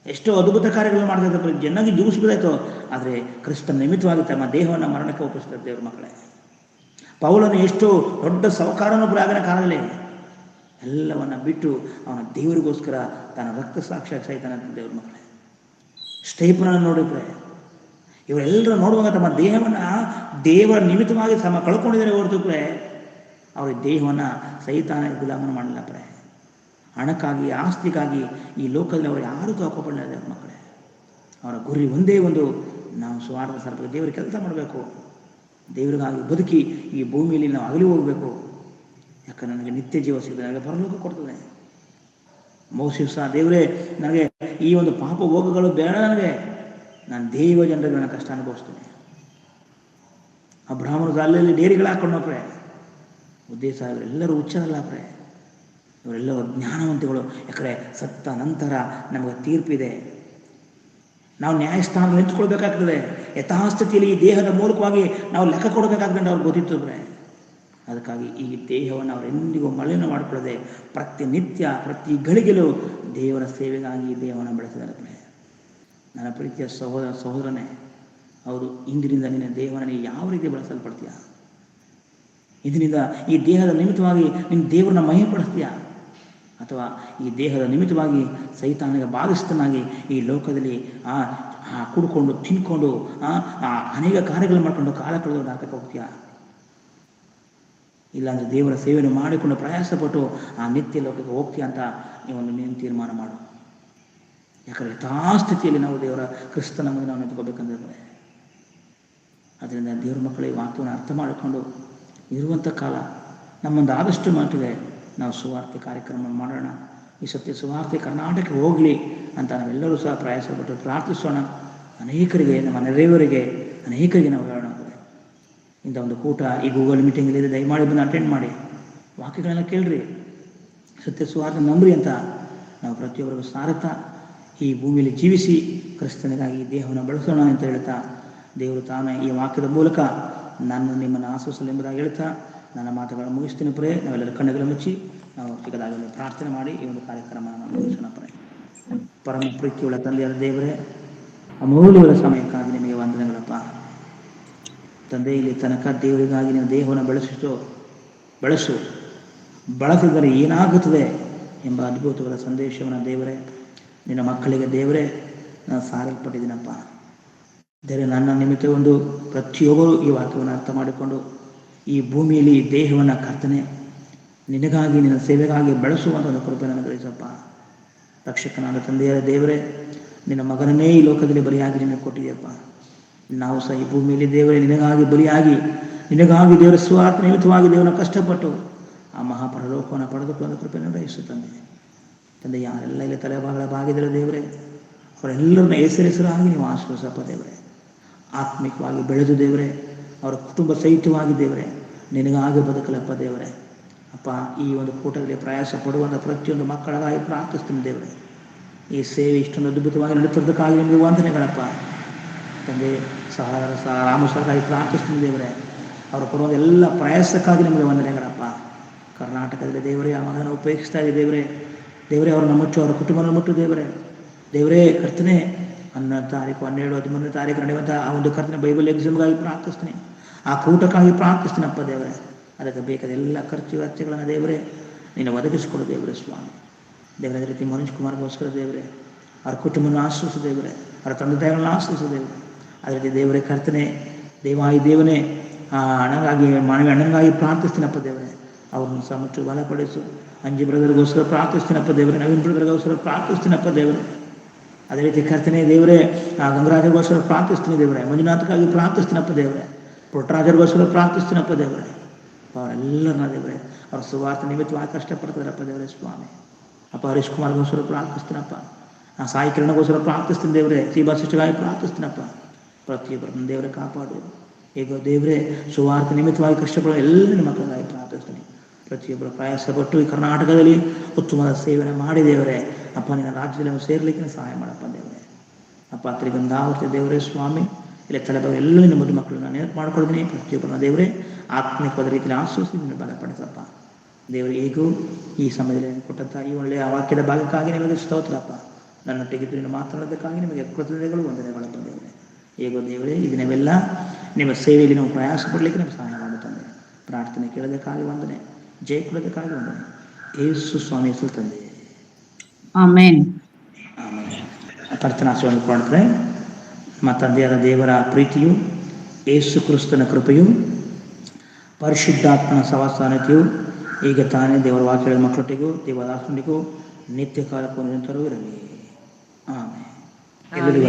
S1: ಎಷ್ಟೋ ಅದ್ಭುತ ಕಾರ್ಯಗಳನ್ನು ಮಾಡ್ತಾ ಇದ್ದಾರೆ, ಚೆನ್ನಾಗಿ ಜೀವಿಸಬಹುದಾಯಿತು. ಆದರೆ ಕ್ರಿಸ್ತನ ನಿಮಿತ್ತವಾಗಿ ತಮ್ಮ ದೇಹವನ್ನು ಮರಣಕ್ಕೆ ಒಪ್ಪಿಸ್ತಾರೆ ದೇವ್ರ ಮಕ್ಕಳೇ. ಪೌಲನು ಎಷ್ಟು ದೊಡ್ಡ ಸಹಕಾರನೂ ಪುರ ಆಗಿನ ಕಾಲದಲ್ಲಿ ಎಲ್ಲವನ್ನ ಬಿಟ್ಟು ಅವನ ದೇವರಿಗೋಸ್ಕರ ತನ್ನ ರಕ್ತ ಸಾಕ್ಷಿ ಸಹಿತಾನ ದೇವ್ರ ಮಕ್ಕಳೇ. ಸ್ಟೇಫನನ್ನು ನೋಡಿ ಪ್ರ. ಇವರೆಲ್ಲರೂ ನೋಡುವಾಗ ತಮ್ಮ ದೇಹವನ್ನು ದೇವರ ನಿಮಿತ್ತವಾಗಿ ತಮ್ಮ ಕಳ್ಕೊಂಡಿದ್ದಾರೆ ಹೊರತು ಪ್ರ. ಅವರ ದೇಹವನ್ನು ಸೈತಾನ ಗುಲಾಮನ ಮಾಡಲಿಲ್ಲ ಪ್ರ. ಹಣಕ್ಕಾಗಿ ಆಸ್ತಿಗಾಗಿ ಈ ಲೋಕದಲ್ಲಿ ಅವರು ಯಾರೂ ಕಾಪಾಡಲಿಲ್ಲ ದೇವ್ರ ಮಕ್ಕಳೇ. ಅವರ ಗುರಿ ಒಂದೇ ಒಂದು, ನಾವು ಸ್ವಾರ್ಥ ಸಾರಬೇಕು, ದೇವರ ಕೆಲಸ ಮಾಡಬೇಕು, ದೇವರಿಗಾಗಿ ಬದುಕಿ ಈ ಭೂಮಿಯಲ್ಲಿ ನಾವು ಅಗಲಿ ಹೋಗಬೇಕು. ಯಾಕಂದರೆ ನನಗೆ ನಿತ್ಯ ಜೀವ ಸಿಗ್ತದೆ, ನನಗೆ ಪರಲೋಕ ಕೊಡ್ತದೆ. ಮೋಸಿಸ ದೇವರೇ, ನನಗೆ ಈ ಒಂದು ಪಾಪ ಭೋಗಗಳು ಬೇಡ, ನನಗೆ ನಾನು ದೇವ ಜನರಿಗೆ ನನ್ನ ಕಷ್ಟ ಅನುಭವಿಸ್ತೇನೆ. ಆ ಬ್ರಾಹ್ಮಣರು ಅಲ್ಲಲ್ಲಿ ಡೇರಿಗಳು ಹಾಕೊಂಡು ಪ್ರೆ. ಉದ್ದೇಶ ಇವರೆಲ್ಲರೂ ಹುಚ್ಚರಲ್ಲ ಪ್ರೆ, ಇವರೆಲ್ಲರೂ ಜ್ಞಾನವಂತಿಗಳು. ಯಾಕಂದರೆ ಸತ್ತ ನಂತರ ನಮಗೆ ತೀರ್ಪಿದೆ, ನಾವು ನ್ಯಾಯಸ್ಥಾನ ನಿಂತ್ಕೊಳ್ಬೇಕಾಗ್ತದೆ. ಯಥಾಸ್ಥಿತಿಯಲ್ಲಿ ಈ ದೇಹದ ಮೂಲಕವಾಗಿ ನಾವು ಲೆಕ್ಕ ಕೊಡಬೇಕಾಗ್ತದೆ ಅವ್ರಿಗೆ ಗೊತ್ತಿತ್ತು ಪ್ರೆ. ಅದಕ್ಕಾಗಿ ಈ ದೇಹವನ್ನು ಅವರೆಂದಿಗೂ ಮಲಿನ ಮಾಡಿಕೊಳ್ಳದೆ ಪ್ರತಿನಿತ್ಯ ಪ್ರತಿ ಗಳಿಗೆಲೂ ದೇವರ ಸೇವೆಗಾಗಿ ಈ ದೇಹವನ್ನು ಬೆಳೆಸಿದ್ದಾರೆ ಪ್ರೆ. ನನ್ನ ಪ್ರೀತಿಯ ಸಹೋದರನೇ, ಹೌದು, ಇಂದಿನಿಂದ ನಿನ್ನ ದೇಹವನ್ನು ನೀನು ಯಾವ ರೀತಿ ಬಳಸಲ್ಪಡ್ತೀಯ? ಇಂದಿನಿಂದ ಈ ದೇಹದ ನಿಮಿತ್ತವಾಗಿ ನಿನ್ನ ದೇವರನ್ನ ಮಹಿಮೆಪಡಿಸ್ತೀಯ, ಅಥವಾ ಈ ದೇಹದ ನಿಮಿತ್ತವಾಗಿ ಸೈತಾನಿಗೆ ಬಾಧಿಸ್ತನಾಗಿ ಈ ಲೋಕದಲ್ಲಿ ಕುಡ್ಕೊಂಡು ತಿನ್ಕೊಂಡು ಅನೇಕ ಕಾರ್ಯಗಳು ಮಾಡ್ಕೊಂಡು ಕಾಲ ಕಳೆದು ಹಾಕಕ್ಕೆ ಹೋಗ್ತೀಯ? ಇಲ್ಲಾಂದರೆ ದೇವರ ಸೇವೆಯನ್ನು ಮಾಡಿಕೊಂಡು ಪ್ರಯಾಸಪಟ್ಟು ಆ ನಿತ್ಯ ಲೋಕಕ್ಕೆ ಹೋಗ್ತೀಯ ಅಂತ ನೀನು ತೀರ್ಮಾನ ಮಾಡು. ಯಾಕಂದರೆ ಯಥಾಸ್ಥಿತಿಯಲ್ಲಿ ನಾವು ದೇವರ ಕ್ರಿಸ್ತನ ಮುಂದೆ ನಾವು ನಿಂತ್ಕೋಬೇಕಂದ್ರೆ, ಅದರಿಂದ ದೇವ್ರ ಮಕ್ಕಳಿಗೆ ವಾಕ್ಯವನ್ನು ಅರ್ಥ ಮಾಡಿಕೊಂಡು ಇರುವಂಥ ಕಾಲ ನಮ್ಮೊಂದು ಆದಷ್ಟು ಮಟ್ಟಿಗೆ ನಾವು ಸುವಾರ್ತೆ ಕಾರ್ಯಕ್ರಮ ಮಾಡೋಣ. ಈ ಸತ್ಯ ಸುವಾರ್ತೆ ಕರ್ನಾಟಕಕ್ಕೆ ಹೋಗಲಿ ಅಂತ ನಾವೆಲ್ಲರೂ ಸಹ ಪ್ರಯಾಸಪಟ್ಟು ಪ್ರಾರ್ಥಿಸೋಣ. ಅನೇಕರಿಗೆ, ನಮ್ಮ ನೆರೆಯವರಿಗೆ ಅನೇಕರಿಗೆ ನಾವು ಹೇಳೋಣ. ಇಂಥ ಒಂದು ಕೂಟ ಈ ಗೂಗಲ್ ಮೀಟಿಂಗಲ್ಲಿದೆ, ದಯಮಾಡಿ ಬಂದು ಅಟೆಂಡ್ ಮಾಡಿ, ವಾಕ್ಯಗಳನ್ನ ಕೇಳ್ರಿ, ಸತ್ಯ ಸುವಾರ್ತೆ ನಂಬ್ರಿ ಅಂತ ನಾವು ಪ್ರತಿಯೊಬ್ಬರಿಗೂ ಸಾರುತ್ತಾ ಈ ಭೂಮಿಯಲ್ಲಿ ಜೀವಿಸಿ ಕ್ರಿಸ್ತನಿಗಾಗಿ ದೇಹವನ್ನು ಬಳಸೋಣ ಅಂತ ಹೇಳ್ತಾ, ದೇವರು ತಾನೇ ಈ ವಾಕ್ಯದ ಮೂಲಕ ನಾನು ನಿಮ್ಮನ್ನು ಆಶ್ವಾಸಲೆಂಬುದಾಗಿ ಹೇಳ್ತಾ ನನ್ನ ಮಾತುಗಳನ್ನು ಮುಗಿಸ್ತೀನಿ ಪ್ರೇ. ನಾವೆಲ್ಲರೂ ಕಣ್ಣುಗಳು ಮುಚ್ಚಿ ನಾವು ಚಿಕ್ಕದಾಗಲಿ ಪ್ರಾರ್ಥನೆ ಮಾಡಿ ಈ ಒಂದು ಕಾರ್ಯಕ್ರಮ ಮುಗಿಸೋಣ ಪ್ರೇ. ಪರಮ ಪ್ರೀತಿಯುಳ್ಳ ತಂದೆಯಾದ ದೇವರೇ, ಅಮೂಲ್ಯವಾದ ಸಮಯಕ್ಕಾಗಿ ನಿಮಗೆ ವಂದನೆಗಳಪ್ಪ ತಂದೆ. ಇಲ್ಲಿ ತನಕ ದೇವರಿಗಾಗಿ ನೀವು ದೇಹವನ್ನು ಬಳಸು, ಬಳಸಿದರೆ ಏನಾಗುತ್ತದೆ ಎಂಬ ಅದ್ಭುತವಾದ ಸಂದೇಶವನ್ನು ದೇವರೇ ನಿನ್ನ ಮಕ್ಕಳಿಗೆ ದೇವರೇ ನಾನು ಸಾರಲ್ಪಟ್ಟಿದ್ದೀನಪ್ಪ. ದೇವರೇ, ನನ್ನ ನಿಮಿತ್ತ ಒಂದು ಪ್ರತಿಯೊಬ್ಬರು ಈ ವಾಕ್ಯವನ್ನು ಅರ್ಥ ಮಾಡಿಕೊಂಡು ಈ ಭೂಮಿಯಲ್ಲಿ ದೇಹವನ್ನು ಕರ್ತನೆ ನಿನಗಾಗಿ ನಿನ್ನ ಸೇವೆಗಾಗಿ ಬೆಳೆಸುವಂಥ ಒಂದು ಕೃಪೆಯನ್ನು ಗ್ರಹಿಸಪ್ಪ. ರಕ್ಷಕನಾದ ತಂದೆಯ ದೇವರೇ, ನಿನ್ನ ಮಗನನ್ನೇ ಈ ಲೋಕದಲ್ಲಿ ಬಲಿಯಾಗಿ ನಿನಗೆ ಕೊಟ್ಟಿದೆಯಪ್ಪ. ನಾವು ಸಹ ಈ ಭೂಮಿಯಲ್ಲಿ ದೇವರೇ ನಿನಗಾಗಿ ಬಲಿಯಾಗಿ, ನಿನಗಾಗಿ ದೇವರ ಸ್ವಾರ್ಥ ನಿಮಿತ್ತವಾಗಿ ದೇವರನ್ನ ಕಷ್ಟಪಟ್ಟು ಆ ಮಹಾಪರಲೋಕವನ್ನು ಪಡೆದುಕೊಳ್ಳುವ ಕೃಪೆಯನ್ನು ಗ್ರಹಿಸು ತಂದೆ. ಯಾರೆಲ್ಲ ಇಲ್ಲಿ ತಲೆಭಾಗಗಳ ಬಾಗಿದರೆ ದೇವರೇ, ಅವರೆಲ್ಲರನ್ನ ಹೆಸರಾಗಿ ನೀವು ಆಶ್ವಾಸಪ್ಪ ದೇವರೇ. ಆತ್ಮಿಕವಾಗಿ ಬೆಳೆದು ದೇವರೇ, ಅವರ ಕುಟುಂಬ ಸಹಿತವಾಗಿ ದೇವರೇ ನಿನಗಾಗಿ ಬದುಕಲಪ್ಪ ದೇವರೇ. ಅಪ್ಪ, ಈ ಒಂದು ಕೂಟದಲ್ಲಿ ಪ್ರಯಾಸ ಪಡುವಂಥ ಪ್ರತಿಯೊಂದು ಮಕ್ಕಳಾಗಿ ಪ್ರಾರ್ಥಿಸ್ತೀನಿ ದೇವರೇ. ಈ ಸೇವೆ ಇಷ್ಟೊಂದು ಅದ್ಭುತವಾಗಿ ನಡೆತಿದ್ದಕ್ಕಾಗಿ ನಿಮಗೆ ವಂದನೆಗಳಪ್ಪ. ತಂದೆ ರಾಮು ಸಹಕಾರಿ ಪ್ರಾರ್ಥಿಸ್ತೀನಿ ದೇವರೇ. ಅವರು ಪಡುವಂಥ ಎಲ್ಲ ಪ್ರಯಾಸಕ್ಕಾಗಿ ನಿಮಗೆ ವಂದನೆಗಳಪ್ಪ. ಕರ್ನಾಟಕದಲ್ಲಿ ದೇವರೇ ಆ ಮಗನ ಉಪಯೋಗಿಸ್ತಾ ಇದೆ ದೇವರೇ. ದೇವರೇ ಅವರನ್ನು ಮುಚ್ಚು, ಅವರ ಕುಟುಂಬವನ್ನು ಮುಟ್ಟು ದೇವರೇ. ದೇವರೇ ಕರ್ತನೆ 11 ತಾರೀಕು 12 13 ತಾರೀಕು ನಡೆಯುವಂಥ ಆ ಒಂದು ಕರ್ತನೆ ಬೈಬಲ್ ಎಕ್ಸಾಮ್ಗಾಗಿ ಪ್ರಾರ್ಥಿಸ್ತೀನಿ. ಆ ಕೂಟಕ್ಕಾಗಿ ಪ್ರಾರ್ಥಿಸ್ತೀನಪ್ಪ ದೇವರೇ. ಅದಕ್ಕೆ ಬೇಕಾದ ಎಲ್ಲ ಖರ್ಚು ವೆಚ್ಚಗಳನ್ನು ದೇವರೇ ನೀನು ಒದಗಿಸಿಕೊಡು ದೇವರೇ ಸ್ವಾಮಿ. ದೇವರೇ, ಅದೇ ರೀತಿ ಮನೋಜ್ ಕುಮಾರ್ಗೋಸ್ಕರ ದೇವರೇ ಅವ್ರ ಕುಟುಂಬವನ್ನು ಆಶ್ರಯಿಸು ದೇವರೇ, ಅವರ ತಂದೆ ತಾಯಿಗಳನ್ನು ಆಶ್ರಯಿಸು ದೇವರೇ. ಅದೇ ರೀತಿ ದೇವರೇ ಕರ್ತನೆ ದೇವನೇ ಅಣ್ಣಗಾಗಿ ಅಣ್ಣನಿಗಾಗಿ ಪ್ರಾರ್ಥಿಸ್ತೀನಪ್ಪ ದೇವರೇ. ಅವ್ರನ್ನ ಸಹ ಮುಚ್ಚು ಬಲಪಡಿಸು. ಅಂಜಿ ಬ್ರದರ್ಗೋಸ್ಕರ ಪ್ರಾರ್ಥಿಸ್ತೀನಪ್ಪ ದೇವರೇ. ನವೀನ್ ಬ್ರದರ್ಗೋಸ್ಕರ ಪ್ರಾರ್ಥಿಸ್ತೀನಪ್ಪ ದೇವರೇ. ಅದೇ ರೀತಿ ಕರ್ತನೆ ದೇವರೇ ಗಂಗರಾಜಗೋಸ್ಕರ ಪ್ರಾರ್ಥಿಸ್ತೀನಿ ದೇವರೇ. ಮಂಜುನಾಥಕ್ಕಾಗಿ ಪ್ರಾರ್ಥಿಸ್ತೀನಪ್ಪ ದೇವರೇ. ಪುಟ್ಟರಾಜರಿಗೋಸ್ಕರ ಪ್ರಾರ್ಥಿಸ್ತೀನಪ್ಪ ದೇವರೇ. ಅವರೆಲ್ಲರನ್ನ ದೇವರೇ ಅವ್ರ ಸುವಾರ್ತೆ ನಿಮಿತ್ತವಾಗಿ ಕಷ್ಟಪಡ್ತಾರಪ್ಪ ದೇವರೇ ಸ್ವಾಮಿ. ಅಪ್ಪ ಹರೀಶ್ ಕುಮಾರ್ಗೋಸ್ಕರ ಪ್ರಾರ್ಥಿಸ್ತೀನಪ್ಪ. ಸಾಯಿ ಕಿರಣಗೋಸ್ಕರ ಪ್ರಾರ್ಥಿಸ್ತೀನಿ ದೇವರೇ. ಶ್ರೀಬಾ ಸಿಸ್ಟರ್ಗಾಗಿ ಪ್ರಾರ್ಥಿಸ್ತೀನಪ್ಪ. ಪ್ರತಿಯೊಬ್ಬರನ್ನು ದೇವರೇ ಕಾಪಾಡು. ಈಗ ದೇವರೇ ಸುವಾರ್ತೆ ನಿಮಿತ್ತವಾಗಿ ಕಷ್ಟಪಡೋ ಎಲ್ಲ ಮಕ್ಕಳಿಗಾಗಿ ಪ್ರಾರ್ಥಿಸ್ತೀನಿ. ಪ್ರತಿಯೊಬ್ಬರು ಪ್ರಯಾಸಪಟ್ಟು ಈ ಕರ್ನಾಟಕದಲ್ಲಿ ಉತ್ತಮವಾದ ಸೇವೆಯನ್ನು ಮಾಡಿ ದೇವರೇ ಅಪ್ಪ ನಿನ್ನ ರಾಜ್ಯದಲ್ಲಿ ಸೇರ್ಲಿಕ್ಕೆ ಸಹಾಯ ಮಾಡಪ್ಪ ದೇವರೇ. ಅಪ್ಪ ತ್ರಿಗಂಧಾವತಿ ದೇವರೇ ಸ್ವಾಮಿ, ಇಲ್ಲಿ ತಲೆಬಾಗ ಎಲ್ಲ ನಿನ್ನ ಮುದ್ದು ಮಕ್ಕಳನ್ನ ನೆನಪು ಮಾಡ್ಕೊಳ್ತೀನಿ. ಪ್ರತಿಯೊಬ್ಬರನ್ನ ದೇವರೇ ಆತ್ಮಿಕವಾದ ರೀತಿಯಲ್ಲಿ ಆಶ್ರಯಿಸಿ ನಿನ್ನ ಬಲಪಡಿಸಪ್ಪ ದೇವರೇ. ಈಗೂ ಈ ಸಮಯದಲ್ಲಿ ಕೊಟ್ಟಂಥ ಈ ಒಳ್ಳೆಯ ವಾಕ್ಯದ ಭಾಗಕ್ಕಾಗಿ ನಿಮಗೆ ಸ್ತೋತ್ರಪ್ಪ. ನನ್ನೊಟ್ಟಿಗೆ ನೀನು ಮಾತನಾಡೋದಕ್ಕಾಗಿ ನಿಮಗೆ ಕೃತಜ್ಞತೆಗಳು ವಂದನೆಗಳಪ್ಪ ದೇವರೇ. ಹೇಗೋ ದೇವರೇ ಈಗ ನಾವೆಲ್ಲ ನಿಮ್ಮ ಸೇವೆಯಲ್ಲಿ ನಾವು ಪ್ರಯಾಸ ಪಡಲಿಕ್ಕೆ ನಮಗೆ ಸಹಾಯ ಮಾಡುತ್ತಂದೆ. ಪ್ರಾರ್ಥನೆ ಕೇಳೋದಕ್ಕಾಗಿ ವಂದನೆ, ಜಯ ಕೊಡೋದಕ್ಕಾಗಿ ವಂದನೆ. ಯೇಸು ಸ್ವಾಮಿ ಹೆಸರು ತಂದೆ,
S2: ಆಮೆನ್.
S1: ಆಮೇಲೆ ಪ್ರಾರ್ಥನಾಶ್ರವನ್ನು ಕೊಡ್ತಾರೆ. ತಂದೆಯಾದ ದೇವರ ಪ್ರೀತಿಯು, ಯೇಸು ಕ್ರಿಸ್ತನ ಕೃಪೆಯು, ಪರಿಶುದ್ಧಾತ್ಮನ ಸಹವಾಸನತೆಯು ಈಗ ತಾನೇ ದೇವರ ವಾಕ್ಯದ ಮಕ್ಕಳೊಟ್ಟಿಗೂ ದೇವದಾಸನಿಗೂ ನಿತ್ಯ ಕಾಲಕ್ಕೂ ನಿರಂತರವೂ ಇರಲಿ. ಆಮೇಲೆ ಎಲ್ಲರಿಗೂ